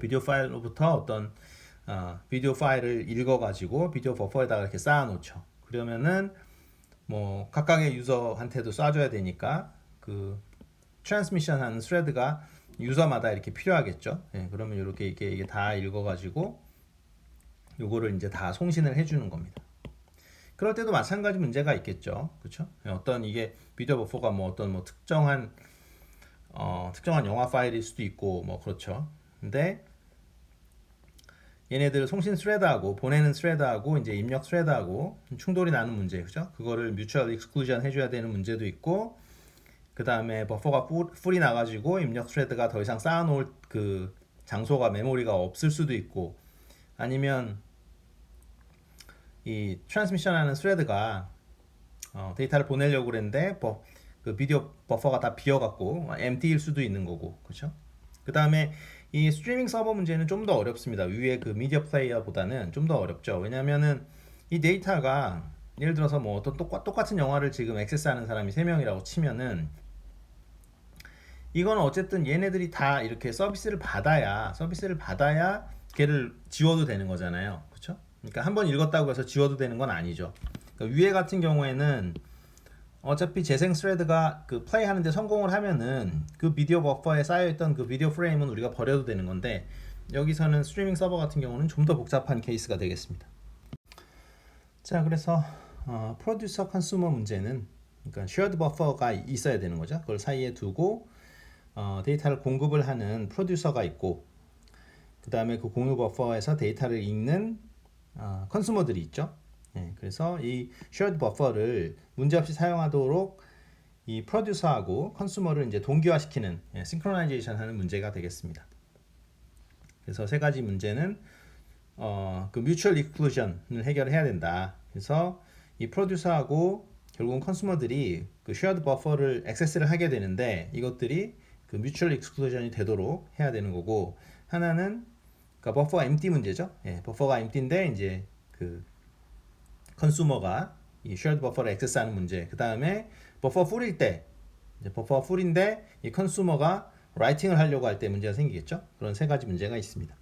비디오 파일로부터 어떤 비디오 파일을 읽어가지고 비디오 버퍼에다가 이렇게 쌓아놓죠. 그러면은 뭐 각각의 유저한테도 쏴줘야 되니까 그 트랜스미션하는 스레드가 유저마다 이렇게 필요하겠죠. 그러면 이렇게 이게 다 읽어가지고 요거를 이제 다 송신을 해주는 겁니다. 그럴 때도 마찬가지 문제가 있겠죠. 그렇죠? 어떤 이게 비디오 버퍼가 뭐 어떤 뭐 특정한 영화 파일일 수도 있고 뭐 그렇죠. 근데 얘네들 송신 스레드하고 보내는 스레드하고 이제 입력 스레드하고 충돌이 나는 문제, 그죠? 그거를 뮤추얼 익스클루전 해줘야 되는 문제도 있고, 그 다음에 버퍼가 풀이 나가지고 입력 스레드가 더 이상 쌓아놓을 그 장소가 메모리가 없을 수도 있고, 아니면 이 트랜스미션하는 스레드가 데이터를 보내려고 그랬는데 그 비디오 버퍼가 다 비어갖고 empty일 수도 있는 거고, 그렇죠? 그 다음에 이 스트리밍 서버 문제는 좀 더 어렵습니다. 위에 그 미디어 플레이어보다는 좀 더 어렵죠. 왜냐면은 이 데이터가 예를 들어서 뭐 어떤 똑같은 영화를 지금 액세스하는 사람이 3명이라고 치면은 이거는 어쨌든 얘네들이 다 이렇게 서비스를 받아야 걔를 지워도 되는 거잖아요. 그렇죠? 그러니까 한번 읽었다고 해서 지워도 되는 건 아니죠. 그러니까 위에 같은 경우에는 어차피 재생 스레드가 그 플레이 하는데 성공을 하면은 그 비디오 버퍼에 쌓여있던 그 비디오 프레임은 우리가 버려도 되는 건데, 여기서는 스트리밍 서버 같은 경우는 좀 더 복잡한 케이스가 되겠습니다. 자, 그래서 프로듀서 컨슈머 문제는 그러니까 쉐어드 버퍼가 있어야 되는 거죠. 그걸 사이에 두고 데이터를 공급을 하는 프로듀서가 있고, 그 다음에 그 공유 버퍼에서 데이터를 읽는 컨슈머들이 있죠. 그래서 이 shared 버퍼를 문제없이 사용하도록 이 프로듀서하고 컨슈머를 이제 동기화시키는 싱크로나이제이션 하는 문제가 되겠습니다. 그래서 세 가지 문제는 그 mutual exclusion을 해결해야 된다. 그래서 이 프로듀서하고 결국은 컨슈머들이 그 shared 버퍼를 액세스를 하게 되는데 이것들이 그 mutual exclusion이 되도록 해야 되는 거고, 하나는 그러니까 버퍼가 empty 문제죠. 버퍼가 empty인데 이제 그 컨슈머가 이 shared 버퍼를 액세스하는 문제. 그 다음에 버퍼 풀일 때, 이제 버퍼가 풀인데 이 컨슈머가 라이팅을 하려고 할 때 문제가 생기겠죠. 그런 세 가지 문제가 있습니다.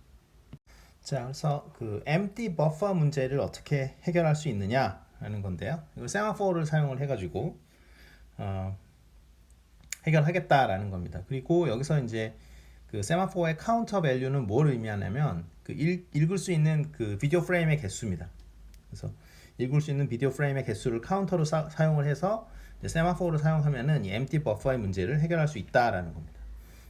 자, 그래서 그 empty buffer 문제를 어떻게 해결할 수 있느냐라는 건데요. 이거 세마포를 사용을 해가지고 해결하겠다라는 겁니다. 그리고 여기서 이제 그 세마포의 카운터 밸류는 뭘 의미하냐면 그 읽을 수 있는 그 비디오 프레임의 개수입니다. 그래서 읽을 수 있는 비디오 프레임의 개수를 카운터로 사용을 해서 세마포를 사용하면은 이 empty buffer의 문제를 해결할 수 있다라는 겁니다.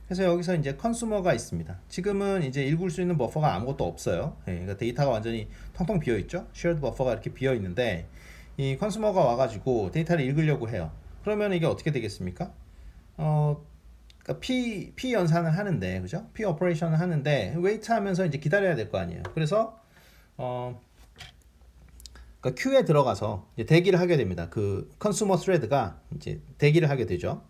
그래서 여기서 이제 컨슈머가 있습니다. 지금은 이제 읽을 수 있는 버퍼가 아무것도 없어요. 예, 그러니까 데이터가 완전히 텅텅 비어 있죠. shared 버퍼가 이렇게 비어 있는데 이 컨슈머가 와가지고 데이터를 읽으려고 해요. 그러면 이게 어떻게 되겠습니까? 그러니까 P 연산을 하는데, 그죠? P 오퍼레이션을 하는데 wait 하면서 이제 기다려야 될 거 아니에요. 그래서 그러니까 Q에 들어가서 이제 대기를 하게 됩니다. 그 컨슈머 스레드가 이제 대기를 하게 되죠.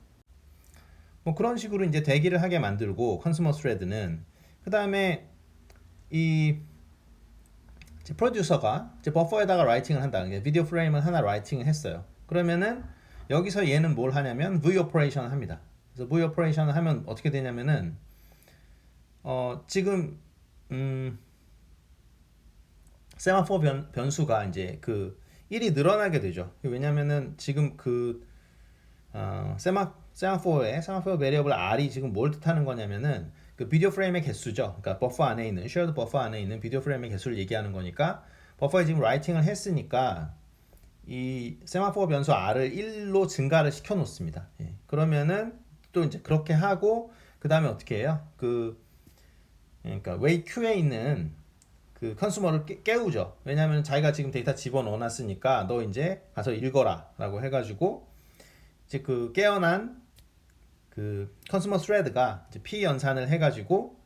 뭐 그런 식으로 이제 대기를 하게 만들고 컨슈머 스레드는 그 다음에 이 프로듀서가 이제 버퍼에다가 라이팅을 한다. 비디오 프레임을 하나 라이팅을 했어요. 그러면은 여기서 얘는 뭘 하냐면 V 오퍼레이션을 합니다. 그래서 V 오퍼레이션을 하면 어떻게 되냐면은 지금 세마포 변수가 이제 그 1이 늘어나게 되죠. 왜냐면은 지금 그 세마포 베리어블 R이 지금 뭘 뜻하는 거냐면은 그 비디오 프레임의 개수죠. 그러니까 버퍼 안에 있는 쉐어드 버퍼 안에 있는 비디오 프레임의 개수를 얘기하는 거니까 버퍼에 지금 라이팅을 했으니까 이 세마포 변수 R을 1로 증가를 시켜 놓습니다. 예. 그러면은 또 이제 그렇게 하고 그 다음에 어떻게 해요? 그러니까 웨이 Q에 있는 그 컨슈머를 깨우죠. 왜냐하면 자기가 지금 데이터 집어넣어 놨으니까 너 이제 가서 읽어라라고 해가지고 이제 그 깨어난 그 컨슈머 스레드가 이제 P 연산을 해가지고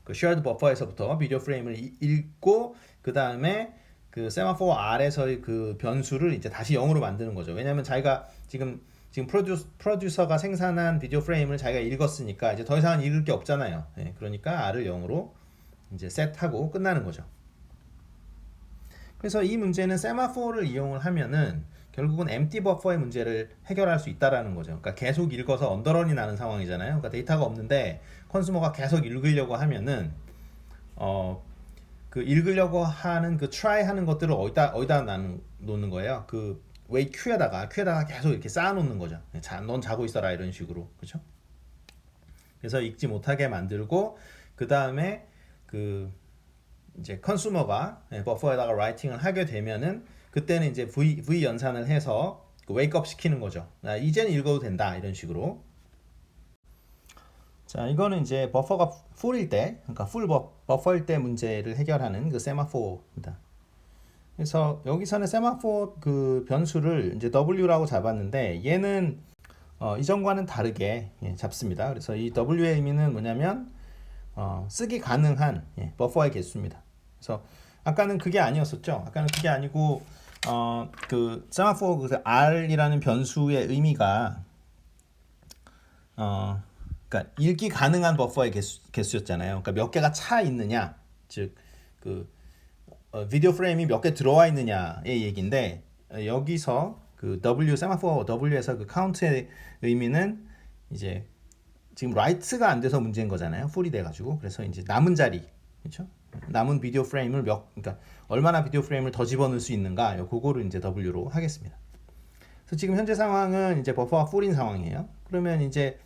그 shared 버퍼에서부터 비디오 프레임을 읽고 그 다음에 그 세마포 R에서의 그 변수를 이제 다시 0으로 만드는 거죠. 왜냐하면 자기가 지금 프로듀서가 생산한 비디오 프레임을 자기가 읽었으니까 이제 더 이상은 읽을 게 없잖아요. 예, 그러니까 R을 0으로 이제 셋하고 끝나는 거죠. 그래서 이 문제는 세마포를 이용을 하면은 결국은 empty 버퍼의 문제를 해결할 수 있다라는 거죠. 그러니까 계속 읽어서 언더런이 나는 상황이잖아요. 그러니까 데이터가 없는데 컨슈머가 계속 읽으려고 하면은 그 읽으려고 하는 그 try 하는 것들을 어디다 놓는 거예요. 그 wait Q에다가 계속 이렇게 쌓아 놓는 거죠. 넌 자고 있어라 이런 식으로. 그렇죠? 그래서 읽지 못하게 만들고 그 다음에 그 이제 컨슈머가 버퍼에다가 라이팅을 하게 되면은 그때는 이제 V 연산을 해서 그 웨이크업 시키는 거죠. 이제는 읽어도 된다 이런 식으로. 자, 이거는 이제 버퍼가 풀일 때, 그러니까 풀 버퍼일 때 문제를 해결하는 그 세마포입니다. 그래서 여기서는 세마포 그 변수를 이제 W라고 잡았는데 얘는 이전과는 다르게 잡습니다. 그래서 이 W의 의미는 뭐냐면 쓰기 가능한 버퍼의 개수입니다. 그래서 아까는 그게 아니었었죠. 아까는 그게 아니고 그 세마포 그 R이라는 변수의 의미가 그러니까 읽기 가능한 버퍼의 개수였잖아요. 그러니까 몇 개가 차 있느냐, 즉 그 비디오 프레임이 몇 개 들어와 있느냐의 얘기인데 여기서 그 W 세마포 W에서 그 카운트의 의미는 이제 지금 라이트가 안 돼서 문제인 거잖아요. 풀이 돼가지고 그래서 이제 남은 자리, 그렇죠? 남은 비디오 프레임을 그러니까 얼마나 비디오 프레임을 더 집어넣을 수 있는가, 그거를 이제 W로 하겠습니다. 그래서 지금 현재 상황은 이제 버퍼가 풀인 상황이에요. 그러면 이제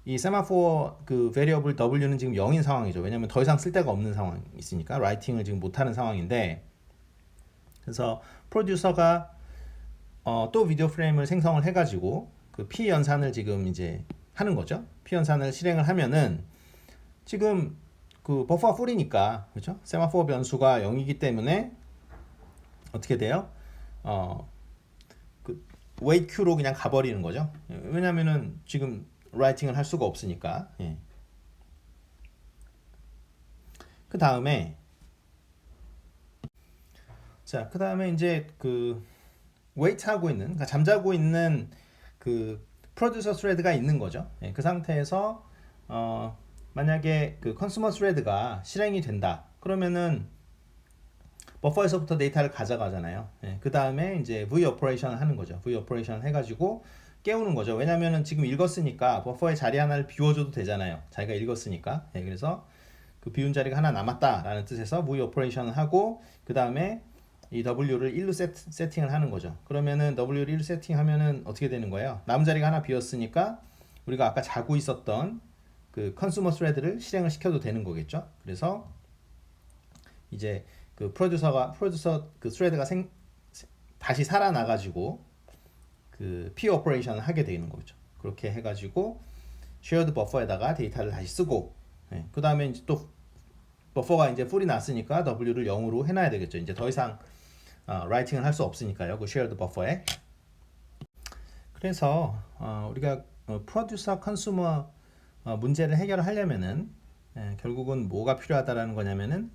이 세마포 그 베리어블 W는 지금 0인 상황이죠. 왜냐면 더 이상 쓸 데가 없는 상황이 있으니까 라이팅을 지금 못하는 상황인데, 그래서 프로듀서가 또 비디오 프레임을 생성을 해가지고 그 P 연산을 지금 이제 하는 거죠. P 연산을 실행을 하면은 지금 그 버퍼가 풀이니까, 그렇죠? 세마포 변수가 0이기 때문에 어떻게 돼요? 그 wait Q로 그냥 가버리는 거죠. 왜냐면은 지금 라이팅을 할 수가 없으니까. 예. 그 다음에 자, 그 다음에 이제 그 wait 하고 있는, 그러니까 잠자고 있는 그 프로듀서 스레드가 있는 거죠. 예, 그 상태에서 만약에 그 컨슈머 스레드가 실행이 된다. 그러면은 버퍼에서부터 데이터를 가져가잖아요. 예, 그 다음에 이제 V 오퍼레이션을 하는 거죠. V 오퍼레이션을 해가지고 깨우는 거죠. 왜냐면은 지금 읽었으니까 버퍼의 자리 하나를 비워줘도 되잖아요. 자기가 읽었으니까. 예, 그래서 그 비운 자리가 하나 남았다라는 뜻에서 무의 오퍼레이션을 하고 그 다음에 이 W를 1로 세팅을 하는 거죠. 그러면은 W를 1로 세팅하면은 어떻게 되는 거예요? 남은 자리가 하나 비었으니까 우리가 아까 자고 있었던 그 컨슈머 스레드를 실행을 시켜도 되는 거겠죠. 그래서 이제 그 프로듀서 그 스레드가 다시 살아나가지고 그 P 오퍼레이션을 하게 되는 거죠. 그렇게 해가지고 shared 버퍼에다가 데이터를 다시 쓰고, 그 다음에 이제 또 버퍼가 이제 풀이 났으니까 W를 0으로 해놔야 되겠죠. 이제 더 이상 라이팅을 할 수 없으니까요. 그 shared 버퍼에. 그래서 우리가 프로듀서 컨슈머 문제를 해결하려면은 결국은 뭐가 필요하다라는 거냐면은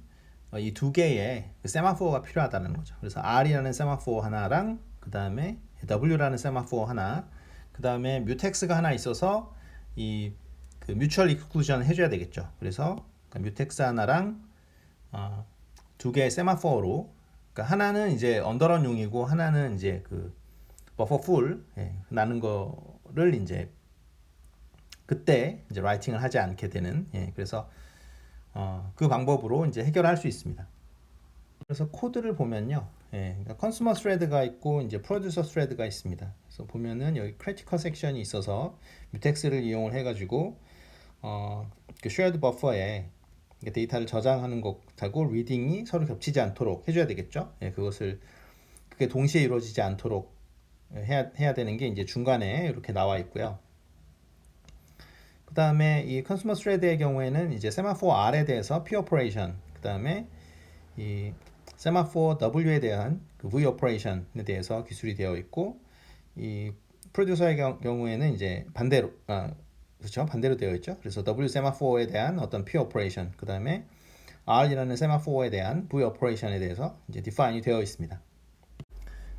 이 두 개의 세마포어가 필요하다는 거죠. 그래서 R이라는 세마포어 하나랑 그 다음에 W라는 세마포어 하나, 그 다음에 뮤텍스가 하나 있어서 이 그 뮤추얼 익스클루전 해줘야 되겠죠. 그래서 뮤텍스 하나랑 두 개의 세마포어로, 그러니까 하나는 이제 언더런용이고 하나는 이제 그 버퍼 풀 나는 거를 이제 그때 이제 라이팅을 하지 않게 되는, 그래서 그 방법으로 이제 해결할 수 있습니다. 그래서 코드를 보면요, 그러니까 컨슈머 스레드가 있고 이제 프로듀서 스레드가 있습니다. 그래서 보면은 여기 크리티컬 섹션이 있어서 뮤텍스를 이용을 해가지고 그 shared 버퍼에 데이터를 저장하는 것하고 리딩이 서로 겹치지 않도록 해줘야 되겠죠. 그게 동시에 이루어지지 않도록 해야 되는 게 이제 중간에 이렇게 나와 있고요. 그 다음에 이 컨슈머 스레드의 경우에는 이제 세마포어 R에 대해서 P 오퍼레이션, 그 다음에 이 세마포어 W에 대한 그 V 오퍼레이션에 대해서 기술이 되어 있고, 이 프로듀서의 경우에는 이제 반대로 그렇죠, 반대로 되어 있죠. 그래서 W 세마포어에 대한 어떤 P 오퍼레이션, 그 다음에 R이라는 세마포어에 대한 V 오퍼레이션에 대해서 이제 디파인이 되어 있습니다.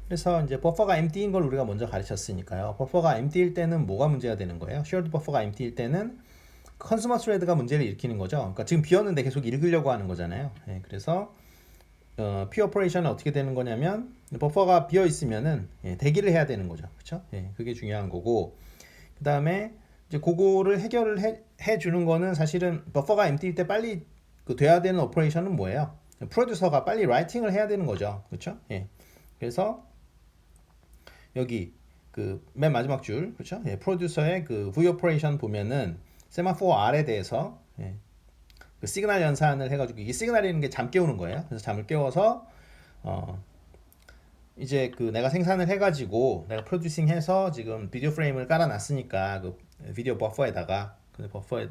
그래서 이제 버퍼가 empty인 걸 우리가 먼저 가르쳤으니까요. 버퍼가 empty일 때는 뭐가 문제가 되는 거예요? shared 버퍼가 empty일 때는 컨슈머 스레드가 문제를 일으키는 거죠. 그러니까 지금 비었는데 계속 읽으려고 하는 거잖아요. 그래서 P 오퍼레이션은 어떻게 되는 거냐면 버퍼가 비어 있으면은 대기를 해야 되는 거죠. 그렇죠? 그게 중요한 거고, 그 다음에 이제 그거를 해결을 해 주는 거는 사실은 버퍼가 empty일 때 빨리 돼야 되는 오퍼레이션은 뭐예요? 프로듀서가 빨리 라이팅을 해야 되는 거죠. 그렇죠? 그래서 여기 그 맨 마지막 줄, 그렇죠? 프로듀서의 그 V 오퍼레이션 보면은 세마포어 R에 대해서 그 시그널 연산을 해가지고, 이게 시그널이라는 게 잠 깨우는 거예요. 그래서 잠을 깨워서 이제 그 내가 생산을 해가지고 내가 프로듀싱해서 지금 비디오 프레임을 깔아놨으니까 그 비디오 버퍼에다가 그 버퍼에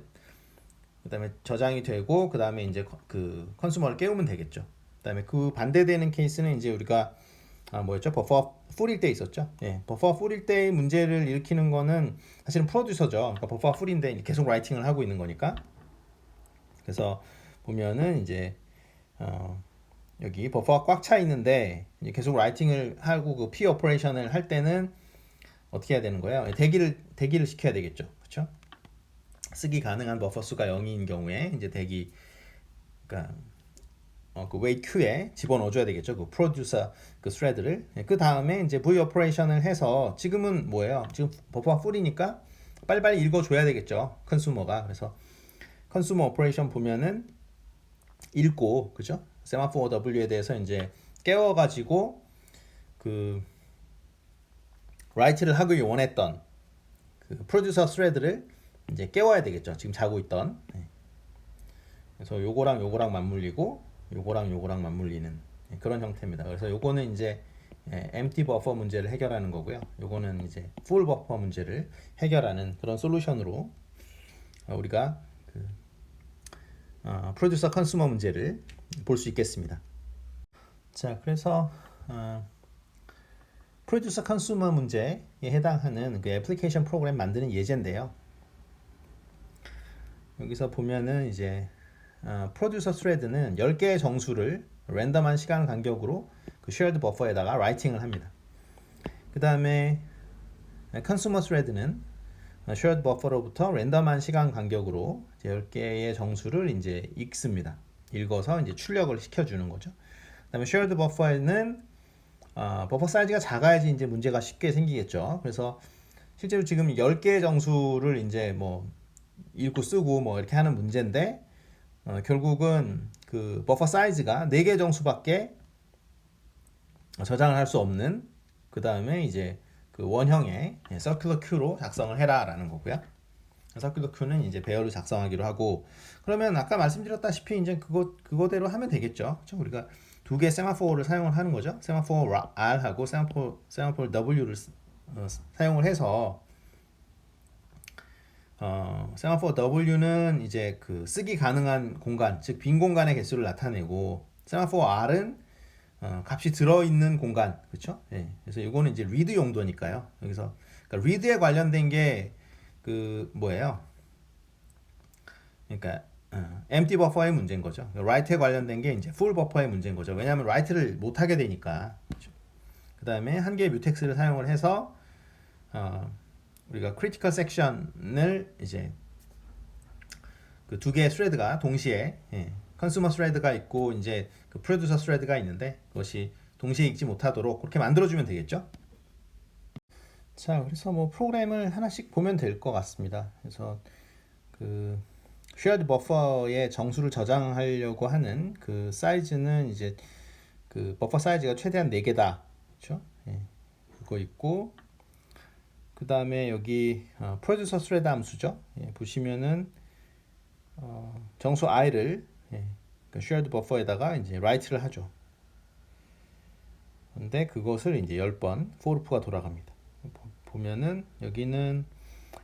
그다음에 저장이 되고, 그다음에 이제 그 컨슈머를 깨우면 되겠죠. 그다음에 그 반대되는 케이스는 이제 우리가 뭐였죠? 버퍼 풀일 때 있었죠. 버퍼 풀일 때의 문제를 일으키는 거는 사실은 프로듀서죠. 그러니까 버퍼 풀인데 계속 라이팅을 하고 있는 거니까. 그래서 보면은 이제 여기 버퍼가 꽉 차 있는데 이제 계속 라이팅을 하고 그 P 오퍼레이션을 할 때는 어떻게 해야 되는 거예요? 대기를 시켜야 되겠죠. 그렇죠? 쓰기 가능한 버퍼 수가 0인 경우에 이제 그러니까 그 wait queue에 집어넣어 줘야 되겠죠. 그 프로듀서 그 스레드를. 그 다음에 이제 V 오퍼레이션을 해서, 지금은 뭐예요? 지금 버퍼가 풀이니까 빨리빨리 읽어 줘야 되겠죠. 컨슈머가. 그래서 컨슈머 오퍼레이션 보면은 읽고, 그죠? 세마포어 W에 대해서 이제 깨워가지고 그 라이트를 하기 원했던 그 프로듀서 스레드를 이제 깨워야 되겠죠. 지금 자고 있던. 그래서 요거랑 맞물리고 요거랑 맞물리는 그런 형태입니다. 그래서 요거는 이제 empty 버퍼 문제를 해결하는 거고요. 요거는 이제 full 버퍼 문제를 해결하는 그런 솔루션으로 우리가 그 프로듀서 컨슈머 문제를 볼 수 있겠습니다. 자, 그래서 프로듀서 컨슈머 문제에 해당하는 그 애플리케이션 프로그램 만드는 예제인데요. 여기서 보면은 이제 프로듀서 스레드는 10개의 정수를 랜덤한 시간 간격으로 그 shared 버퍼에다가 라이팅을 합니다. 그 다음에 컨슈머 스레드는 shared 버퍼로부터 랜덤한 시간 간격으로 10개의 정수를 이제 읽습니다. 읽어서 이제 출력을 시켜주는 거죠. 그 다음에 shared 버퍼에는 버퍼 사이즈가 작아야지 이제 문제가 쉽게 생기겠죠. 그래서 실제로 지금 10개의 정수를 이제 뭐 읽고 쓰고 뭐 이렇게 하는 문제인데, 결국은 그 버퍼 사이즈가 4개 정수밖에 저장을 할 수 없는, 그 다음에 이제 그 원형의 서큘러 큐로 작성을 해라라는 거고요. 서큘러 큐는 이제 배열을 작성하기로 하고, 그러면 아까 말씀드렸다시피 이제 그거대로 하면 되겠죠. 그렇죠? 우리가 두 개 세마포를 사용을 하는 거죠. 세마포 R하고 세마포 W를 사용을 해서 세마포 W는 이제 그 쓰기 가능한 공간, 즉 빈 공간의 개수를 나타내고, 세마포 R은 값이 들어있는 공간, 그렇죠? 예. 그래서 이거는 이제 리드 용도니까요. 여기서 그러니까 리드에 관련된 게 그 뭐예요? 그러니까 empty 버퍼의 문제인 거죠. write에 관련된 게 이제 full 버퍼의 문제인 거죠. 왜냐하면 write를 못 하게 되니까. 그렇죠? 그 다음에 한 개의 뮤텍스를 사용을 해서 우리가 critical section을 이제 그 두 개의 스레드가 동시에 컨슈머 스레드가 있고 이제 그 프로듀서 스레드가 있는데 그것이 동시에 읽지 못하도록 그렇게 만들어주면 되겠죠. 자, 그래서 뭐 프로그램을 하나씩 보면 될 것 같습니다. 그래서 그 shared 버퍼의 정수를 저장하려고 하는 그 사이즈는 이제 그 버퍼 사이즈가 최대한 4개다. 그렇죠? 예, 그거 있고, 그 다음에 여기 프로듀서 스레드 함수죠. 예, 보시면은 정수 i를 그 shared 버퍼에다가 이제 write를 하죠. 근데 그것을 이제 10번 for loop가 돌아갑니다. 보면은 여기는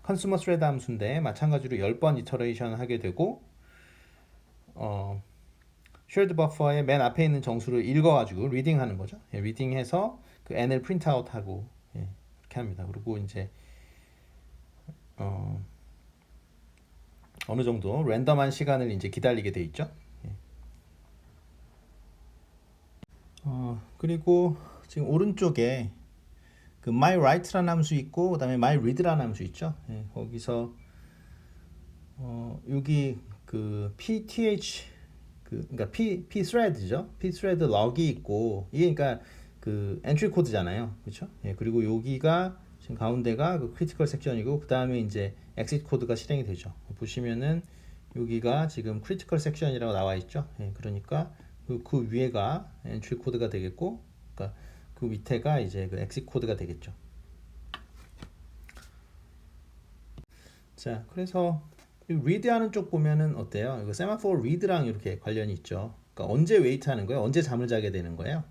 컨슈머 스레드 함수인데 마찬가지로 10번 이터레이션 하게 되고, shared 버퍼의 맨 앞에 있는 정수를 읽어가지고 리딩 하는 거죠. 예, 리딩해서 그 n을 프린트아웃 하고 이렇게 합니다. 그리고 이제 어느 정도 랜덤한 시간을 이제 기다리게 돼 있죠. 그리고 지금 오른쪽에 그 myWrite라는 함수 있고, 그다음에 myRead라는 함수 있죠. 예, 거기서 여기 그 pth 그러니까 pthread죠. pthread log이 있고, 이게 그러니까 그 엔트리 코드잖아요. 그렇죠? 예, 그리고 여기가 지금 가운데가 그 크리티컬 섹션이고, 그다음에 이제 엑시트 코드가 실행이 되죠. 보시면은 여기가 지금 크리티컬 섹션이라고 나와 있죠. 예, 그러니까 그 위에가 엔트리 코드가 되겠고, 그러니까 그 밑에가 이제 그 엑시트 코드가 되겠죠. 자, 그래서 리드하는 쪽 보면은 어때요? 이거 세마포 리드랑 이렇게 관련이 있죠. 그러니까 언제 웨이트 하는 거예요? 언제 잠을 자게 되는 거예요?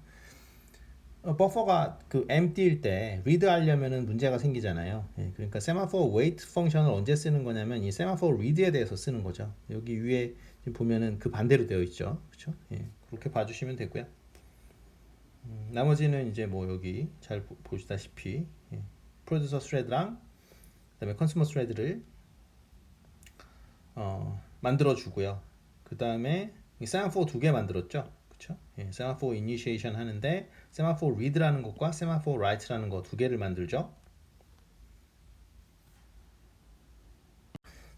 버퍼가 그 empty일 때 리드 하려면은 문제가 생기잖아요. 예, 그러니까 세마포 웨이트 펑션을 언제 쓰는 거냐면 이 세마포 리드에 대해서 쓰는 거죠. 여기 위에 지금 보면은 그 반대로 되어 있죠. 그렇죠? 예, 그렇게 봐주시면 되고요. 나머지는 이제 뭐 여기 잘 보시다시피 프로듀서 스레드랑 그다음에 컨슈머 스레드를 만들어 주고요. 그 다음에 세마포 2개 만들었죠. 그쵸? 예, 세마포 이니시에이션 하는데 세마포 리드라는 것과 세마포 라이트라는 거 2개를 만들죠.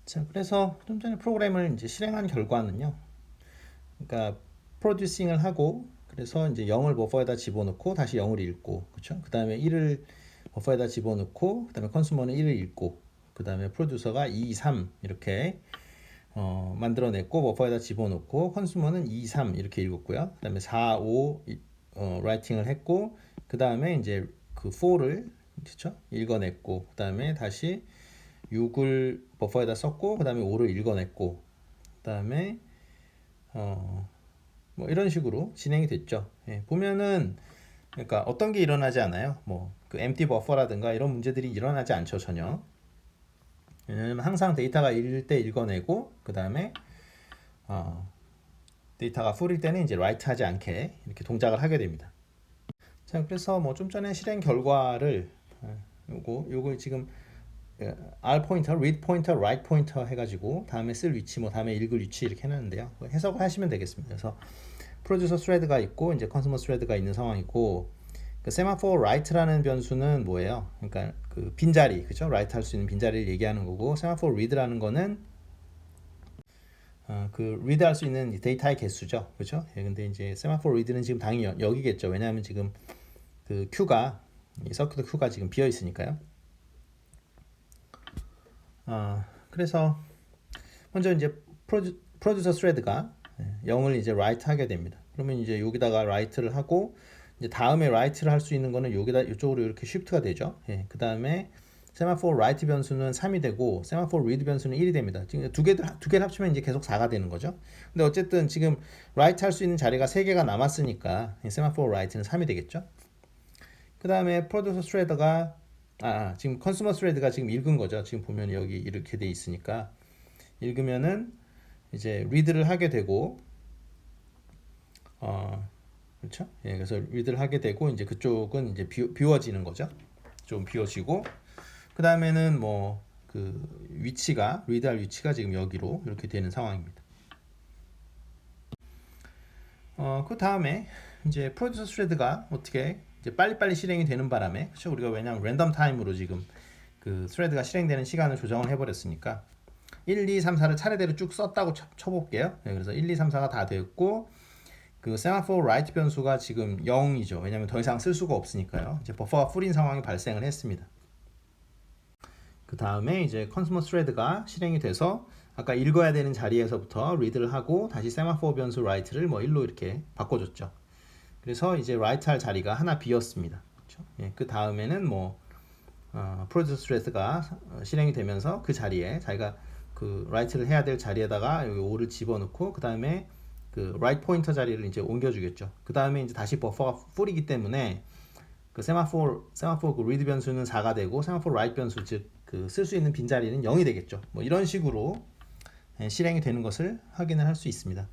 자, 그래서 좀 전에 프로그램을 이제 실행한 결과는요. 그러니까 프로듀싱을 하고, 그래서 이제 0을 버퍼에다 집어넣고 다시 0을 읽고, 그렇죠? 그 다음에 1을 버퍼에다 집어넣고, 그 다음에 컨슈머는 1을 읽고, 그 다음에 프로듀서가 2, 3 이렇게 만들어냈고, 버퍼에다 집어넣고, 컨슈머는 2, 3 이렇게 읽었고요. 그 다음에 4, 5 라이팅을 했고, 그 다음에 이제 그 4를 그렇죠? 읽어냈고, 그 다음에 다시 6을 버퍼에다 썼고, 그 다음에 5를 읽어냈고, 그 다음에 뭐 이런 식으로 진행이 됐죠. 예, 보면은 그러니까 어떤 게 일어나지 않아요. 뭐 그 empty 버퍼라든가 이런 문제들이 일어나지 않죠, 전혀. 왜냐면 항상 데이터가 읽을 때 읽어내고, 그 다음에 데이터가 full일 때는 이제 write 하지 않게 이렇게 동작을 하게 됩니다. 자, 그래서 뭐 좀 전에 실행 결과를 요거 지금 R 포인터, read 포인터, write 포인터 해가지고 다음에 쓸 위치, 뭐 다음에 읽을 위치 이렇게 해놨는데요. 해석을 하시면 되겠습니다. 그래서 프로듀서 스레드가 있고 이제 컨슈머 스레드가 있는 상황이고, 그 세마포 write라는 변수는 뭐예요? 그러니까 그 빈자리, 그죠? write 할 수 있는 빈자리를 얘기하는 거고, 세마포 read라는 거는 그 read 할 수 있는 데이터의 개수죠, 그죠? 예, 근데 이제 세마포 read는 지금 당연히 여기겠죠. 왜냐하면 지금 그 큐가 이 서큐트 큐가 지금 비어 있으니까요. 그래서 먼저 이제 프로듀서 스레드가 0을 이제 write 하게 됩니다. 그러면 이제 여기다가 write를 하고 이제 다음에 write를 할 수 있는 거는 여기다 이쪽으로 이렇게 shift가 되죠. 예, 그 다음에 세마포 write 변수는 3이 되고 세마포 read 변수는 1이 됩니다. 지금 두 개를 합치면 이제 계속 4가 되는 거죠. 근데 어쨌든 지금 write 할 수 있는 자리가 3개가 남았으니까 세마포 write는 3이 되겠죠. 그 다음에 프로듀서 스레드가 지금 컨슈머 스레드가 지금 읽은 거죠. 지금 보면 여기 이렇게 돼 있으니까 읽으면은 이제 read를 하게 되고 그렇죠? 예, 그래서 read를 하게 되고 이제 그쪽은 이제 비워지는 거죠. 좀 비워지고 그 다음에는 뭐 그 위치가 read할 위치가 지금 여기로 이렇게 되는 상황입니다. 그 다음에 이제 프로듀서 스레드가 어떻게 이제 빨리빨리 실행이 되는 바람에 그렇죠? 우리가 왜냐하면 랜덤 타임으로 지금 그 스레드가 실행되는 시간을 조정을 해버렸으니까 1, 2, 3, 4를 차례대로 쭉 썼다고 쳐볼게요. 네, 그래서 1, 2, 3, 4가 다 됐고 그 세마포 write 변수가 지금 0이죠. 왜냐하면 더 이상 쓸 수가 없으니까요. 이제 버퍼가 풀인 상황이 발생을 했습니다. 그 다음에 이제 컨슈머 스레드가 실행이 돼서 아까 읽어야 되는 자리에서부터 read를 하고 다시 세마포 변수 write를 뭐 1로 이렇게 바꿔줬죠. 그래서 이제 write 할 자리가 하나 비었습니다. 그렇죠? 예, 그 다음에는 뭐 프로듀서 스레드가 실행이 되면서 그 자리에 자기가 그 write를 해야 될 자리에다가 여기 5를 집어넣고 그 다음에 그 write 포인터 자리를 이제 옮겨주겠죠. 그 다음에 이제 다시 버퍼가 풀이기 때문에 그 세마포 그 read 변수는 4가 되고 세마포 write 변수 즉 그 쓸 수 있는 빈자리는 0이 되겠죠. 뭐 이런 식으로 실행이 되는 것을 확인을 할 수 있습니다.